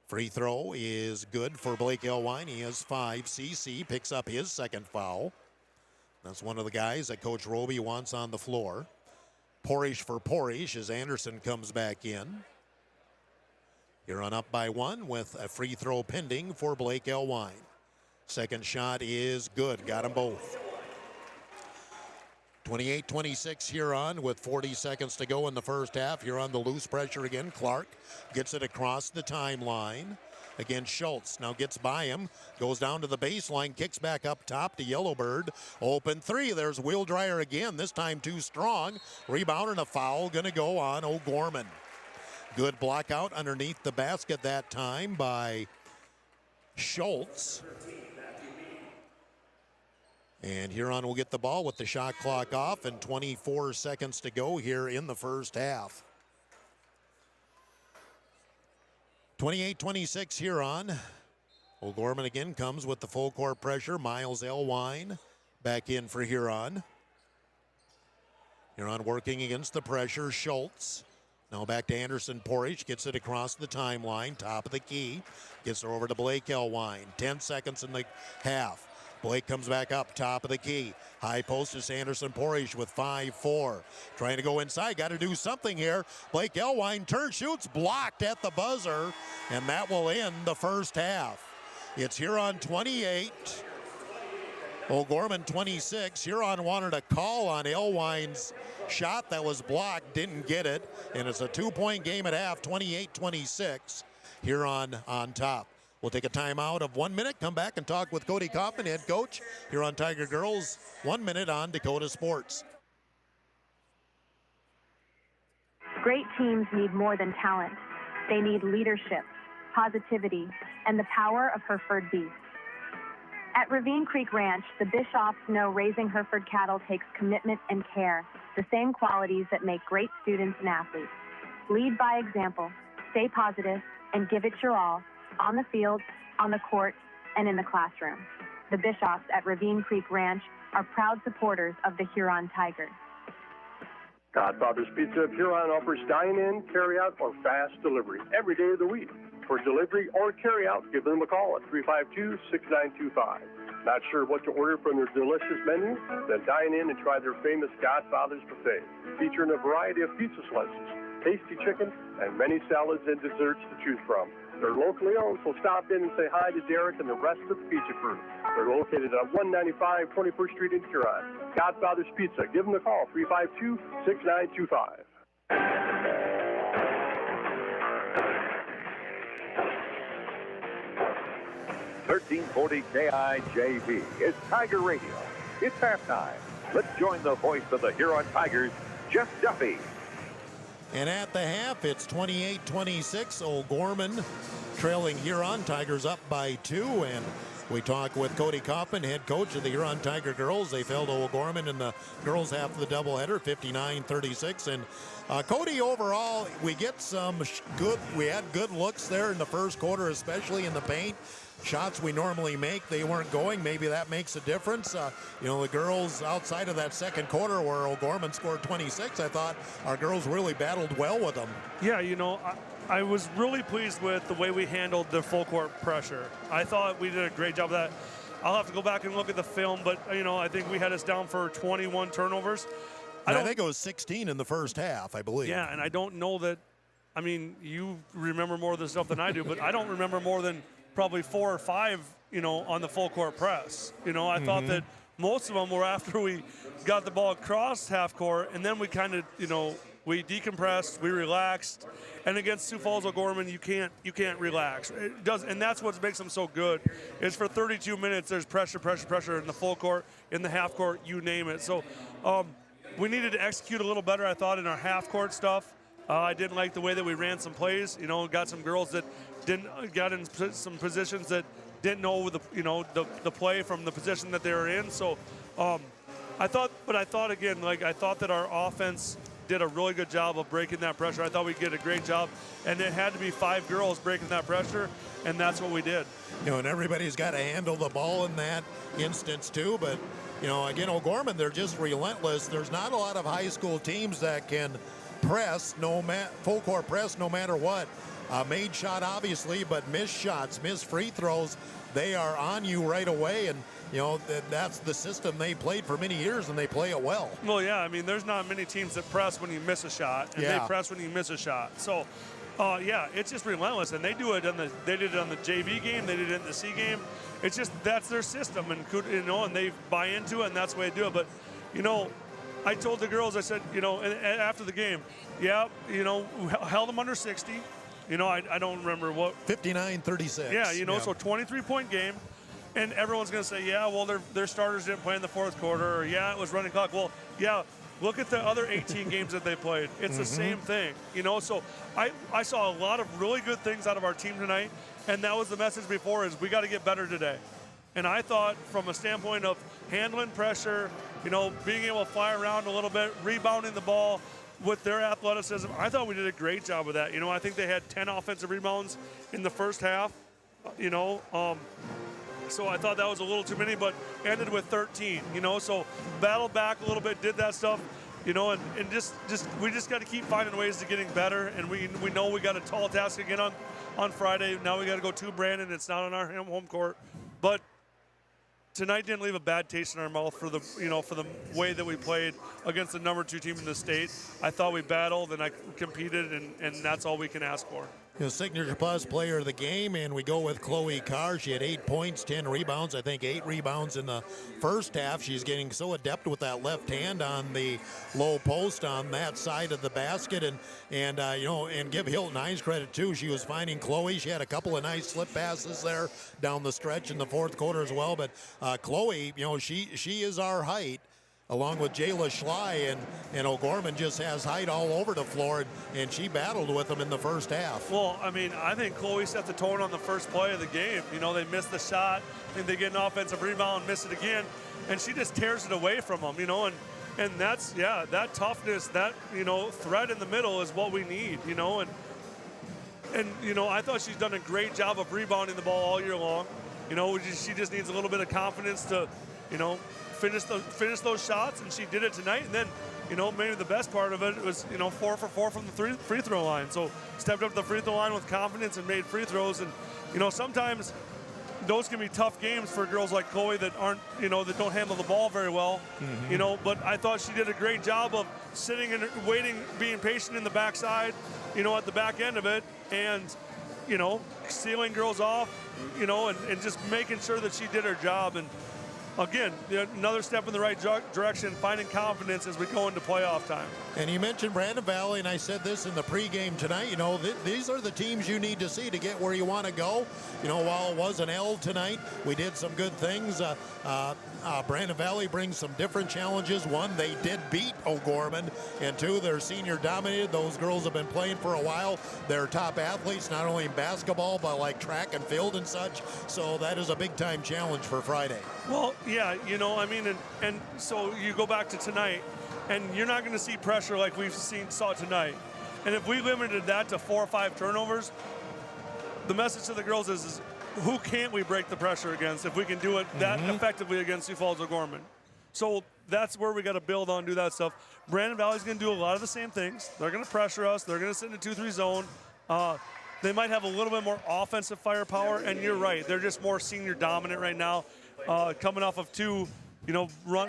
Free throw is good for Blake Elwine. He has 5. CC picks up his second foul. That's one of the guys that Coach Roby wants on the floor. Porish for Porish as Anderson comes back in. Huron up by 1 with a free throw pending for Blake Elwine. Second shot is good. Got them both. 28-26 Huron with 40 seconds to go in the first half. Huron the loose pressure again. Clark gets it across the timeline. Again, Schultz now gets by him, goes down to the baseline, kicks back up top to Yellowbird. Open 3, there's Wheeldryer again, this time too strong. Rebound and a foul gonna go on OGorman. Good block out underneath the basket that time by Schultz. And Huron will get the ball with the shot clock off and 24 seconds to go here in the first half. 28-26 Huron. OGorman again comes with the full court pressure. Miles Elwine back in for Huron. Huron working against the pressure. Schultz. Now back to Anderson Porridge. Gets it across the timeline. Top of the key. Gets it over to Blake Elwine. 10 seconds in the half. Blake comes back up. Top of the key. High post is Anderson Porridge with 5-4. Trying to go inside. Got to do something here. Blake Elwine turns, shoots. Blocked at the buzzer. And that will end the first half. It's Huron 28. OGorman 26. Huron wanted a call on Elwine's shot that was blocked, didn't get it, and it's a 2-point game at half, 28-26. Huron on top. We'll take a timeout of 1 minute, come back and talk with Cody Kaufman, head coach, Huron Tiger Girls. 1 minute on Dakota Sports. Great teams need more than talent. They need leadership, positivity, and the power of Hereford beef. At Ravine Creek Ranch, the Bishops know raising Hereford cattle takes commitment and care, the same qualities that make great students and athletes. Lead by example, stay positive, and give it your all, on the field, on the court, and in the classroom. The Bishops at Ravine Creek Ranch are proud supporters of the Huron Tigers. Godfather's Pizza of Huron offers dine-in, carry-out, or fast delivery every day of the week. For delivery or carry-out, give them a call at 352-6925. Not sure what to order from their delicious menu? Then dine in and try their famous Godfather's Buffet, featuring a variety of pizza slices, tasty chicken, and many salads and desserts to choose from. They're locally owned, so stop in and say hi to Derek and the rest of the pizza crew. They're located at 195 21st Street in Huron. Godfather's Pizza. Give them a call, 352-6925. 1340 KIJV is Tiger Radio. It's halftime. Let's join the voice of the Huron Tigers, Jeff Duffy. And at the half, it's 28-26. OGorman trailing Huron. Tigers up by 2. And we talk with Cody Kaufman, head coach of the Huron Tiger Girls. They fell to OGorman in the girls' half of the doubleheader, 59-36. And Cody, overall, we get we had good looks there in the first quarter, especially in the paint. Shots we normally make, they weren't going. Maybe that makes a difference. The girls outside of that second quarter where OGorman scored 26, I thought our girls really battled well with them. Yeah, I was really pleased with the way we handled the full court pressure. I thought we did a great job of that. I'll have to go back and look at the film, but, I think we had us down for 21 turnovers. I think it was 16 in the first half, I believe. Yeah, and I don't know that, you remember more of the stuff than I do, but I don't remember more than probably 4 or 5, on the full court press. I thought that most of them were after we got the ball across half court, and then we kind of, we decompressed, we relaxed, and against Sioux Falls OGorman, you can't relax. It does, and that's what makes them so good. Is for 32 minutes, there's pressure in the full court, in the half court, you name it. So we needed to execute a little better, I thought, in our half court stuff. I didn't like the way that we ran some plays. Got some girls that got in some positions that didn't know the play from the position that they were in. So I thought that our offense did a really good job of breaking that pressure. I thought we did a great job, and it had to be 5 girls breaking that pressure, and that's what we did. And everybody's got to handle the ball in that instance too. But again, OGorman, they're just relentless. There's not a lot of high school teams that can press, full court press, no matter what. Made shot, obviously, but missed shots, missed free throws, they are on you right away. And, that's the system they played for many years, and they play it well. Well, yeah, there's not many teams that press when you miss a shot, and they press when you miss a shot. So, it's just relentless, and they did it on the JV game, they did it in the C game. It's just that's their system, and and they buy into it, and that's the way they do it. But, I told the girls, I said, after the game, held them under 60. I don't remember what. 59-36. Yeah, so 23-point game. And everyone's going to say, well, their starters didn't play in the fourth quarter. Or, it was running clock. Well, look at the other 18 games that they played. It's the same thing. So I saw a lot of really good things out of our team tonight. And that was the message before is we got to get better today. And I thought from a standpoint of handling pressure, being able to fly around a little bit, rebounding the ball with their athleticism, I thought we did a great job with that. I think they had 10 offensive rebounds in the first half. So I thought that was a little too many, but ended with 13, so battled back a little bit, did that stuff, and just we just got to keep finding ways to getting better. And we know we got a tall task again on Friday. Now we got to go to Brandon. It's not on our home court, but tonight didn't leave a bad taste in our mouth for the way that we played against the number 2 team in the state. I thought we battled and I competed, and that's all we can ask for. Signature Plus player of the game, and we go with Chloe Carr. She had 8 points, 10 rebounds. I think 8 rebounds in the first half. She's getting so adept with that left hand on the low post on that side of the basket, and give Hilton Hines credit too. She was finding Chloe. She had a couple of nice slip passes there down the stretch in the fourth quarter as well. But Chloe, she is our height, along with Jayla Schley, and OGorman just has height all over the floor, and she battled with them in the first half. Well, I think Chloe set the tone on the first play of the game. They missed the shot, and they get an offensive rebound, miss it again, and she just tears it away from them, and that's, that toughness, that, threat in the middle is what we need, and I thought she's done a great job of rebounding the ball all year long. She just needs a little bit of confidence to, finish those shots, and she did it tonight. And then, maybe the best part of it was, 4 for 4 from the free throw line. So stepped up to the free throw line with confidence and made free throws. And, sometimes those can be tough games for girls like Chloe that aren't, that don't handle the ball very well. Mm-hmm. But I thought she did a great job of sitting and waiting, being patient in the backside, at the back end of it, and, sealing girls off, and just making sure that she did her job. And again, another step in the right direction, finding confidence as we go into playoff time. And you mentioned Brandon Valley, and I said this in the pregame tonight, these are the teams you need to see to get where you want to go. While it was an L tonight, we did some good things. Brandon Valley brings some different challenges. One, they did beat OGorman, and 2, they're senior dominated. Those girls have been playing for a while. They're top athletes, not only in basketball, but like track and field and such. So that is a big time challenge for Friday. Well, yeah, and so you go back to tonight, and you're not going to see pressure like we've saw tonight. And if we limited that to 4 or 5 turnovers, the message to the girls is who can't we break the pressure against if we can do it that effectively against Sioux Falls OGorman? So that's where we got to build on, do that stuff. Brandon Valley's going to do a lot of the same things. They're going to pressure us. They're going to sit in a 2-3 zone. They might have a little bit more offensive firepower, and you're right. They're just more senior dominant right now, coming off of 2,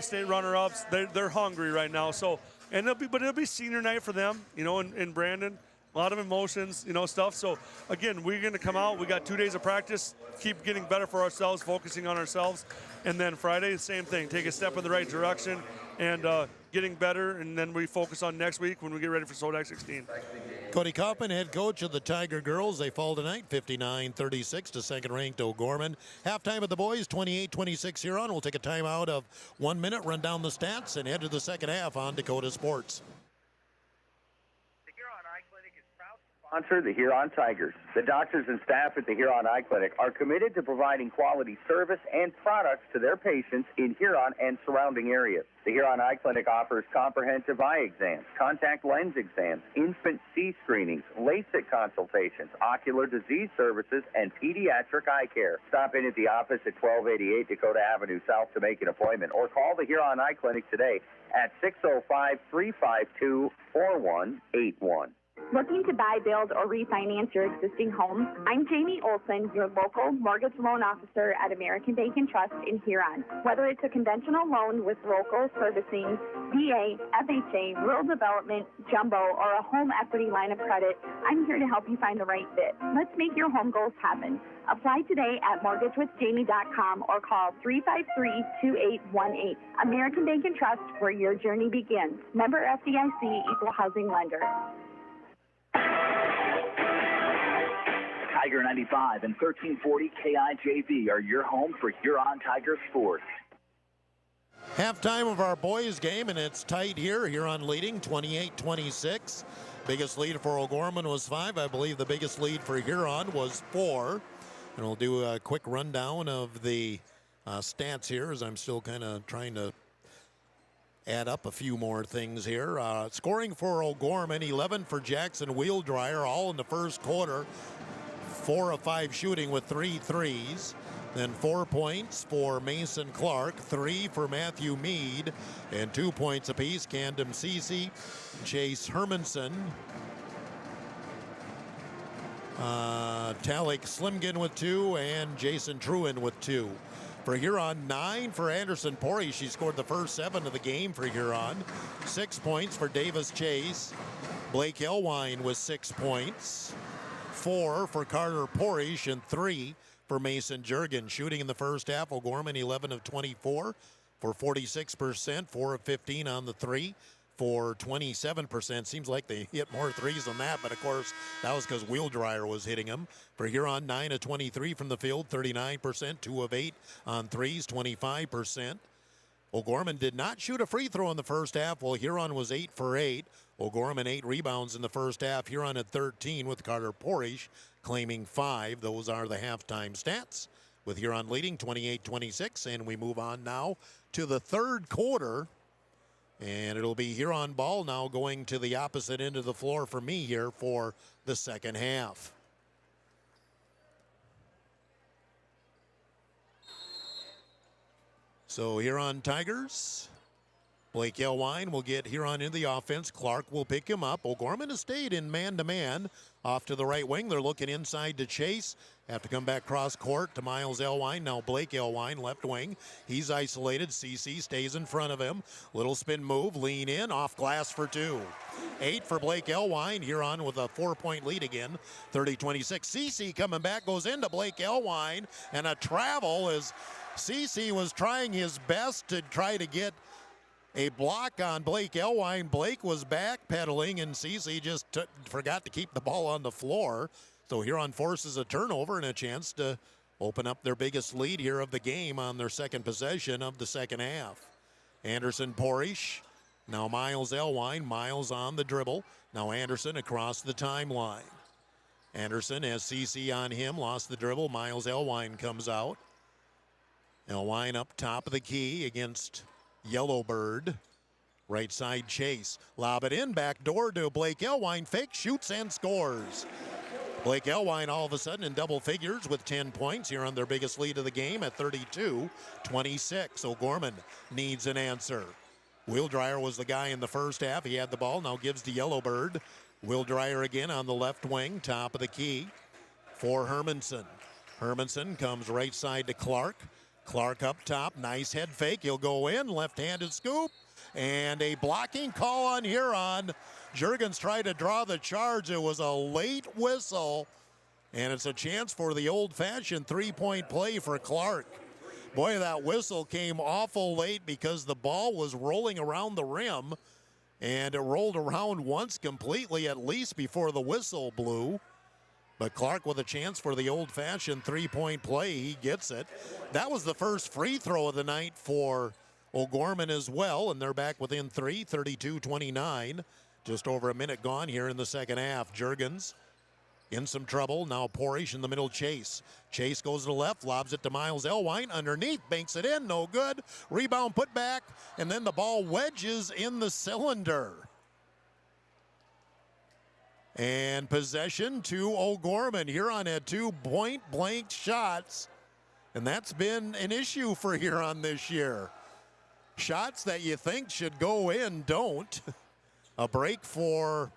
state runner-ups. They're hungry right now. So, and it'll be senior night for them, in Brandon. A lot of emotions, stuff. So, again, we're going to come out. We got 2 days of practice, keep getting better for ourselves, focusing on ourselves. And then Friday, the same thing. Take a step in the right direction and getting better. And then we focus on next week when we get ready for Sodak 16. Cody Kaufman, head coach of the Tiger Girls. They fall tonight 59-36 to second-ranked OGorman. Halftime of the boys, 28-26 Huron. We'll take a timeout of 1 minute, run down the stats, and head to the second half on Dakota Sports. Sponsor the Huron Tigers. The doctors and staff at the Huron Eye Clinic are committed to providing quality service and products to their patients in Huron and surrounding areas. The Huron Eye Clinic offers comprehensive eye exams, contact lens exams, infant C screenings, LASIK consultations, ocular disease services, and pediatric eye care. Stop in at the office at 1288 Dakota Avenue South to make an appointment, or call the Huron Eye Clinic today at 605-352-4181. Looking to buy, build, or refinance your existing home? I'm Jamie Olson, your local mortgage loan officer at American Bank and Trust in Huron. Whether it's a conventional loan with local servicing, VA, FHA, rural development, jumbo, or a home equity line of credit, I'm here to help you find the right fit. Let's make your home goals happen. Apply today at mortgagewithjamie.com or call 353-2818. American Bank and Trust, where your journey begins. Member FDIC, equal housing lender. Tiger 95 and 1340 KIJV are your home for Huron Tiger sports. Halftime of our boys game, and it's tight here. Huron leading 28-26. Biggest lead for OGorman was 5. I believe the biggest lead for Huron was 4. And we'll do a quick rundown of the stats here, as I'm still kind of trying to add up a few more things here. Scoring for OGorman, 11 for Jackson Wheeldryer, all in the first quarter. 4 of 5 shooting with 3 threes. Then 4 points for Mason Clark, 3 for Matthew Mead, and 2 points apiece. Camden Cece, Chase Hermanson, Talik Slimgan with 2, and Jason Truen with 2. For Huron, 9 for Anderson Pori. She scored the first 7 of the game for Huron. 6 points for Davis Chase. Blake Elwine with 6 points. 4 for Carter Porish and 3 for Mason Jurgen. Shooting in the first half, O'Gorman 11 of 24 for 46%, 4 of 15 on the 3 for 27%. Seems like they hit more threes than that, but of course that was because Wheeldryer was hitting them. For Huron, 9 of 23 from the field, 39%, 2 of 8 on threes, 25%. O'Gorman did not shoot a free throw in the first half, while Huron was 8 for 8. O'Gorman 8 rebounds in the first half. Huron at 13 with Carter Porish claiming 5. Those are the halftime stats, with Huron leading 28-26. And we move on now to the third quarter. And it'll be Huron ball now, going to the opposite end of the floor for me here for the second half. So Huron Tigers, Blake Elwine will get Huron into the offense. Clark will pick him up. O'Gorman has stayed in man-to-man off to the right wing. They're looking inside to Chase. Have to come back cross court to Miles Elwine. Now Blake Elwine, left wing. He's isolated. CC stays in front of him. Little spin move, lean in, off glass for 2. 8 for Blake Elwine. Huron with a 4-point lead again, 30-26. CC coming back, goes into Blake Elwine, and a travel as CC was trying his best to try to get a block on Blake Elwine. Blake was backpedaling, and CC just forgot to keep the ball on the floor. So Huron forces a turnover and a chance to open up their biggest lead here of the game on their second possession of the second half. Anderson Porish, now Miles Elwine. Miles on the dribble. Now Anderson across the timeline. Anderson has CC on him, lost the dribble. Miles Elwine comes out. Elwine up top of the key against Yellowbird. Right side Chase. Lob it in, back door to Blake Elwine. Fake, shoots, and scores. Blake Elwine all of a sudden in double figures with 10 points here on their biggest lead of the game at 32-26. O'Gorman needs an answer. Wheeldryer was the guy in the first half. He had the ball, now gives to Yellowbird. Wheeldryer again on the left wing, top of the key for Hermanson. Hermanson comes right side to Clark. Clark up top, nice head fake. He'll go in, left-handed scoop, and a blocking call on Huron. Jurgens tried to draw the charge. It was a late whistle, and it's a chance for the old-fashioned three-point play for Clark. Boy, that whistle came awful late because the ball was rolling around the rim, and it rolled around once completely at least before the whistle blew. But Clark with a chance for the old-fashioned three-point play. He gets it. That was the first free throw of the night for O'Gorman as well, and they're back within 3, 32-29. Just over a minute gone here in the second half. Jurgens in some trouble. Now Porish in the middle, Chase. Chase goes to the left, lobs it to Miles Elwine. Underneath, banks it in, no good. Rebound put back, and then the ball wedges in the cylinder. And possession to O'Gorman. Huron had 2 point-blank shots, and that's been an issue for Huron this year. Shots that you think should go in don't. A break for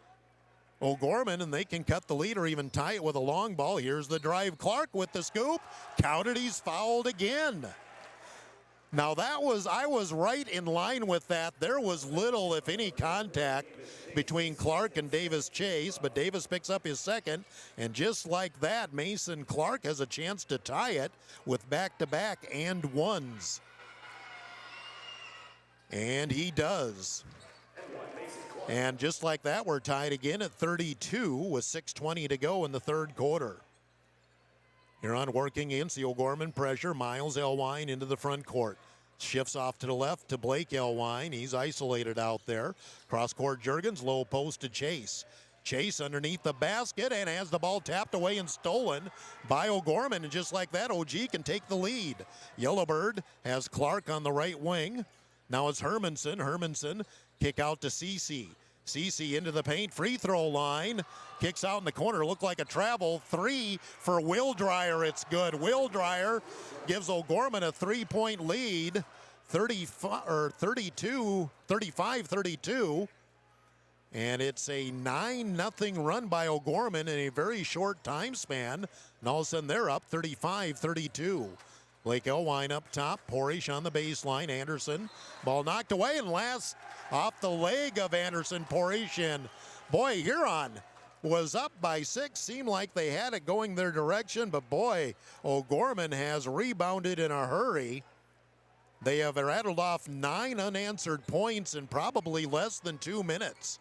O'Gorman, and they can cut the lead or even tie it with a long ball. Here's the drive. Clark with the scoop. Counted, he's fouled again. Now I was right in line with that. There was little, if any, contact between Clark and Davis Chase, but Davis picks up his second, and just like that, Mason Clark has a chance to tie it with back-to-back and ones. And he does. And just like that, we're tied again at 32 with 6:20 to go in the third quarter. Huron working against the O'Gorman pressure. Miles Elwine into the front court. Shifts off to the left to Blake Elwine. He's isolated out there. Cross court Jurgens, low post to Chase. Chase underneath the basket and has the ball tapped away and stolen by O'Gorman. And just like that, OG can take the lead. Yellowbird has Clark on the right wing. Now it's Hermanson. Hermanson kick out to CC. Cece into the paint, free throw line. Kicks out in the corner, looked like a travel. 3 for Will Dreyer, it's good. Will Dreyer gives OGorman a 3-point lead, 35-32. And it's a 9-0 run by OGorman in a very short time span. And all of a sudden they're up 35-32. Blake Elwine up top, Porish on the baseline, Anderson. Ball knocked away and last off the leg of Anderson, Porish. And boy, Huron was up by 6. Seemed like they had it going their direction, but boy, OGorman has rebounded in a hurry. They have rattled off 9 unanswered points in probably less than 2 minutes.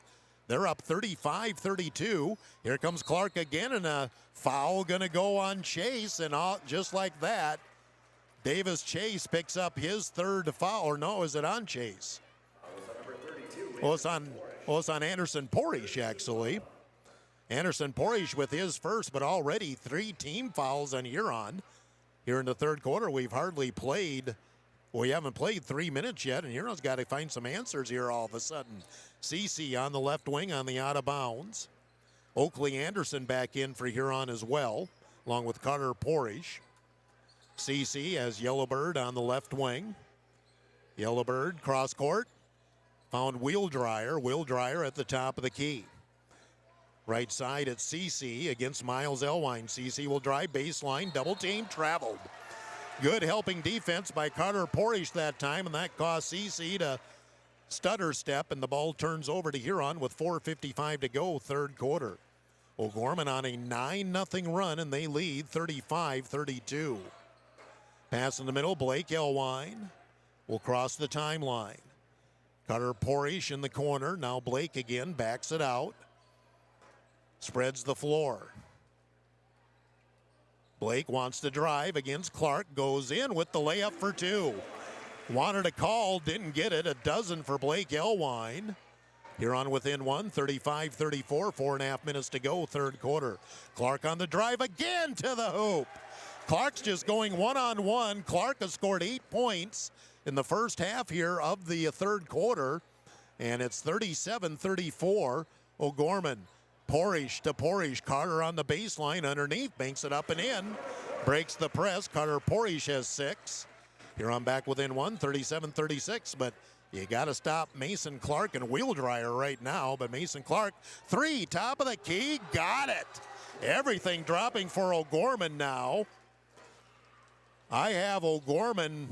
They're up 35-32. Here comes Clark again, and a foul going to go on Chase, and just like that, Davis Chase picks up his third foul. Or no, is it on Chase? Well, it's on Anderson Porish, actually. Anderson Porish with his first, but already 3 team fouls on Huron. Here in the third quarter, we haven't played 3 minutes yet, and Huron's got to find some answers here all of a sudden. Cece on the left wing on the out of bounds. Oakley Anderson back in for Huron as well, along with Carter Porish. Cece has Yellowbird on the left wing. Yellowbird cross court. Found Will Dreyer. Will Dreyer at the top of the key. Right side at Cece against Miles Elwine. Cece will drive baseline, double team, traveled. Good helping defense by Carter Porish that time, and that caused Cece to stutter step, and the ball turns over to Huron with 4:55 to go, third quarter. OGorman on a 9-0 run, and they lead 35-32. Pass in the middle, Blake Elwine will cross the timeline. Carter Porish in the corner. Now Blake again backs it out. Spreads the floor. Blake wants to drive against Clark. Goes in with the layup for 2. Wanted a call, didn't get it. A dozen for Blake Elwine. Huron within 1, 35-34, 4.5 minutes to go, third quarter. Clark on the drive again to the hoop. Clark's just going one-on-one. Clark has scored 8 points in the first half here of the third quarter, and it's 37-34. OGorman, Porish to Porish. Carter on the baseline underneath, banks it up and in. Breaks the press. Carter Porish has 6. Huron back within 1, 37-36, but you got to stop Mason Clark and Will Dreyer right now. But Mason Clark, 3, top of the key, got it. Everything dropping for OGorman now. I have OGorman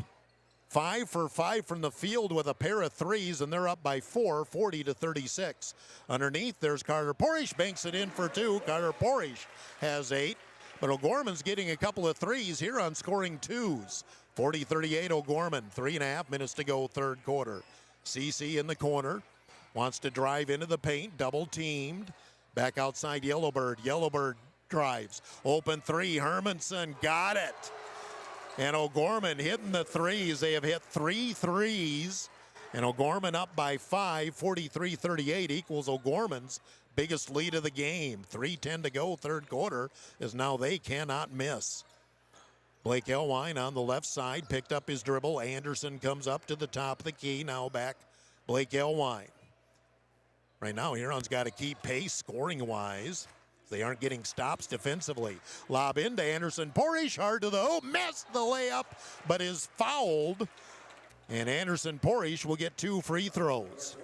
5 for 5 from the field with a pair of threes, and they're up by 4, 40-36. Underneath, there's Carter Porish, banks it in for 2. Carter Porish has 8, but OGorman's getting a couple of threes here on scoring 2s. 40-38 OGorman, 3.5 minutes to go, third quarter. Cece in the corner, wants to drive into the paint, double teamed. Back outside Yellowbird. Yellowbird drives. Open 3, Hermanson got it. And OGorman hitting the threes. They have hit 3 threes. And OGorman up by 5, 43-38 equals OGorman's biggest lead of the game. 3:10 to go, third quarter, is now they cannot miss. Blake Elwine on the left side, picked up his dribble. Anderson comes up to the top of the key. Now back Blake Elwine. Right now, Huron's got to keep pace scoring-wise. They aren't getting stops defensively. Lob into Anderson. Porish hard to the hoop. Missed the layup, but is fouled. And Anderson Porish will get 2 free throws.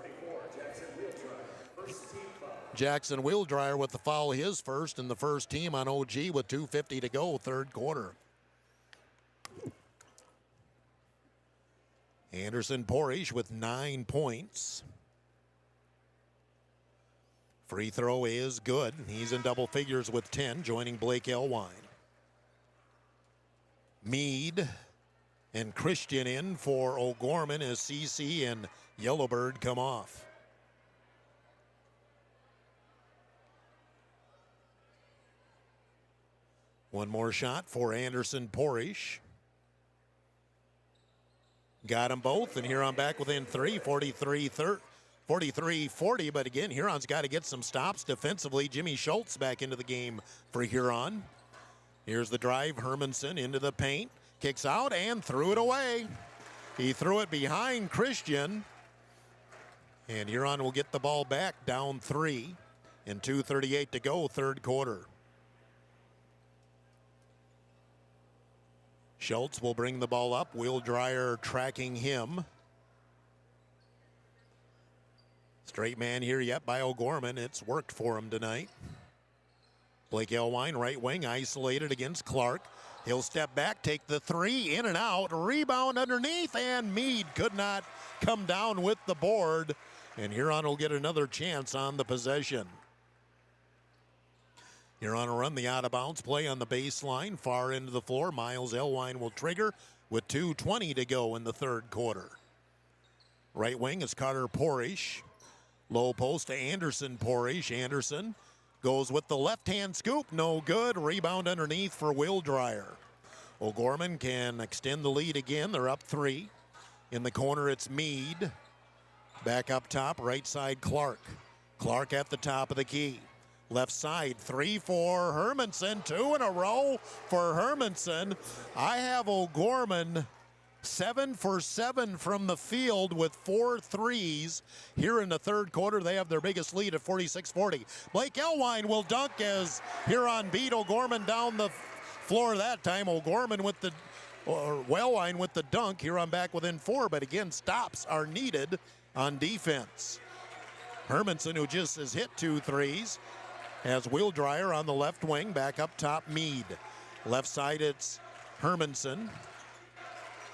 Jackson Will Dreyer with the foul, his first, and the first team on OG with 2:50 to go, third quarter. Anderson Porish with 9 points. Free throw is good. He's in double figures with 10, joining Blake Elwine. Meade and Christian in for OGorman as CC and Yellowbird come off. One more shot for Anderson Porish. Got them both, and Huron back within 3, 43-40, but again, Huron's got to get some stops defensively. Jimmy Schultz back into the game for Huron. Here's the drive, Hermanson into the paint, kicks out and threw it away. He threw it behind Christian, And Huron will get the ball back, down 3, and 2:38 to go, third quarter. Schultz will bring the ball up. Will Dreyer tracking him. Straight man here yet by OGorman. It's worked for him tonight. Blake Elwine, right wing, isolated against Clark. He'll step back, take the 3, in and out, rebound underneath, and Meade could not come down with the board. And Huron will get another chance on the possession. Huron will run the out-of-bounds play on the baseline, far into the floor. Miles Elwine will trigger with 2:20 to go in the third quarter. Right wing is Carter Porish. Low post to Anderson Porish. Anderson goes with the left-hand scoop, no good. Rebound underneath for Will Dreyer. OGorman can extend the lead again. They're up 3. In the corner, it's Meade. Back up top, right side, Clark. Clark at the top of the key. Left side, 3 for Hermanson. 2 in a row for Hermanson. I have OGorman 7 for 7 from the field with 4 threes. Here in the third quarter, they have their biggest lead at 46-40. Blake Elwine will dunk as Huron beat OGorman down the floor that time. OGorman with the, or Elwine with the dunk. Huron back within 4, but again, stops are needed on defense. Hermanson, who just has hit 2 threes, has Will Dreyer on the left wing. Back up top, Meade. Left side, it's Hermanson.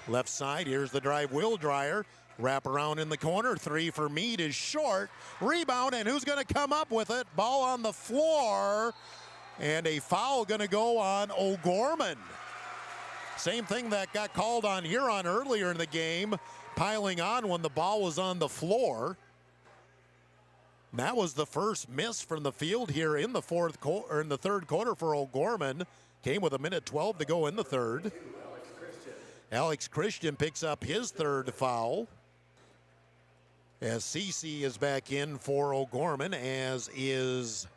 Left side, here's the drive, Will Dreyer. Wrap around in the corner. 3 for Meade is short. Rebound, and who's going to come up with it? Ball on the floor, and a foul going to go on OGorman. Same thing that got called on Huron earlier in the game, piling on when the ball was on the floor. And that was the first miss from the field here in the third quarter for OGorman. Came with 1:12 to go in the third. Alex Christian picks up his third foul as CC is back in for OGorman, as is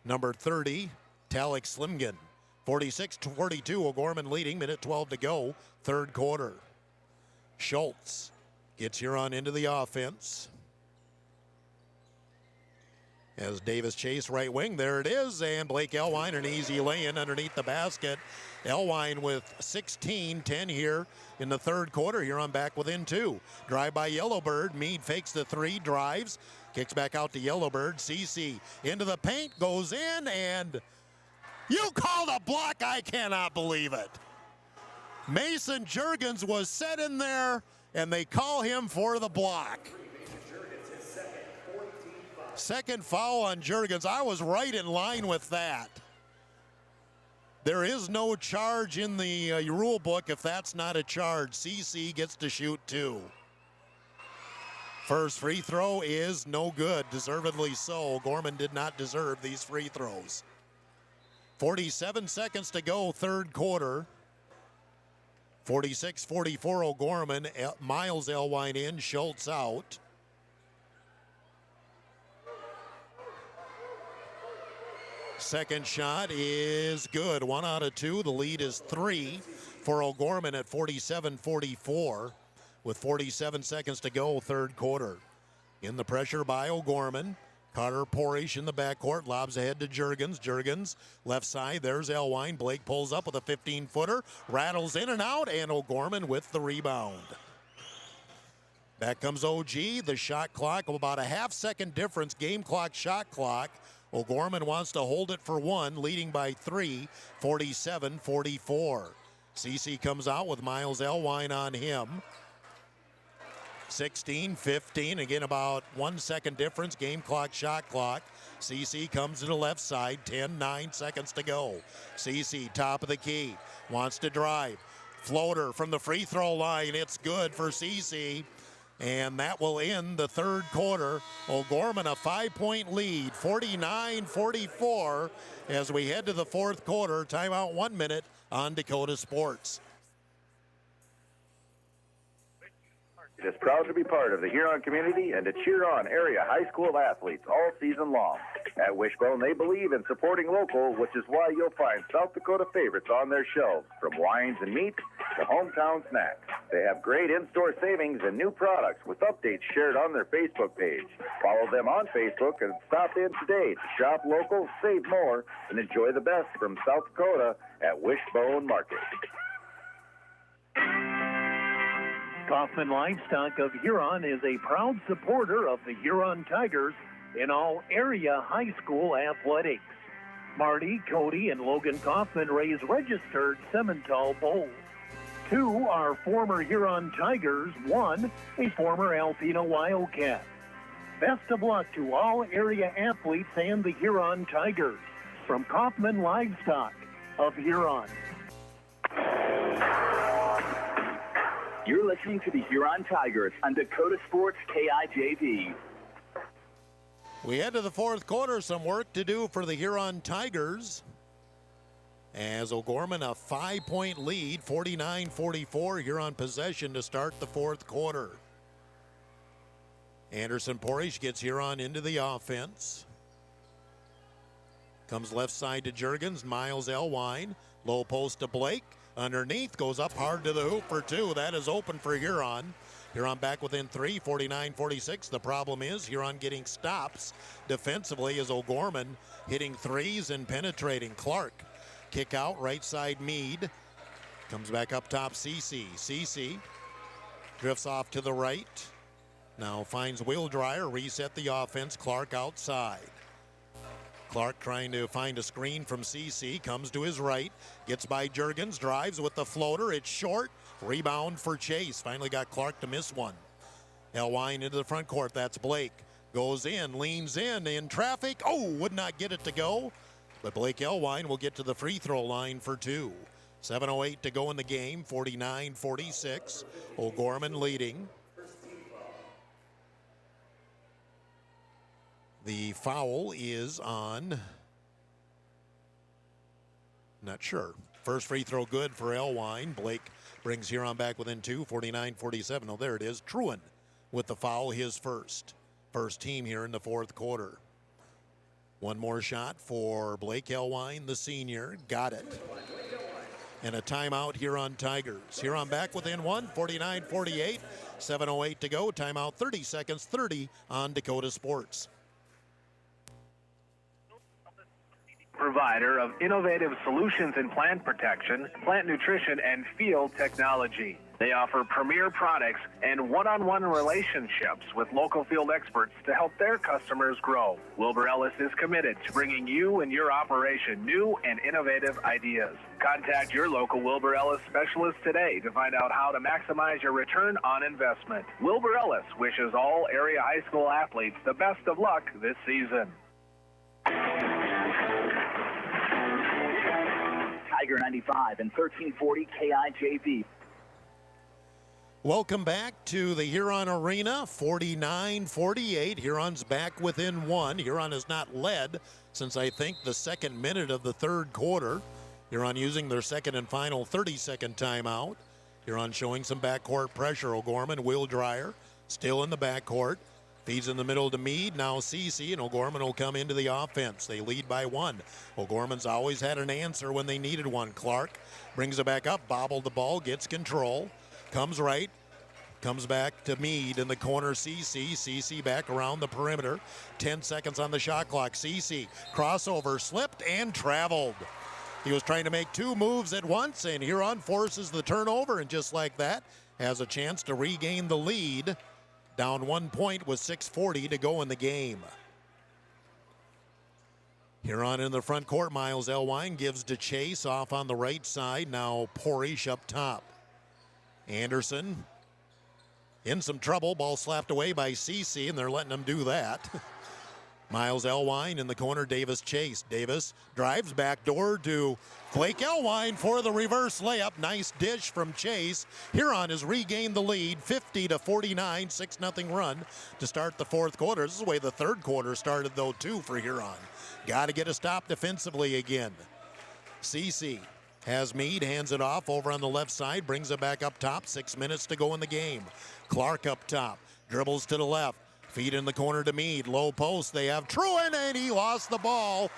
number 30, Talek Slimgan. 46-42, OGorman leading, 1:12 to go, third quarter. Schultz gets Huron into the offense. As Davis Chase right wing, there it is, and Blake Elwine an easy lay-in underneath the basket. Elwine with 16, 10 here in the third quarter. Huron back within 2. Drive by Yellowbird. Meade fakes the 3, drives, kicks back out to Yellowbird. CC into the paint, goes in, and you called a block? I cannot believe it. Mason Juergens was set in there, and they call him for the block. Second foul on Juergens. I was right in line with that. There is no charge in the rule book if that's not a charge. CC gets to shoot 2. First free throw is no good, deservedly so. OGorman did not deserve these free throws. 47 seconds to go, third quarter. 46-44 OGorman. Miles Elwine in, Schultz out. Second shot is good. 1 out of 2. The lead is 3 for OGorman at 47-44 with 47 seconds to go, third quarter. In the pressure by OGorman. Carter Porish in the backcourt, lobs ahead to Juergens. Juergens, left side, there's Elwine. Blake pulls up with a 15-footer, rattles in and out, and OGorman with the rebound. Back comes OG. The shot clock of about a half-second difference, game clock, shot clock. OGorman wants to hold it for 1, leading by 3, 47-44. CC comes out with Miles Elwine on him. 16-15, again about 1 second difference, game clock, shot clock. CC comes to the left side, 9 seconds to go. CC, top of the key, wants to drive. Floater from the free throw line, it's good for CC. And that will end the third quarter. OGorman a 5-point lead, 49-44 as we head to the fourth quarter. Timeout 1 minute on Dakota Sports. It is proud to be part of the Huron community and to cheer on area high school athletes all season long. At Wishbone, they believe in supporting local, which is why you'll find South Dakota favorites on their shelves, from wines and meats the hometown snack. They have great in-store savings and new products with updates shared on their Facebook page. Follow them on Facebook and stop in today to shop local, save more, and enjoy the best from South Dakota at Wishbone Market. Kaufman Livestock of Huron is a proud supporter of the Huron Tigers in all area high school athletics. Marty, Cody, and Logan Kaufman raise registered Simmental bulls. 2 are former Huron Tigers, 1 a former Alpena Wildcat. Best of luck to all area athletes and the Huron Tigers from Kaufman Livestock of Huron. You're listening to the Huron Tigers on Dakota Sports KIJV. We head to the fourth quarter. Some work to do for the Huron Tigers. As OGorman a 5-point lead, 49-44. Huron possession to start the fourth quarter. Anderson Porish gets Huron into the offense. Comes left side to Juergens. Miles Elwine. Low post to Blake. Underneath, goes up hard to the hoop for 2. That is open for Huron. Huron back within 3, 49-46. The problem is Huron getting stops defensively as OGorman hitting threes and penetrating. Clark, kick out, right side Meade. Comes back up top, CC. CC drifts off to the right. Now finds Wildryer, reset the offense. Clark outside. Clark trying to find a screen from CC, comes to his right, gets by Juergens, drives with the floater, it's short, rebound for Chase. Finally got Clark to miss one. Elwine into the front court, that's Blake. Goes in, leans in traffic, would not get it to go. But Blake Elwine will get to the free throw line for 2. 7:08 to go in the game, 49-46. OGorman leading. The foul is on, not sure. First free throw good for Elwine. Blake brings Huron back within 2, 49-47. Oh, there it is. Truan with the foul, his first. First team here in the fourth quarter. One more shot for Blake Elwine, the senior. Got it. And a timeout Huron Tigers. Huron back within 1, 49-48. 7:08 to go. Timeout 30 seconds, 30 on Dakota Sports. Provider of innovative solutions in plant protection, plant nutrition, and field technology. They offer premier products and one-on-one relationships with local field experts to help their customers grow. Wilbur Ellis is committed to bringing you and your operation new and innovative ideas. Contact your local Wilbur Ellis specialist today to find out how to maximize your return on investment. Wilbur Ellis wishes all area high school athletes the best of luck this season. Tiger 95 and 1340 KIJV. Welcome back to the Huron Arena, 49-48. Huron's back within 1. Huron has not led since I think the second minute of the third quarter. Huron using their second and final 30-second timeout. Huron showing some backcourt pressure. OGorman, Wildryer still in the backcourt. Feeds in the middle to Meade, now CC, and OGorman will come into the offense. They lead by 1. OGorman's always had an answer when they needed one. Clark brings it back up, bobbled the ball, gets control, comes right, comes back to Meade in the corner, CC. CC back around the perimeter. 10 seconds on the shot clock. CC, crossover, slipped and traveled. He was trying to make 2 moves at once, and Huron forces the turnover, and just like that, has a chance to regain the lead. Down 1 point with 6:40 to go in the game. Huron in the front court. Miles Elwine gives to Chase off on the right side. Now Porish up top. Anderson in some trouble. Ball slapped away by CC, and they're letting him do that. Miles Elwine in the corner. Davis Chase. Davis drives back door to Blake Elwine for the reverse layup. Nice dish from Chase. Huron has regained the lead, 50-49, 6-0 run to start the fourth quarter. This is the way the third quarter started, though, too, for Huron. Got to get a stop defensively again. CC has Meade, hands it off over on the left side, brings it back up top. 6 minutes to go in the game. Clark up top, dribbles to the left. Feed in the corner to Meade. Low post. They have Truan, and he lost the ball.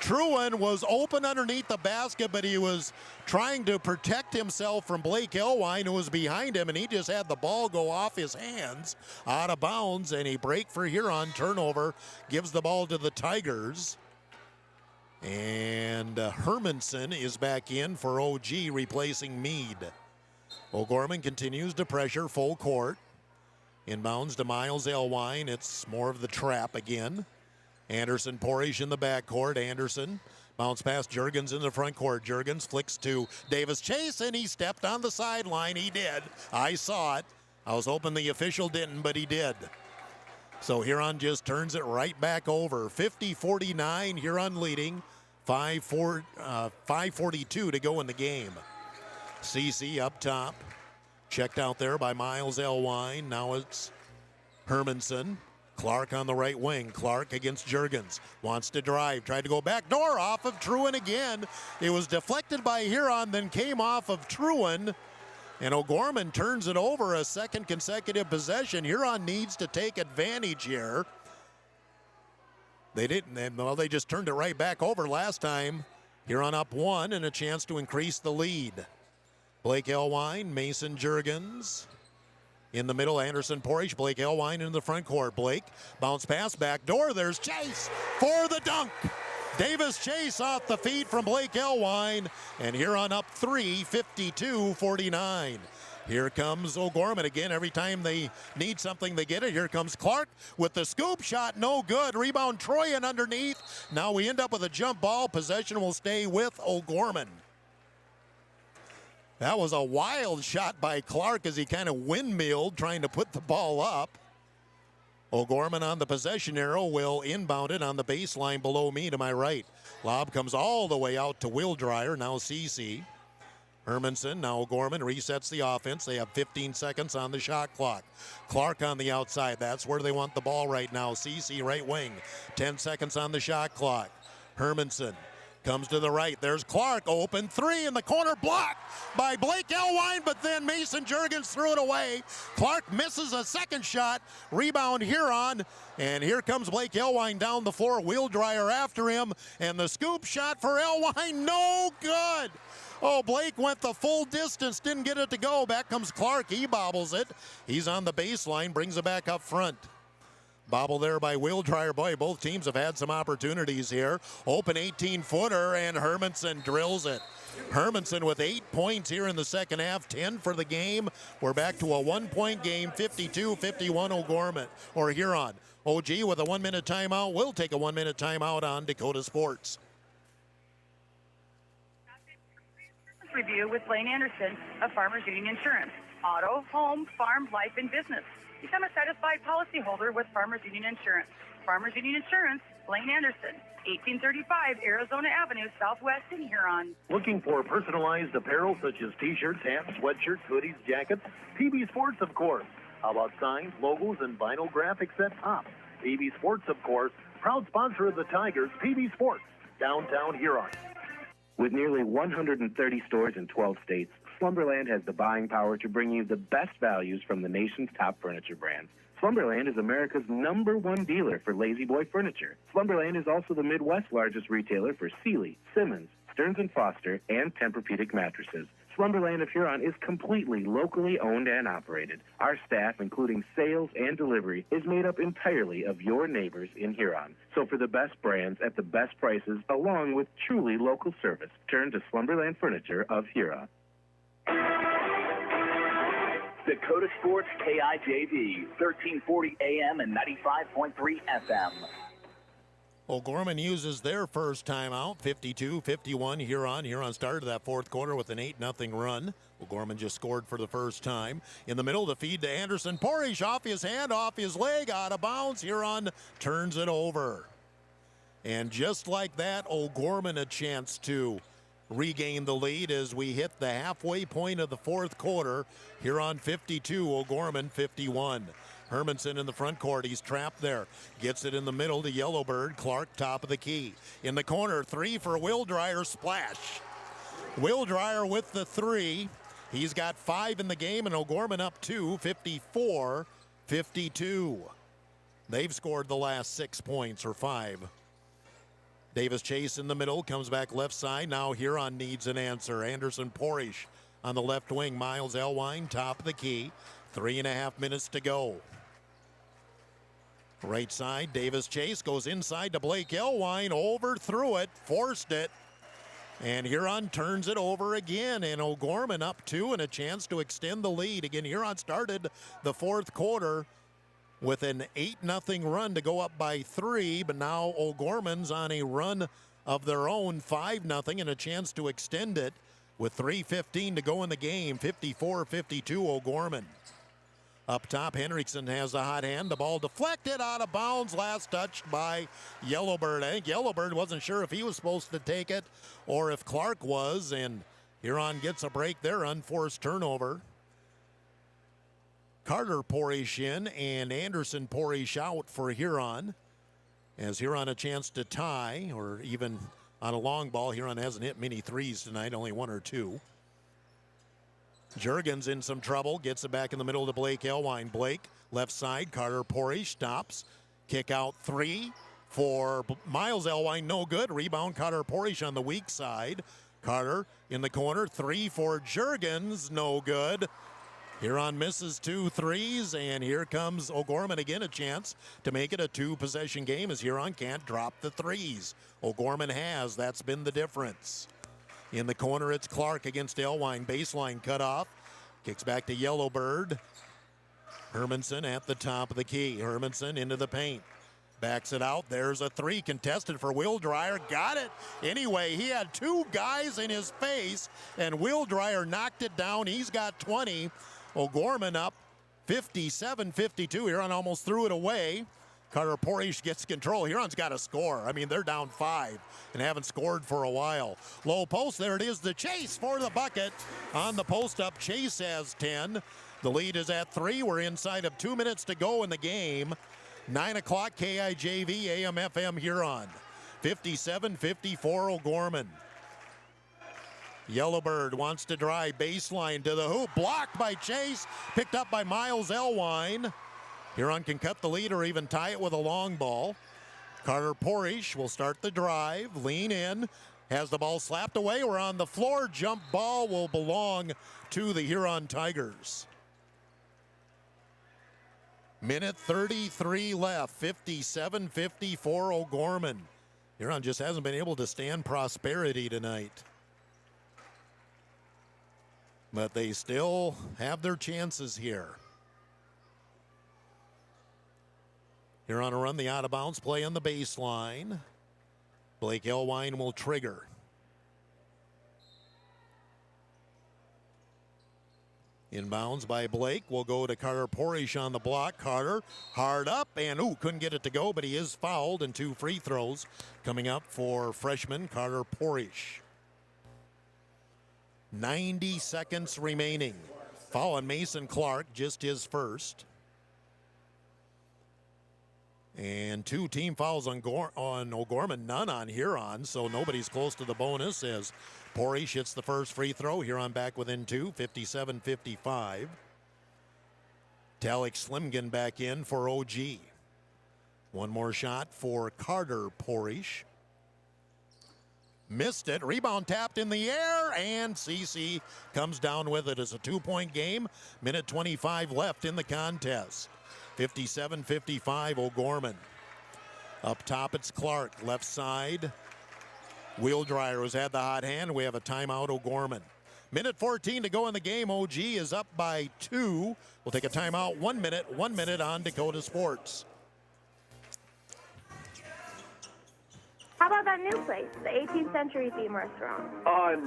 Truan was open underneath the basket, but he was trying to protect himself from Blake Elwine, who was behind him, and he just had the ball go off his hands, out of bounds, and a break for Huron. Turnover gives the ball to the Tigers. And Hermanson is back in for OG, replacing Meade. OGorman continues to pressure full court. Inbounds to Miles Elwine. It's more of the trap again. Anderson, Porish in the backcourt. Anderson bounce past Juergens in the front court. Juergens flicks to Davis Chase, and he stepped on the sideline. He did. I saw it. I was hoping the official didn't, but he did. So Huron just turns it right back over. 50-49, Huron leading. 5:42 to go in the game. CC up top. Checked out there by Miles Elwine. Now it's Hermanson. Clark on the right wing. Clark against Juergens. Wants to drive. Tried to go back door off of Truan again. It was deflected by Huron, then came off of Truan. And OGorman turns it over, a second consecutive possession. Huron needs to take advantage here. They didn't. Well, they just turned it right back over last time. Huron up one and a chance to increase the lead. Blake Elwine, Mason Juergens. In the middle, Anderson Porish, Blake Elwine in the front court. Blake, bounce pass, back door. There's Chase for the dunk. Davis Chase off the feed from Blake Elwine. And Huron up 3, 52-49. Here comes OGorman again. Every time they need something, they get it. Here comes Clark with the scoop shot. No good. Rebound Troyan underneath. Now we end up with a jump ball. Possession will stay with OGorman. That was a wild shot by Clark as he kind of windmilled trying to put the ball up. OGorman on the possession arrow will inbound it on the baseline below me to my right. Lob comes all the way out to Wildryer. Now CC. Hermanson, now OGorman resets the offense. They have 15 seconds on the shot clock. Clark on the outside. That's where they want the ball right now. CC right wing. 10 seconds on the shot clock. Hermanson comes to the right. There's Clark. Open three in the corner. Blocked by Blake Elwine, but then Mason Juergens threw it away. Clark misses a second shot. Rebound Huron. And here comes Blake Elwine down the floor. Wildryer after him. And the scoop shot for Elwine. No good. Oh, Blake went the full distance, didn't get it to go. Back comes Clark, he bobbles it. He's on the baseline, brings it back up front. Bobble there by Wildryer. Boy, both teams have had some opportunities here. Open 18-footer, and Hermanson drills it. Hermanson with 8 points here in the second half, 10 for the game. We're back to a one-point game, 52-51 OGorman, or Huron. OG with a 1-minute timeout. We'll take a 1-minute timeout on Dakota Sports. Review with Blaine Anderson of Farmers Union Insurance. Auto, home, farm, life, and business. Become a satisfied policyholder with Farmers Union Insurance. Farmers Union Insurance, Blaine Anderson, 1835 Arizona Avenue, Southwest in Huron. Looking for personalized apparel such as t-shirts, hats, sweatshirts, hoodies, jackets? PB Sports, of course. How about signs, logos, and vinyl graphics at top? PB Sports, of course, proud sponsor of the Tigers. PB Sports, downtown Huron. With nearly 130 stores in 12 states, Slumberland has the buying power to bring you the best values from the nation's top furniture brands. Slumberland is America's #1 dealer for Lazy Boy furniture. Slumberland is also the Midwest's largest retailer for Sealy, Simmons, Stearns & Foster, and Tempur-Pedic mattresses. Slumberland of Huron is completely locally owned and operated. Our staff, including sales and delivery, is made up entirely of your neighbors in Huron. So for the best brands at the best prices, along with truly local service, turn to Slumberland Furniture of Huron. Dakota Sports KIJV, 1340 AM and 95.3 FM. OGorman uses their first timeout, 52-51 Huron. Huron started that fourth quarter with an 8-0 run. OGorman just scored for the first time. In the middle, the feed to Anderson. Porish off his hand, off his leg, out of bounds. Huron turns it over. And just like that, OGorman a chance to regain the lead as we hit the halfway point of the fourth quarter. Huron 52, OGorman 51. Hermanson in the front court. He's trapped there. Gets it in the middle to Yellowbird. Clark, top of the key. In the corner, three for Wildryer. Splash. Wildryer with the three. He's got 5 in the game, and OGorman up 2, 54-52. They've scored the last 6 points, or 5. Davis Chase in the middle, comes back left side. Now Huron needs an answer. Anderson Porish on the left wing. Miles Elwine, top of the key. 3.5 minutes to go. Right side, Davis Chase goes inside to Blake Elwine, overthrew it, forced it. And Huron turns it over again, and OGorman up 2 and a chance to extend the lead. Again, Huron started the fourth quarter with an 8-0 run to go up by 3, but now OGorman's on a run of their own, 5-0, and a chance to extend it with 3:15 to go in the game, 54-52 OGorman. Up top, Henriksen has the hot hand. The ball deflected out of bounds, last touched by Yellowbird. I think Yellowbird wasn't sure if he was supposed to take it or if Clark was, and Huron gets a break there, unforced turnover. Carter Porish in and Anderson Porish out for Huron. As Huron a chance to tie, or even on a long ball. Huron hasn't hit many threes tonight, only 1 or 2. Juergens in some trouble, gets it back in the middle to Blake Elwine. Blake, left side, Carter Porish stops. Kick out 3 for Miles Elwine, no good. Rebound, Carter Porish on the weak side. Carter in the corner, 3 for Juergens, no good. Huron misses 2 threes, and here comes OGorman again, a chance to make it a 2-possession game as Huron can't drop the threes. OGorman has, that's been the difference. In the corner, it's Clark against Elwine, baseline cut off. Kicks back to Yellowbird. Hermanson at the top of the key. Hermanson into the paint. Backs it out. There's a 3 contested for Will Dreyer. Got it. Anyway, he had 2 guys in his face, and Will Dreyer knocked it down. He's got 20. OGorman up 57-52. Huron almost threw it away. Carter Porish gets control. Huron's got to score. I mean, they're down 5 and haven't scored for a while. Low post, there it is. The chase for the bucket. On the post up, Chase has 10. The lead is at 3. We're inside of 2 minutes to go in the game. 9 o'clock, KIJV, AM, FM, Huron. 57-54, OGorman. Yellowbird wants to drive baseline to the hoop. Blocked by Chase. Picked up by Miles Elwine. Huron can cut the lead or even tie it with a long ball. Carter Porish will start the drive. Lean in. Has the ball slapped away. We're on the floor. Jump ball will belong to the Huron Tigers. Minute 33 left. 57-54 OGorman. Huron just hasn't been able to stand prosperity tonight. But they still have their chances here. Huron will run the out-of-bounds play on the baseline. Blake Elwine will trigger. Inbounds by Blake will go to Carter Porish on the block. Carter hard up and couldn't get it to go, but he is fouled, and 2 free throws coming up for freshman Carter Porish. 90 seconds remaining. Foul on Mason Clark, just his first. And 2 team fouls on OGorman, none on Huron, so nobody's close to the bonus as Porish hits the first free throw. Huron back within 2, 57-55. Talik Slimgan back in for OG. One more shot for Carter Porish. Missed it. Rebound tapped in the air, and CC comes down with it. It's a 2-point game. Minute 25 left in the contest. 57-55 OGorman. Up top, it's Clark. Left side, Will Dreyer has had the hot hand. We have a timeout, OGorman. Minute 14 to go in the game. OG is up by 2. We'll take a timeout. 1 minute. 1 minute on Dakota Sports. How about that new place, the 18th century theme restaurant?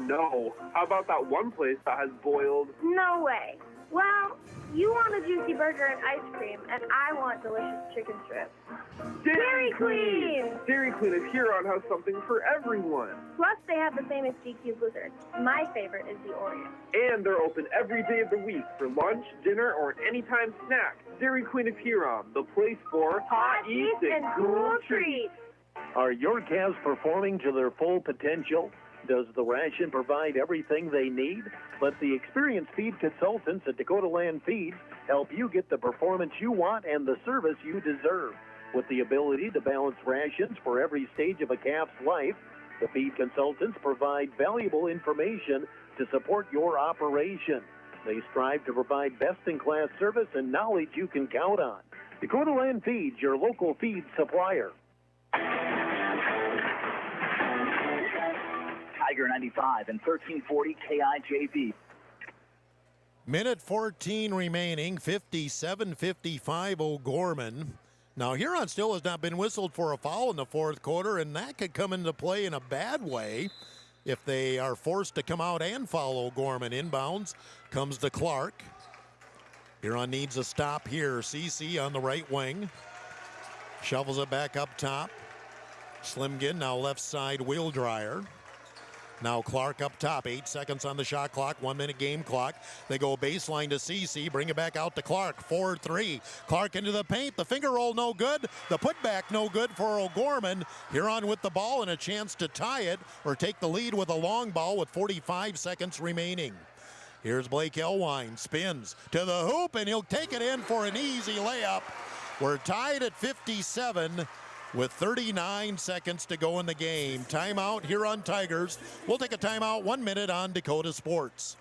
No. How about that one place that has boiled? No way. Well, you want a juicy burger and ice cream, and I want delicious chicken strips. Dairy Queen! Dairy Queen of Huron has something for everyone. Plus, they have the famous GQ Blizzard. My favorite is the Oreo. And they're open every day of the week for lunch, dinner, or an anytime snack. Dairy Queen of Huron, the place for hot eats and cool treats. Are your calves performing to their full potential? Does the ration provide everything they need? Let the experienced feed consultants at Dakota Land Feeds help you get the performance you want and the service you deserve. With the ability to balance rations for every stage of a calf's life, the feed consultants provide valuable information to support your operation. They strive to provide best-in-class service and knowledge you can count on. Dakota Land Feeds, your local feed supplier. Tiger 95 and 1340 KIJV. Minute 14 remaining, 57-55 O'Gorman. Now, Huron still has not been whistled for a foul in the fourth quarter, and that could come into play in a bad way if they are forced to come out and foul O'Gorman. Inbounds comes to Clark. Huron needs a stop here. CC on the right wing. Shovels it back up top. Slimgin now left side wheel dryer. Now Clark up top, 8 seconds on the shot clock, 1 minute game clock. They go baseline to CC, bring it back out to Clark, 4-3. Clark into the paint, the finger roll no good, the putback no good for O'Gorman. Huron with the ball and a chance to tie it or take the lead with a long ball with 45 seconds remaining. Here's Blake Elwine, spins to the hoop, and he'll take it in for an easy layup. We're tied at 57 with 39 seconds to go in the game. Timeout Huron Tigers. We'll take a timeout, 1 minute on Dakota Sports.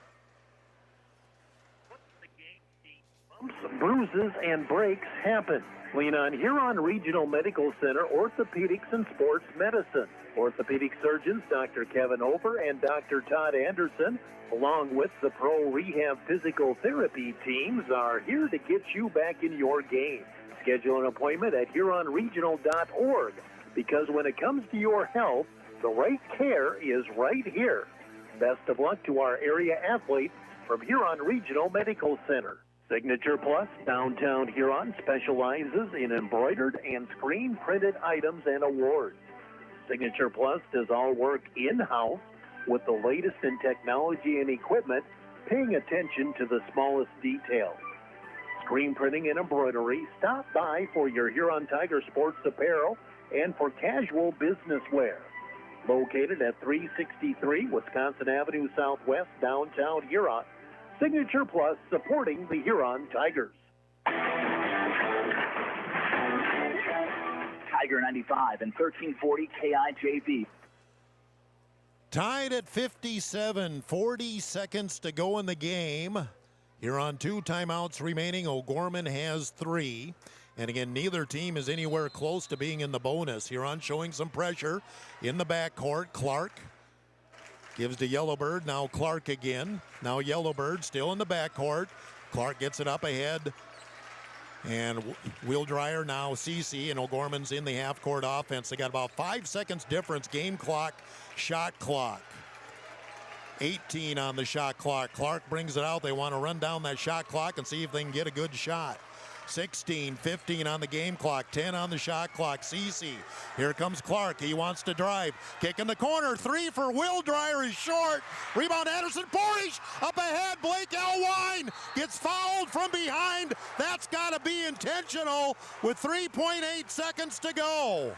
Bumps, bruises, and breaks happen. Lean on Huron Regional Medical Center Orthopedics and Sports Medicine. Orthopedic surgeons Dr. Kevin Over and Dr. Todd Anderson, along with the Pro Rehab Physical Therapy teams, are here to get you back in your game. Schedule an appointment at HuronRegional.org, because when it comes to your health, the right care is right here. Best of luck to our area athletes from Huron Regional Medical Center. Signature Plus Downtown Huron specializes in embroidered and screen-printed items and awards. Signature Plus does all work in-house with the latest in technology and equipment, paying attention to the smallest details. Screen printing and embroidery, stop by for your Huron Tiger sports apparel and for casual business wear. Located at 363 Wisconsin Avenue Southwest, downtown Huron. Signature Plus, supporting the Huron Tigers. Tiger 95 and 1340 KIJV. Tied at 57, 40 seconds to go in the game. Huron 2 timeouts remaining. O'Gorman has 3. And again, neither team is anywhere close to being in the bonus. Huron showing some pressure in the backcourt. Clark gives to Yellowbird. Now Clark again. Now Yellowbird still in the backcourt. Clark gets it up ahead. And wheel dryer now CC, and O'Gorman's in the half-court offense. They got about 5 seconds difference. Game clock, shot clock. 18 on the shot clock. Clark brings it out. They want to run down that shot clock and see if they can get a good shot. 16, 15 on the game clock, 10 on the shot clock. CC, here comes Clark. He wants to drive. Kick in the corner. 3 for Will Dryer is short. Rebound Anderson. Borish up ahead. Blake Elwine gets fouled from behind. That's got to be intentional with 3.8 seconds to go.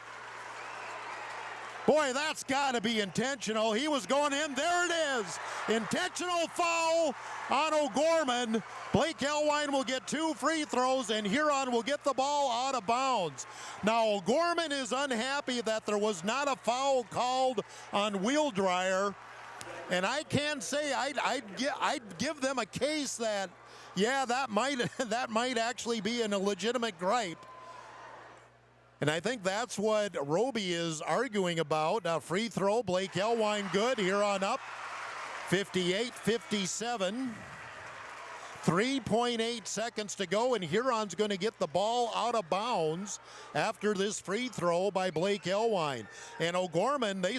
Boy, that's got to be intentional. He was going in. There it is. Intentional foul on O'Gorman. Blake Elwine will get 2 free throws, and Huron will get the ball out of bounds. Now, O'Gorman is unhappy that there was not a foul called on Wheel Dryer. And I can say I'd give them a case that, yeah, that might actually be a legitimate gripe. And I think that's what Roby is arguing about. Free throw, Blake Elwine good. Huron up 58-57. 3.8 seconds to go, and Huron's going to get the ball out of bounds after this free throw by Blake Elwine. And O'Gorman, they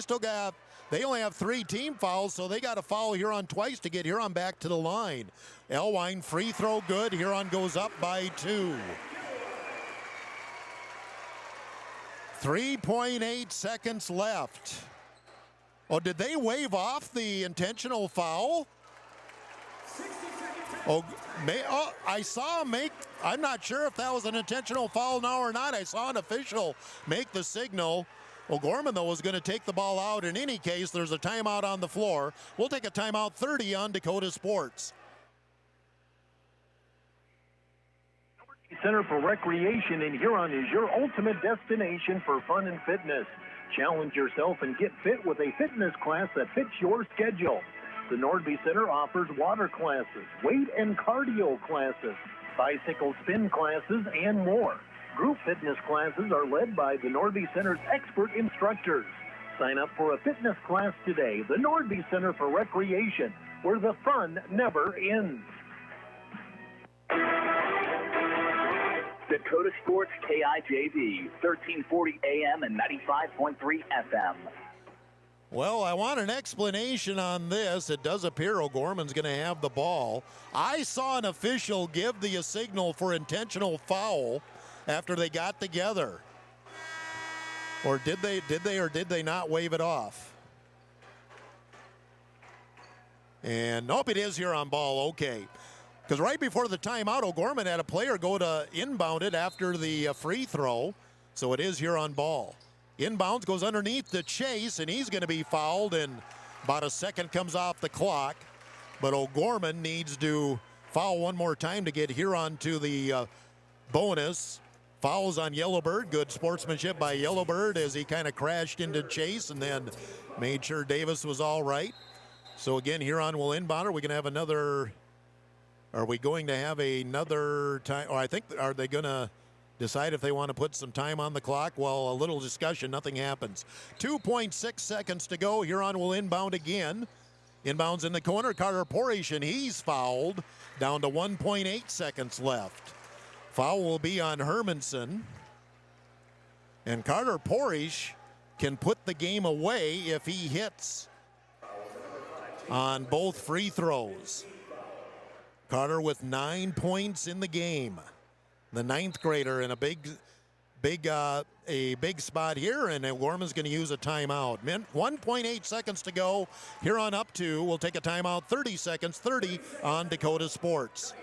only have 3 team fouls, so they got to foul Huron twice to get Huron back to the line. Elwine, free throw good. Huron goes up by 2. 3.8 seconds left. Oh, did they wave off the intentional foul? I saw him make, I'm not sure if that was an intentional foul now or not. I saw an official make the signal. O'Gorman, though, was going to take the ball out. In any case, there's a timeout on the floor. We'll take a timeout, 30 on Dakota Sports. Center for Recreation in Huron is your ultimate destination for fun and fitness. Challenge yourself and get fit with a fitness class that fits your schedule. The Nordby Center offers water classes, weight and cardio classes, bicycle spin classes, and more. Group fitness classes are led by the Nordby Center's expert instructors. Sign up for a fitness class today. The Nordby Center for Recreation, where the fun never ends. Dakota Sports KIJV, 1340 AM and 95.3 FM. Well, I want an explanation on this. It does appear OGorman's going to have the ball. I saw an official give the signal for intentional foul after they got together. Or did they not wave it off? And nope, it is here on ball. Okay. Because right before the timeout, OGorman had a player go to inbound it after the free throw. So it is here on ball. Inbounds goes underneath the Chase, and he's going to be fouled, and about a second comes off the clock. But OGorman needs to foul one more time to get Huron to the bonus. Fouls on Yellowbird. Good sportsmanship by Yellowbird as he kind of crashed into Chase and then made sure Davis was all right. So again, Huron will inbound. Are we going to have another? Are we going to have another time? Or I think, are they going to decide if they want to put some time on the clock? Well, a little discussion, nothing happens. 2.6 seconds to go. Huron will inbound again. Inbounds in the corner. Carter Porish, and he's fouled. Down to 1.8 seconds left. Foul will be on Hermanson. And Carter Porish can put the game away if he hits on both free throws. Carter with 9 points in the game. The ninth grader in a big spot here, and OGorman's going to use a timeout. 1.8 seconds to go. Huron up 2. We'll take a timeout. 30 seconds, 30 on Dakota Sports.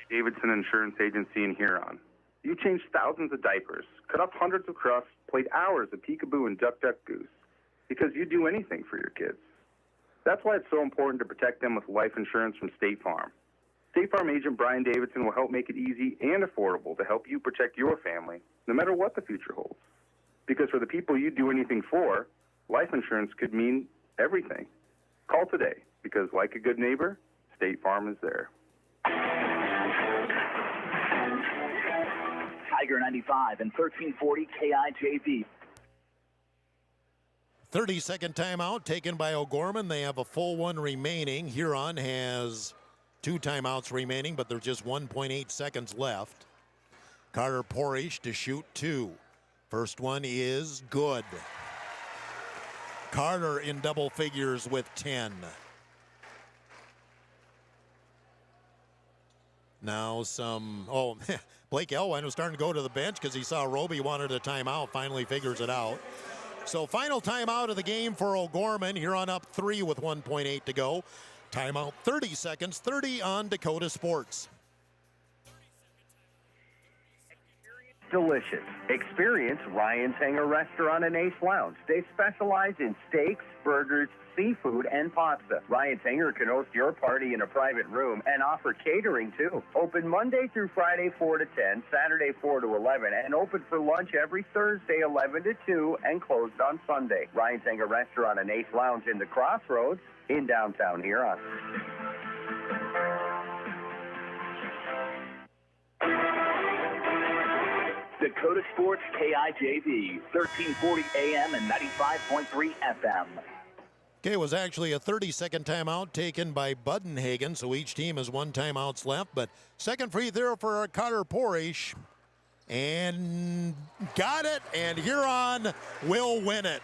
Davidson Insurance Agency in Huron. You changed thousands of diapers, cut up hundreds of crusts, played hours of peekaboo and duck goose, because you do anything for your kids. That's why it's so important to protect them with life insurance from State Farm. State Farm agent Brian Davidson will help make it easy and affordable to help you protect your family, no matter what the future holds. Because for the people you do anything for, life insurance could mean everything. Call today, because like a good neighbor, State Farm is there. Tiger 95 and 1340 KIJV. 30-second timeout taken by OGorman. They have a full one remaining. Huron has 2 timeouts remaining, but there's just 1.8 seconds left. Carter Porish to shoot 2. First one is good. Carter in double figures with 10. Now Blake Elwine was starting to go to the bench because he saw Roby wanted a timeout, finally figures it out. So final timeout of the game for OGorman. Huron up 3 with 1.8 to go. Timeout 30 seconds, 30 on Dakota Sports. Delicious. Experience Ryan's Hangar Restaurant and Ace Lounge. They specialize in steaks, burgers, seafood, and pasta. Ryan's Hangar can host your party in a private room and offer catering too. Open Monday through Friday 4 to 10, Saturday 4 to 11, and open for lunch every Thursday 11 to 2 and closed on Sunday. Ryan's Hangar Restaurant and Ace Lounge in the Crossroads in downtown Huron. Dakota Sports KIJV, 1340 AM and 95.3 FM. Okay, it was actually a 30-second timeout taken by Budenhagen, so each team has 1 timeouts left. But second free throw for Carter Porish. And got it, and Huron will win it.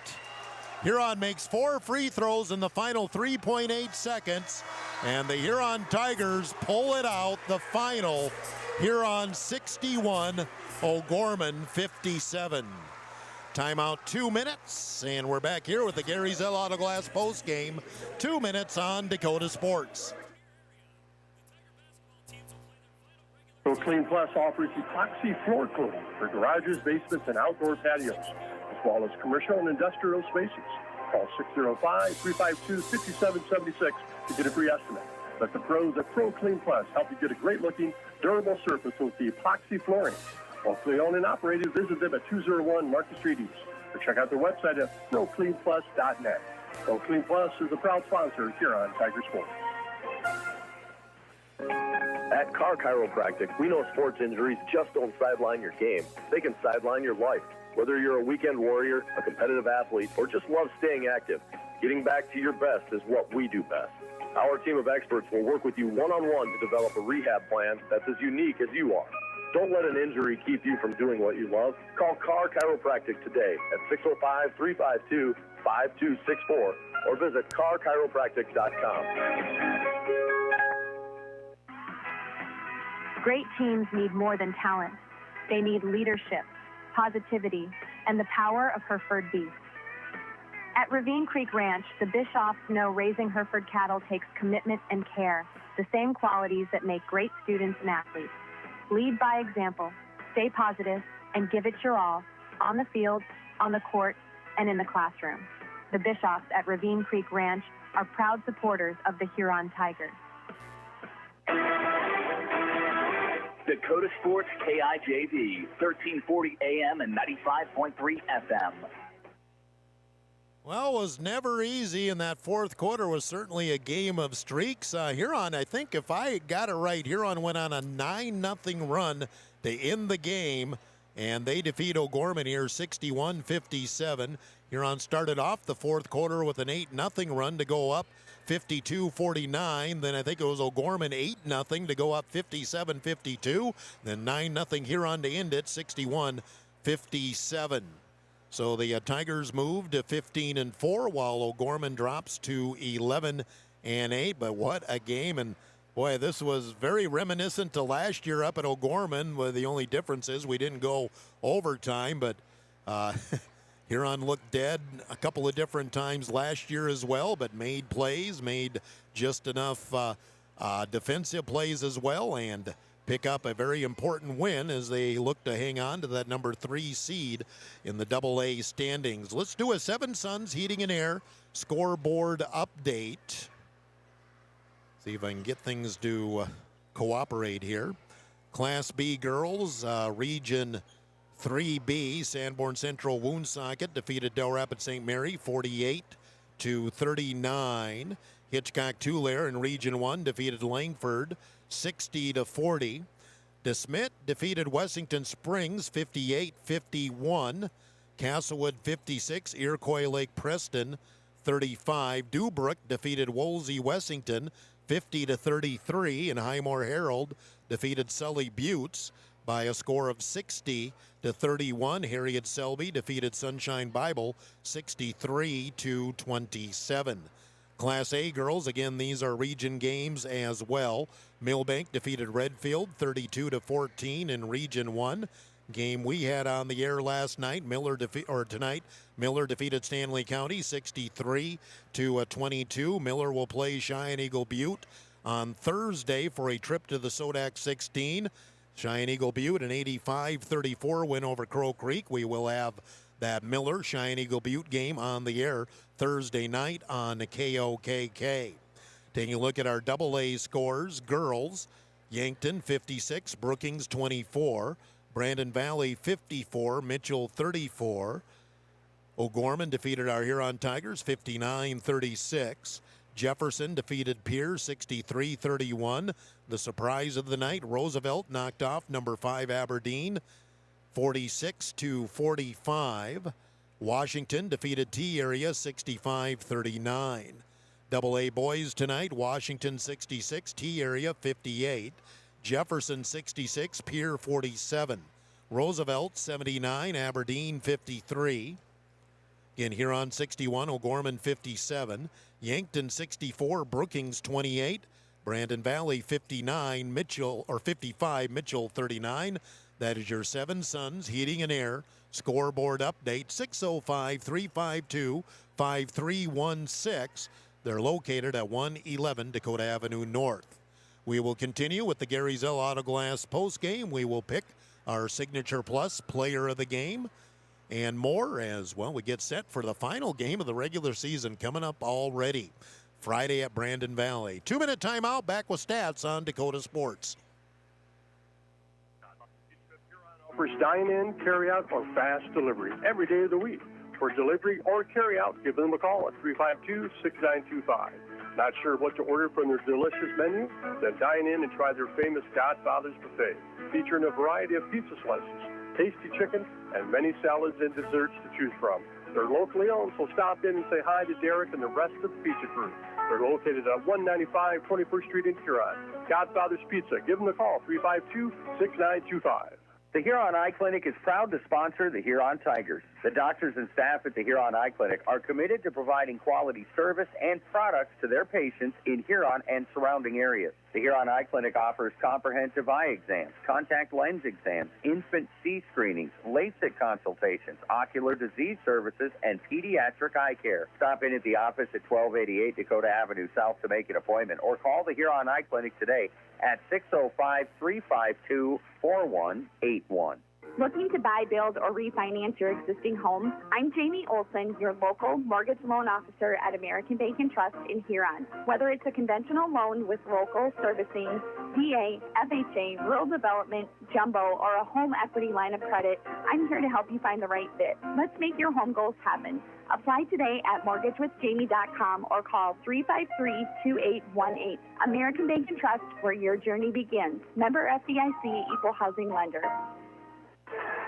Huron makes 4 free throws in the final 3.8 seconds, and the Huron Tigers pull it out. The final, Huron 61, OGorman 57. Timeout 2 minutes, and we're back here with the Gary Zell Auto Glass post game. 2 minutes on Dakota Sports. Clean Plus offers epoxy floor coating for garages, basements, and outdoor patios, as well as commercial and industrial spaces. Call 605-352-5776 to get a free estimate. Let the pros at Pro Clean Plus help you get a great-looking, durable surface with the epoxy flooring. Locally owned and operated, visit them at 201 Market Street East, or check out their website at procleanplus.net. Pro Clean Plus is a proud sponsor here on Tiger Sports. At Car Chiropractic, we know sports injuries just don't sideline your game. They can sideline your life. Whether you're a weekend warrior, a competitive athlete, or just love staying active, getting back to your best is what we do best. Our team of experts will work with you one-on-one to develop a rehab plan that's as unique as you are. Don't let an injury keep you from doing what you love. Call Car Chiropractic today at 605-352-5264 or visit carchiropractic.com. Great teams need more than talent. They need leadership, positivity, and the power of Hereford beef. At Ravine Creek Ranch, the Bishoffs know raising Hereford cattle takes commitment and care, the same qualities that make great students and athletes. Lead by example, stay positive, and give it your all on the field, on the court, and in the classroom. The Bishoffs at Ravine Creek Ranch are proud supporters of the Huron Tigers. Dakota Sports KIJV, 1340 AM and 95.3 FM. Well, it was never easy, and that fourth quarter was certainly a game of streaks. Huron, I think if I got it right, Huron went on a 9-0 run to end the game, and they defeat OGorman here 61-57. Huron started off the fourth quarter with an 8-0 run to go up 52-49. Then I think it was OGorman 8-0 to go up 57-52. Then 9-0 Huron to end it 61-57. So the Tigers moved to 15-4 while OGorman drops to 11-8. But what a game. And boy, this was very reminiscent to last year up at OGorman, where the only difference is we didn't go overtime. But Huron looked dead a couple of different times last year as well, but made plays, made just enough defensive plays as well, and pick up a very important win as they look to hang on to that number 3 seed in the AA standings. Let's do a Seven Suns Heating and Air scoreboard update. See if I can get things to cooperate here. Class B girls, Region 3B, Sanborn Central Woonsocket defeated Del Rapids St. Mary 48-39. Hitchcock Tulare in Region 1 defeated Langford 60-40. DeSmet defeated Wessington Springs 58-51. Castlewood 56, Iroquois Lake Preston 35. Dubrook defeated Wolsey Wessington 50-33, and Highmore Herald defeated Sully Buttes by a score of 60-31. Harriet Selby defeated Sunshine Bible 63-27. Class A girls, again, these are region games as well. Millbank defeated Redfield 32-14 in Region 1. Game we had on the air last night, Miller defeated Stanley County 63-22. Miller will play Cheyenne Eagle Butte on Thursday for a trip to the Sodak 16. Cheyenne Eagle Butte an 85-34 win over Crow Creek. We will have that Miller Cheyenne Eagle Butte game on the air Thursday night on KOKK. Taking a look at our AA scores, girls, Yankton 56, Brookings 24, Brandon Valley 54, Mitchell 34. OGorman defeated our Huron Tigers 59-36. Jefferson defeated Pierre 63-31. The surprise of the night, Roosevelt knocked off number 5 Aberdeen 46-45. Washington defeated T-Area 65-39. AA boys tonight, Washington 66, T-Area 58. Jefferson 66, Pierre 47. Roosevelt 79, Aberdeen 53. Again, Huron 61, OGorman 57. Yankton 64, Brookings 28. Brandon Valley 59, 55, Mitchell 39. That is your Seven Suns Heating and Air scoreboard update. 605-352-5316. They're located at 111 Dakota Avenue North. We will continue with the Gary Zell Auto Glass postgame. We will pick our Signature Plus player of the game and more as well. We get set for the final game of the regular season coming up already. Friday at Brandon Valley. 2-minute timeout. Back with stats on Dakota Sports. Offers dine-in, carry-out, or fast delivery every day of the week. For delivery or carry-out, give them a call at 352-6925. Not sure what to order from their delicious menu? Then dine in and try their famous Godfather's Buffet, featuring a variety of pizza slices, tasty chicken, and many salads and desserts to choose from. They're locally owned, so stop in and say hi to Derek and the rest of the pizza crew. They're located at 195 21st Street in Huron. Godfather's Pizza. Give them a call, 352-6925. The Huron Eye Clinic is proud to sponsor the Huron Tigers. The doctors and staff at the Huron Eye Clinic are committed to providing quality service and products to their patients in Huron and surrounding areas. The Huron Eye Clinic offers comprehensive eye exams, contact lens exams, infant C screenings, LASIK consultations, ocular disease services, and pediatric eye care. Stop in at the office at 1288 Dakota Avenue South to make an appointment, or call the Huron Eye Clinic today at 605-352-4181. Looking to buy, build, or refinance your existing home? I'm Jamie Olson, your local mortgage loan officer at American Bank and Trust in Huron. Whether it's a conventional loan with local servicing, VA, FHA, rural development, jumbo, or a home equity line of credit, I'm here to help you find the right fit. Let's make your home goals happen. Apply today at mortgagewithjamie.com or call 353-2818. American Bank and Trust, where your journey begins. Member FDIC, Equal Housing Lender.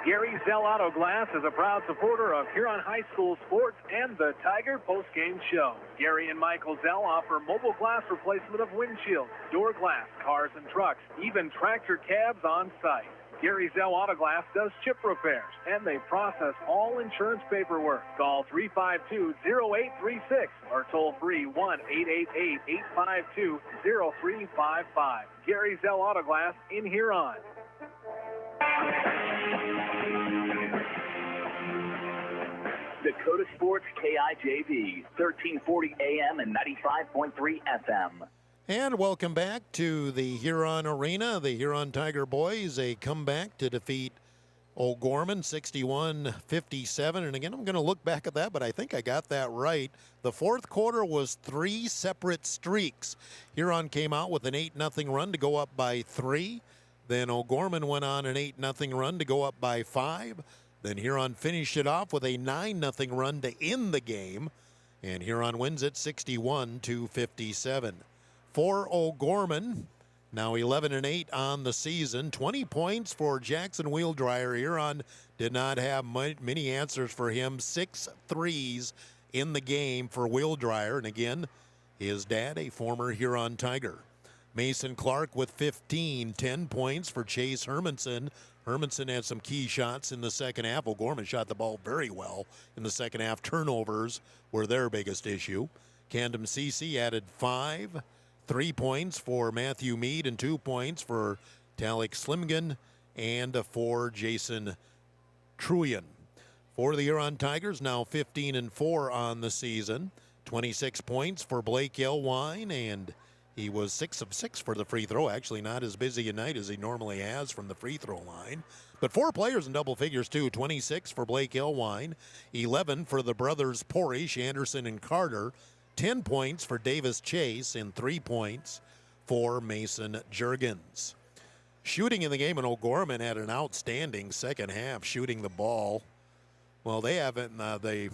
Gary Zell Auto Glass is a proud supporter of Huron High School sports and the Tiger Postgame Show. Gary and Michael Zell offer mobile glass replacement of windshields, door glass, cars and trucks, even tractor cabs on site. Gary Zell Auto Glass does chip repairs, and they process all insurance paperwork. Call 352-0836 or toll free 1-888-852-0355. Gary Zell Auto Glass in Huron. Dakota Sports KIJV, 1340 AM and 95.3 FM. And welcome back to the Huron Arena. The Huron Tiger boys, a comeback to defeat OGorman 61-57. And again, I'm going to look back at that, but I think I got that right. The fourth quarter was 3 separate streaks. Huron came out with an 8-0 run to go up by 3. Then OGorman went on an 8-0 run to go up by 5. Then Huron finished it off with a 9-0 run to end the game. And Huron wins it 61-57. For OGorman, now 11-8 on the season. 20 points for Jackson Wheeldryer. Huron did not have many answers for him. 6 threes in the game for Wheeldryer. And again, his dad, a former Huron Tiger. Mason Clark with 15, 10 points for Chase Hermanson. Hermanson had some key shots in the second half. OGorman shot the ball very well in the second half. Turnovers were their biggest issue. Camden Cece added 5. 3 points for Matthew Mead and 2 points for Talik Slimgan and for Jason Truyan. For the Huron Tigers, now 15-4 on the season. 26 points for Blake Elwine, and he was 6 of 6 for the free throw. Actually, not as busy a night as he normally has from the free throw line. But 4 players in double figures, too. 26 for Blake Elwine, 11 for the brothers Porish, Anderson, and Carter. 10 points for Davis Chase and 3 points for Mason Juergens. Shooting in the game, and OGorman had an outstanding second half shooting the ball. Well, they haven't, the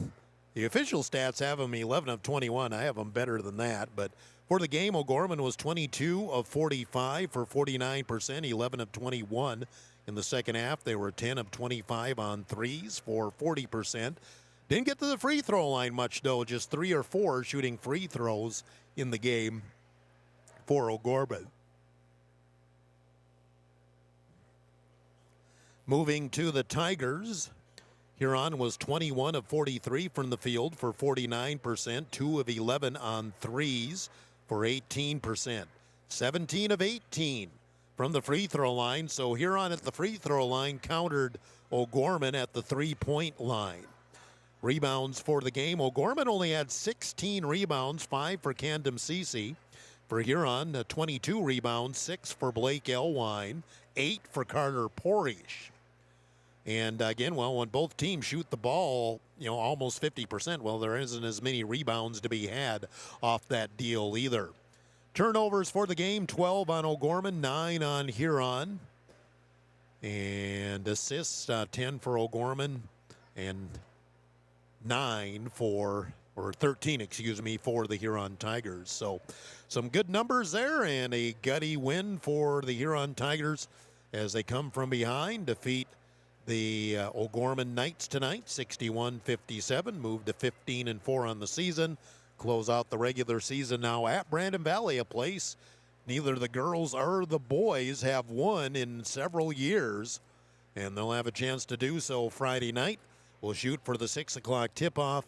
official stats have them 11 of 21. I have them better than that. But for the game, OGorman was 22 of 45 for 49%, 11 of 21 in the second half. They were 10 of 25 on threes for 40%. Didn't get to the free throw line much, though. Just 3 or 4 shooting free throws in the game for OGorman. Moving to the Tigers, Huron was 21 of 43 from the field for 49%, 2 of 11 on threes for 18%, 17 of 18 from the free throw line. So Huron at the free throw line countered OGorman at the three-point line. Rebounds for the game. OGorman only had 16 rebounds, 5 for Camden Cece. For Huron, 22 rebounds, 6 for Blake Elwine, 8 for Carter Porish. And again, well, when both teams shoot the ball, almost 50%, well, there isn't as many rebounds to be had off that deal either. Turnovers for the game, 12 on OGorman, 9 on Huron. And assists, 10 for OGorman and 13, for the Huron Tigers. So some good numbers there and a gutty win for the Huron Tigers as they come from behind, defeat the OGorman Knights tonight, 61-57, moved to 15-4 on the season. Close out the regular season now at Brandon Valley, a place neither the girls or the boys have won in several years, and they'll have a chance to do so Friday night. We'll shoot for the 6 o'clock tip-off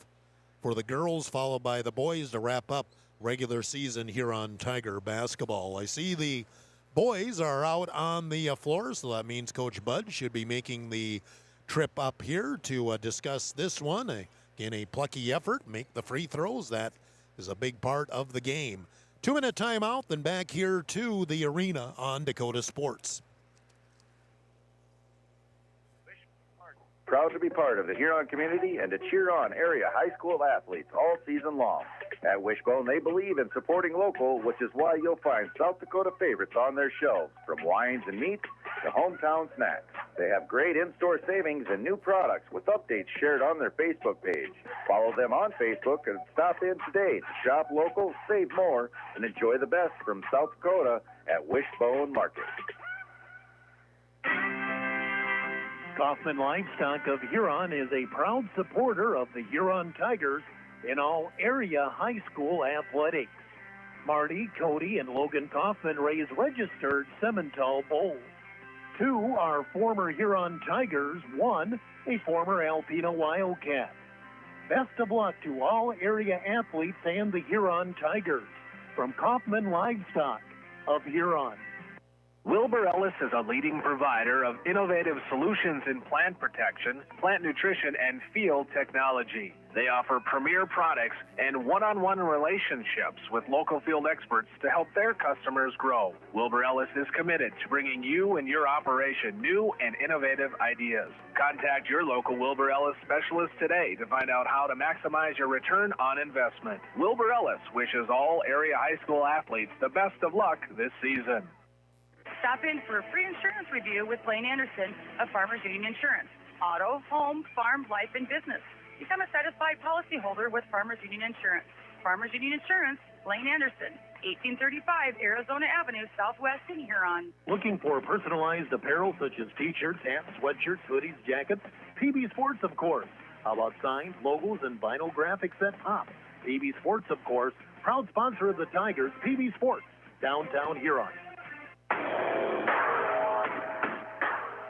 for the girls, followed by the boys to wrap up regular season Huron Tiger basketball. I see the boys are out on the floor, so that means Coach Bud should be making the trip up here to discuss this one. Again, a plucky effort, make the free throws. That is a big part of the game. 2-minute timeout, then back here to the arena on Dakota Sports. Proud to be part of the Huron community and to cheer on area high school athletes all season long. At Wishbone, they believe in supporting local, which is why you'll find South Dakota favorites on their shelves, from wines and meats to hometown snacks. They have great in-store savings and new products with updates shared on their Facebook page. Follow them on Facebook and stop in today to shop local, save more, and enjoy the best from South Dakota at Wishbone Market. Kaufman Livestock of Huron is a proud supporter of the Huron Tigers in all area high school athletics. Marty, Cody, and Logan Kaufman raise registered Simmental bulls. 2 are former Huron Tigers, 1 a former Alpena Wildcat. Best of luck to all area athletes and the Huron Tigers from Kaufman Livestock of Huron. Wilbur Ellis is a leading provider of innovative solutions in plant protection, plant nutrition, and field technology. They offer premier products and one-on-one relationships with local field experts to help their customers grow. Wilbur Ellis is committed to bringing you and your operation new and innovative ideas. Contact your local Wilbur Ellis specialist today to find out how to maximize your return on investment. Wilbur Ellis wishes all area high school athletes the best of luck this season. Stop in for a free insurance review with Blaine Anderson of Farmers Union Insurance. Auto, home, farm, life, and business. Become a satisfied policyholder with Farmers Union Insurance. Farmers Union Insurance, Blaine Anderson, 1835 Arizona Avenue, Southwest in Huron. Looking for personalized apparel such as t-shirts, hats, sweatshirts, hoodies, jackets? PB Sports, of course. How about signs, logos, and vinyl graphics that pop? PB Sports, of course, proud sponsor of the Tigers. PB Sports, downtown Huron.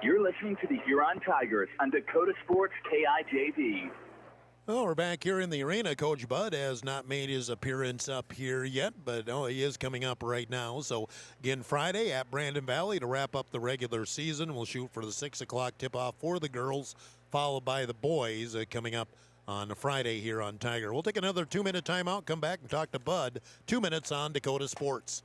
You're listening to the Huron Tigers on Dakota Sports KIJV. Well, we're back here in the arena. Coach Bud has not made his appearance up here yet, but he is coming up right now. So, again, Friday at Brandon Valley to wrap up the regular season. We'll shoot for the 6 o'clock tip-off for the girls, followed by the boys coming up on Friday here on Tiger. We'll take another 2-minute timeout, come back and talk to Bud. 2 minutes on Dakota Sports.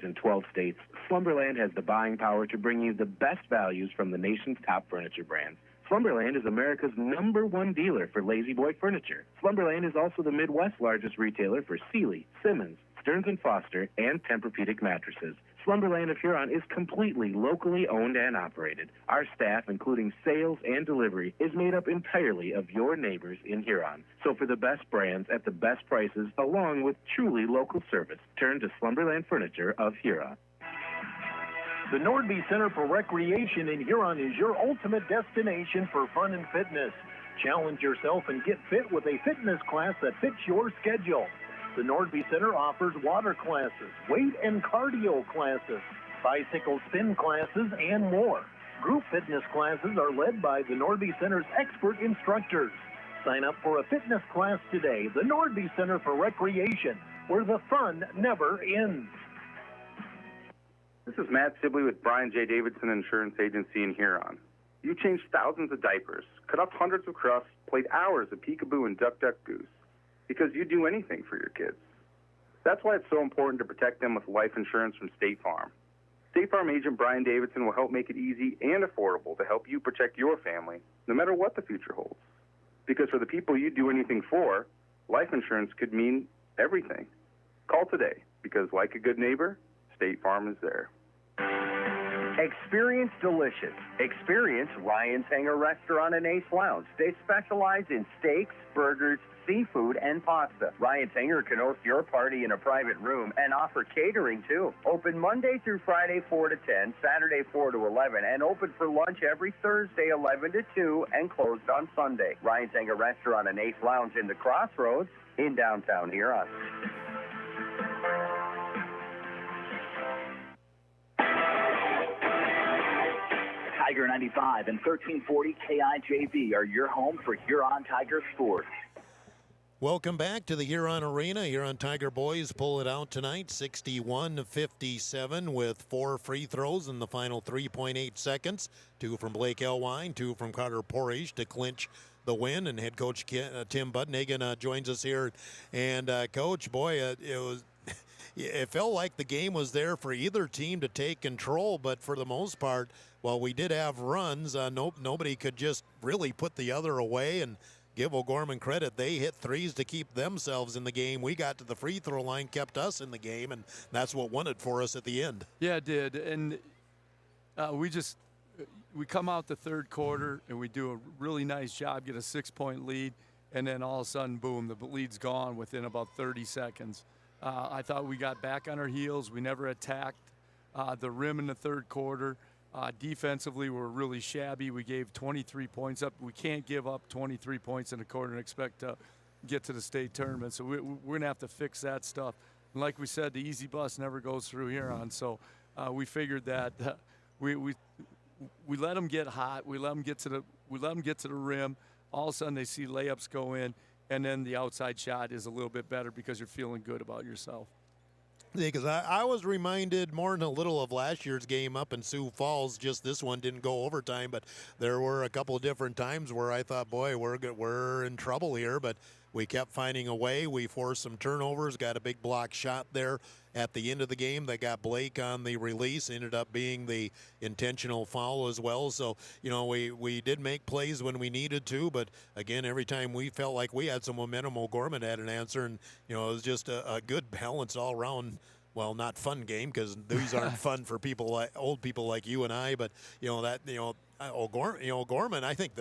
In 12 states, Slumberland has the buying power to bring you the best values from the nation's top furniture brands. Slumberland is America's #1 dealer for Lazy Boy furniture. Slumberland is also the Midwest's largest retailer for Sealy, Simmons, Stearns & Foster, and Tempur-Pedic mattresses. Slumberland of Huron is completely locally owned and operated. Our staff, including sales and delivery, is made up entirely of your neighbors in Huron. So for the best brands at the best prices, along with truly local service, turn to Slumberland Furniture of Huron. The Nordby Center for Recreation in Huron is your ultimate destination for fun and fitness. Challenge yourself and get fit with a fitness class that fits your schedule. The Nordby Center offers water classes, weight and cardio classes, bicycle spin classes, and more. Group fitness classes are led by the Nordby Center's expert instructors. Sign up for a fitness class today. The Nordby Center for Recreation, where the fun never ends. This is Matt Sibley with Brian J. Davidson Insurance Agency in Huron. You changed thousands of diapers, cut up hundreds of crusts, played hours of peekaboo and duck, duck, goose. Because you do anything for your kids. That's why it's so important to protect them with life insurance from State Farm. State Farm agent Brian Davidson will help make it easy and affordable to help you protect your family, no matter what the future holds. Because for the people you do anything for, life insurance could mean everything. Call today, because like a good neighbor, State Farm is there. Experience delicious. Experience Ryan's Hangar Restaurant and Ace Lounge. They specialize in steaks, burgers, seafood, and pasta. Ryan's Hangar can host your party in a private room and offer catering too. Open Monday through Friday 4 to 10, Saturday 4 to 11, and open for lunch every Thursday 11 to 2 and closed on Sunday. Ryan's Hangar Restaurant and Ace Lounge in the Crossroads in downtown Huron. Tiger 95 and 1340 KIJV are your home for Huron Tiger sports. Welcome back to the Huron Arena. Huron Tiger boys pull it out tonight, 61-57 with 4 free throws in the final 3.8 seconds. 2 from Blake Elwine, 2 from Carter Porage to clinch the win. And head coach Tim Budnigan joins us here. And coach, boy, it felt like the game was there for either team to take control, but for the most part, while we did have runs, nobody could just really put the other away. And give OGorman credit, they hit threes to keep themselves in the game. We got to the free throw line, kept us in the game, and that's what won it for us at the end. Yeah, it did. And we come out the third quarter and we do a really nice job, get a 6-point lead, and then all of a sudden, boom, the lead's gone within about 30 seconds. I thought we got back on our heels. We never attacked the rim in the third quarter. Defensively, we're really shabby. We gave 23 points up. We can't give up 23 points in a quarter and expect to get to the state tournament. So we're going to have to fix that stuff. And like we said, the easy bus never goes through Huron. So we figured that we let them get hot. We let them get to the rim. All of a sudden, they see layups go in, and then the outside shot is a little bit better because you're feeling good about yourself. Because I was reminded more than a little of last year's game up in Sioux Falls. Just this one didn't go overtime, but there were a couple of different times where I thought, boy, we're in trouble here. But we kept finding a way. We forced some turnovers, got a big block shot there at the end of the game that got Blake on the release, ended up being the intentional foul as well. So, we did make plays when we needed to, but again, every time we felt like we had some momentum, OGorman had an answer, and, it was just a good balance all around. Well, not fun game, because these aren't fun for people like old people like you and I, but OGorman, I think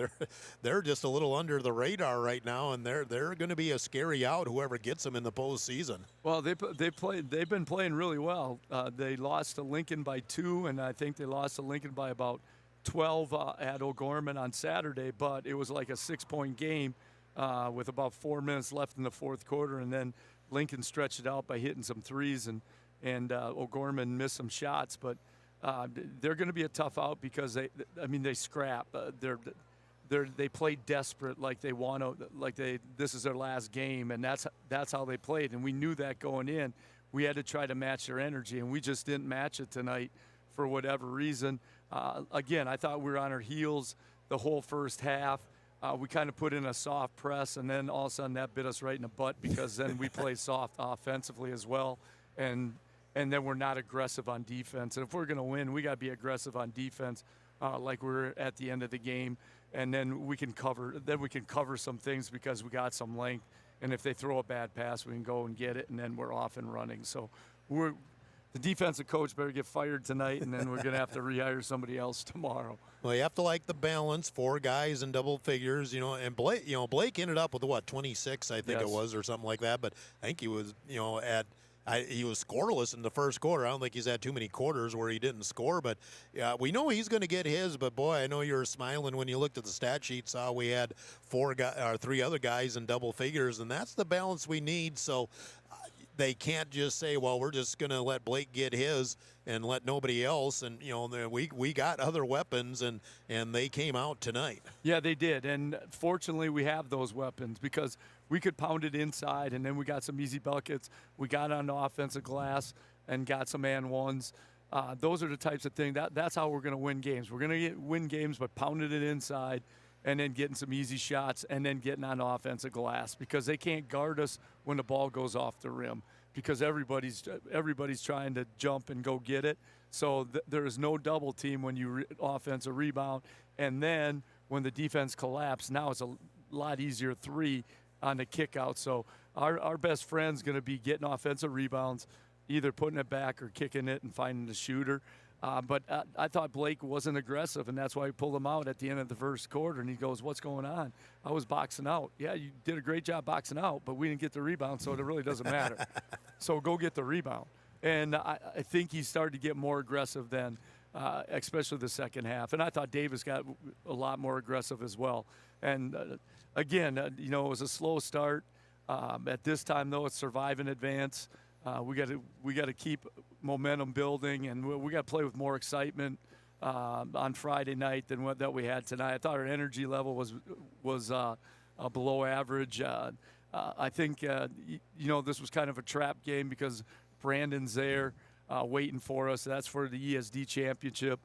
they're just a little under the radar right now, and they're going to be a scary out, whoever gets them in the postseason. Well, they've been playing really well. They lost to Lincoln by 2, and I think they lost to Lincoln by about 12 at OGorman on Saturday. But it was like a 6-point game with about 4 minutes left in the fourth quarter, and then Lincoln stretched it out by hitting some threes, and OGorman missed some shots, but. They're going to be a tough out because they scrap. They play desperate, like they want to, this is their last game, and that's how they played. And we knew that going in. We had to try to match their energy, and we just didn't match it tonight for whatever reason. Again, I thought we were on our heels the whole first half. We kind of put in a soft press, and then all of a sudden that bit us right in the butt because then we play soft offensively as well, and then we're not aggressive on defense. And if we're going to win, we got to be aggressive on defense, like we're at the end of the game. And then we can cover some things because we got some length. And if they throw a bad pass, we can go and get it, and then we're off and running. So the defensive coach better get fired tonight, and then we're going to have to rehire somebody else tomorrow. Well, you have to like the balance, 4 guys in double figures, and Blake ended up with 26, I think it was, or something like that. But I think he was, he was scoreless in the first quarter. I don't think he's had too many quarters where he didn't score, but we know he's going to get his. But boy, I know you were smiling when you looked at the stat sheet, saw we had 3 other guys in double figures, and that's the balance we need. So they can't just say, well, we're just going to let Blake get his and let nobody else. And we got other weapons, and they came out tonight. Yeah, they did. And fortunately, we have those weapons because we could pound it inside, and then we got some easy buckets. We got on the offensive glass and got some and ones. Those are the types of things. That's how we're going to win games. We're going to win games by pounding it inside and then getting some easy shots and then getting on the offensive glass because they can't guard us when the ball goes off the rim because everybody's trying to jump and go get it. So there is no double team when you offensive rebound. And then when the defense collapsed, now it's a lot easier 3 on the kick out. So our best friend's going to be getting offensive rebounds, either putting it back or kicking it and finding the shooter. But I thought Blake wasn't aggressive, and that's why we pulled him out at the end of the first quarter. And he goes, "What's going on?" I was boxing out. Yeah, you did a great job boxing out, but we didn't get the rebound, so it really doesn't matter. So go get the rebound. And I think he started to get more aggressive then, especially the second half. And I thought Davis got a lot more aggressive as well. And, again, it was a slow start. At this time, though, it's survive and advance. We got to keep momentum building, and we got to play with more excitement on Friday night than what that we had tonight. I thought our energy level was below average. I think this was kind of a trap game because Brandon's there waiting for us. That's for the ESD championship.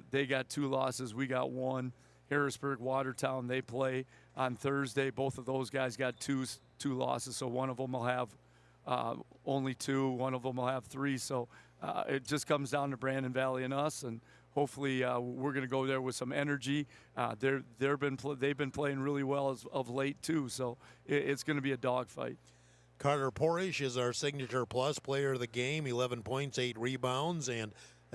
They got 2 losses. We got 1. Harrisburg, Watertown, they play on Thursday. Both of those guys got two losses, so one of them will have only 2. One of them will have 3. So it just comes down to Brandon Valley and us, and hopefully we're going to go there with some energy. They've been playing really well of late too, so it's going to be a dogfight. Carter Porish is our signature plus player of the game, 11 points, 8 rebounds, and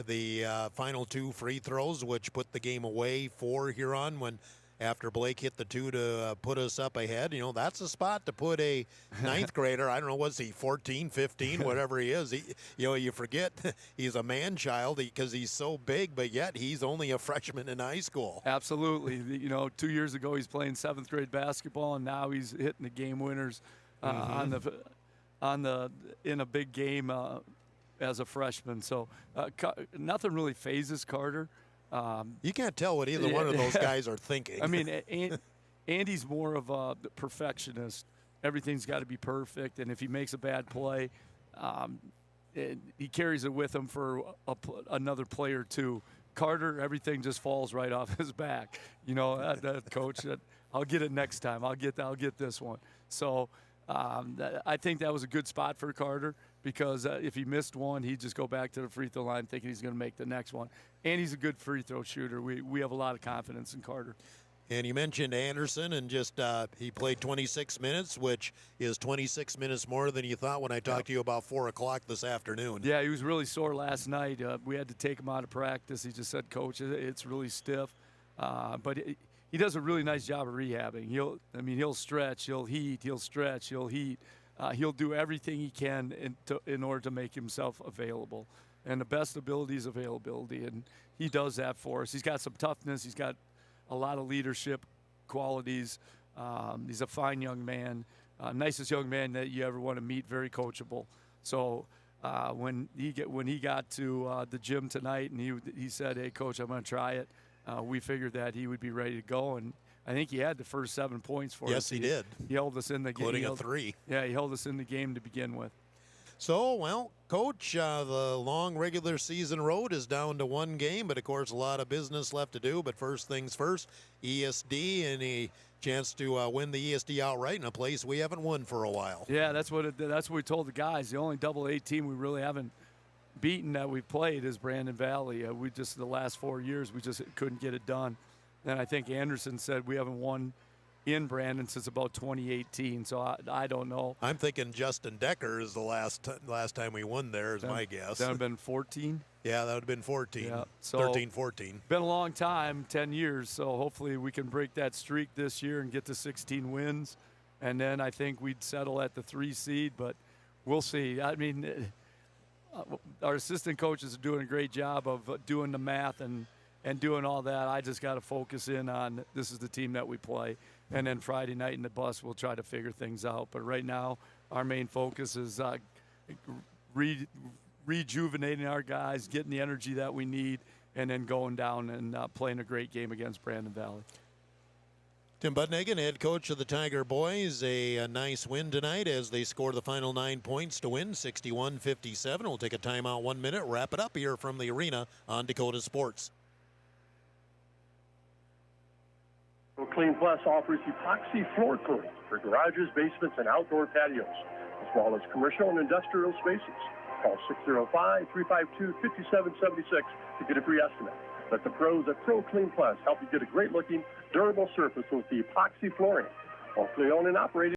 the final 2 free throws, which put the game away for Huron when after Blake hit the 2 to put us up ahead. That's a spot to put a 9th grader. I don't know, was he 14, 15, whatever he is. You forget he's a man-child because he's so big, but yet he's only a freshman in high school. Absolutely. 2 years ago he's playing 7th grade basketball, and now he's hitting the game winners in a big game as a freshman. So nothing really phases Carter. You can't tell what either one of those guys are thinking. I mean, Andy's more of a perfectionist. Everything's got to be perfect, and if he makes a bad play, he carries it with him for another player too. Carter, everything just falls right off his back. That coach, I'll get it next time. I'll get this one. So I think that was a good spot for Carter because if he missed one, he'd just go back to the free throw line thinking he's going to make the next one. And he's a good free throw shooter. We have a lot of confidence in Carter. And you mentioned Anderson, and just he played 26 minutes, which is 26 minutes more than you thought when I talked to you about 4 o'clock this afternoon. Yeah, he was really sore last night. We had to take him out of practice. He just said, "Coach, it's really stiff." But he does a really nice job of rehabbing. He'll stretch, he'll heat, he'll stretch, he'll heat. He'll do everything he can in order to make himself available. And the best ability is availability, and he does that for us. He's got some toughness. He's got a lot of leadership qualities. He's a fine young man, nicest young man that you ever want to meet, very coachable. So when he got to the gym tonight and he said, "Hey, Coach, I'm going to try it," we figured that he would be ready to go, and I think he had the first 7 points for us. Yes, he did. He held us in the game. Including a 3. Yeah, he held us in the game to begin with. So, well, Coach, the long regular season road is down to 1 game, but of course a lot of business left to do. But first things first, ESD and a chance to win the ESD outright in a place we haven't won for a while. Yeah, that's what we told the guys. The only AA team we really haven't beaten that we've played is Brandon Valley. We just the last 4 years we just couldn't get it done. And I think Anderson said we haven't won in Brandon since about 2018, so I don't know. I'm thinking Justin Decker is the last time we won there is my guess. That would have been 14? Yeah, that would have been 14. Yeah, so 13, 14. Been a long time, 10 years, so hopefully we can break that streak this year and get to 16 wins. And then I think we'd settle at the 3 seed, but we'll see. I mean, our assistant coaches are doing a great job of doing the math and doing all that. I just got to focus in on this is the team that we play. And then Friday night in the bus, we'll try to figure things out. But right now, our main focus is rejuvenating our guys, getting the energy that we need, and then going down and playing a great game against Brandon Valley. Tim Budnagan, head coach of the Tiger boys, a nice win tonight as they score the final 9 points to win, 61-57. We'll take a timeout 1 minute, wrap it up here from the arena on Dakota Sports. Clean Plus offers epoxy floor coating for garages, basements, and outdoor patios. well as commercial and industrial spaces. Call 605-352-5776 to get a free estimate. Let the pros at Pro Clean Plus help you get a great-looking, durable surface with the epoxy flooring. Locally owned and operated.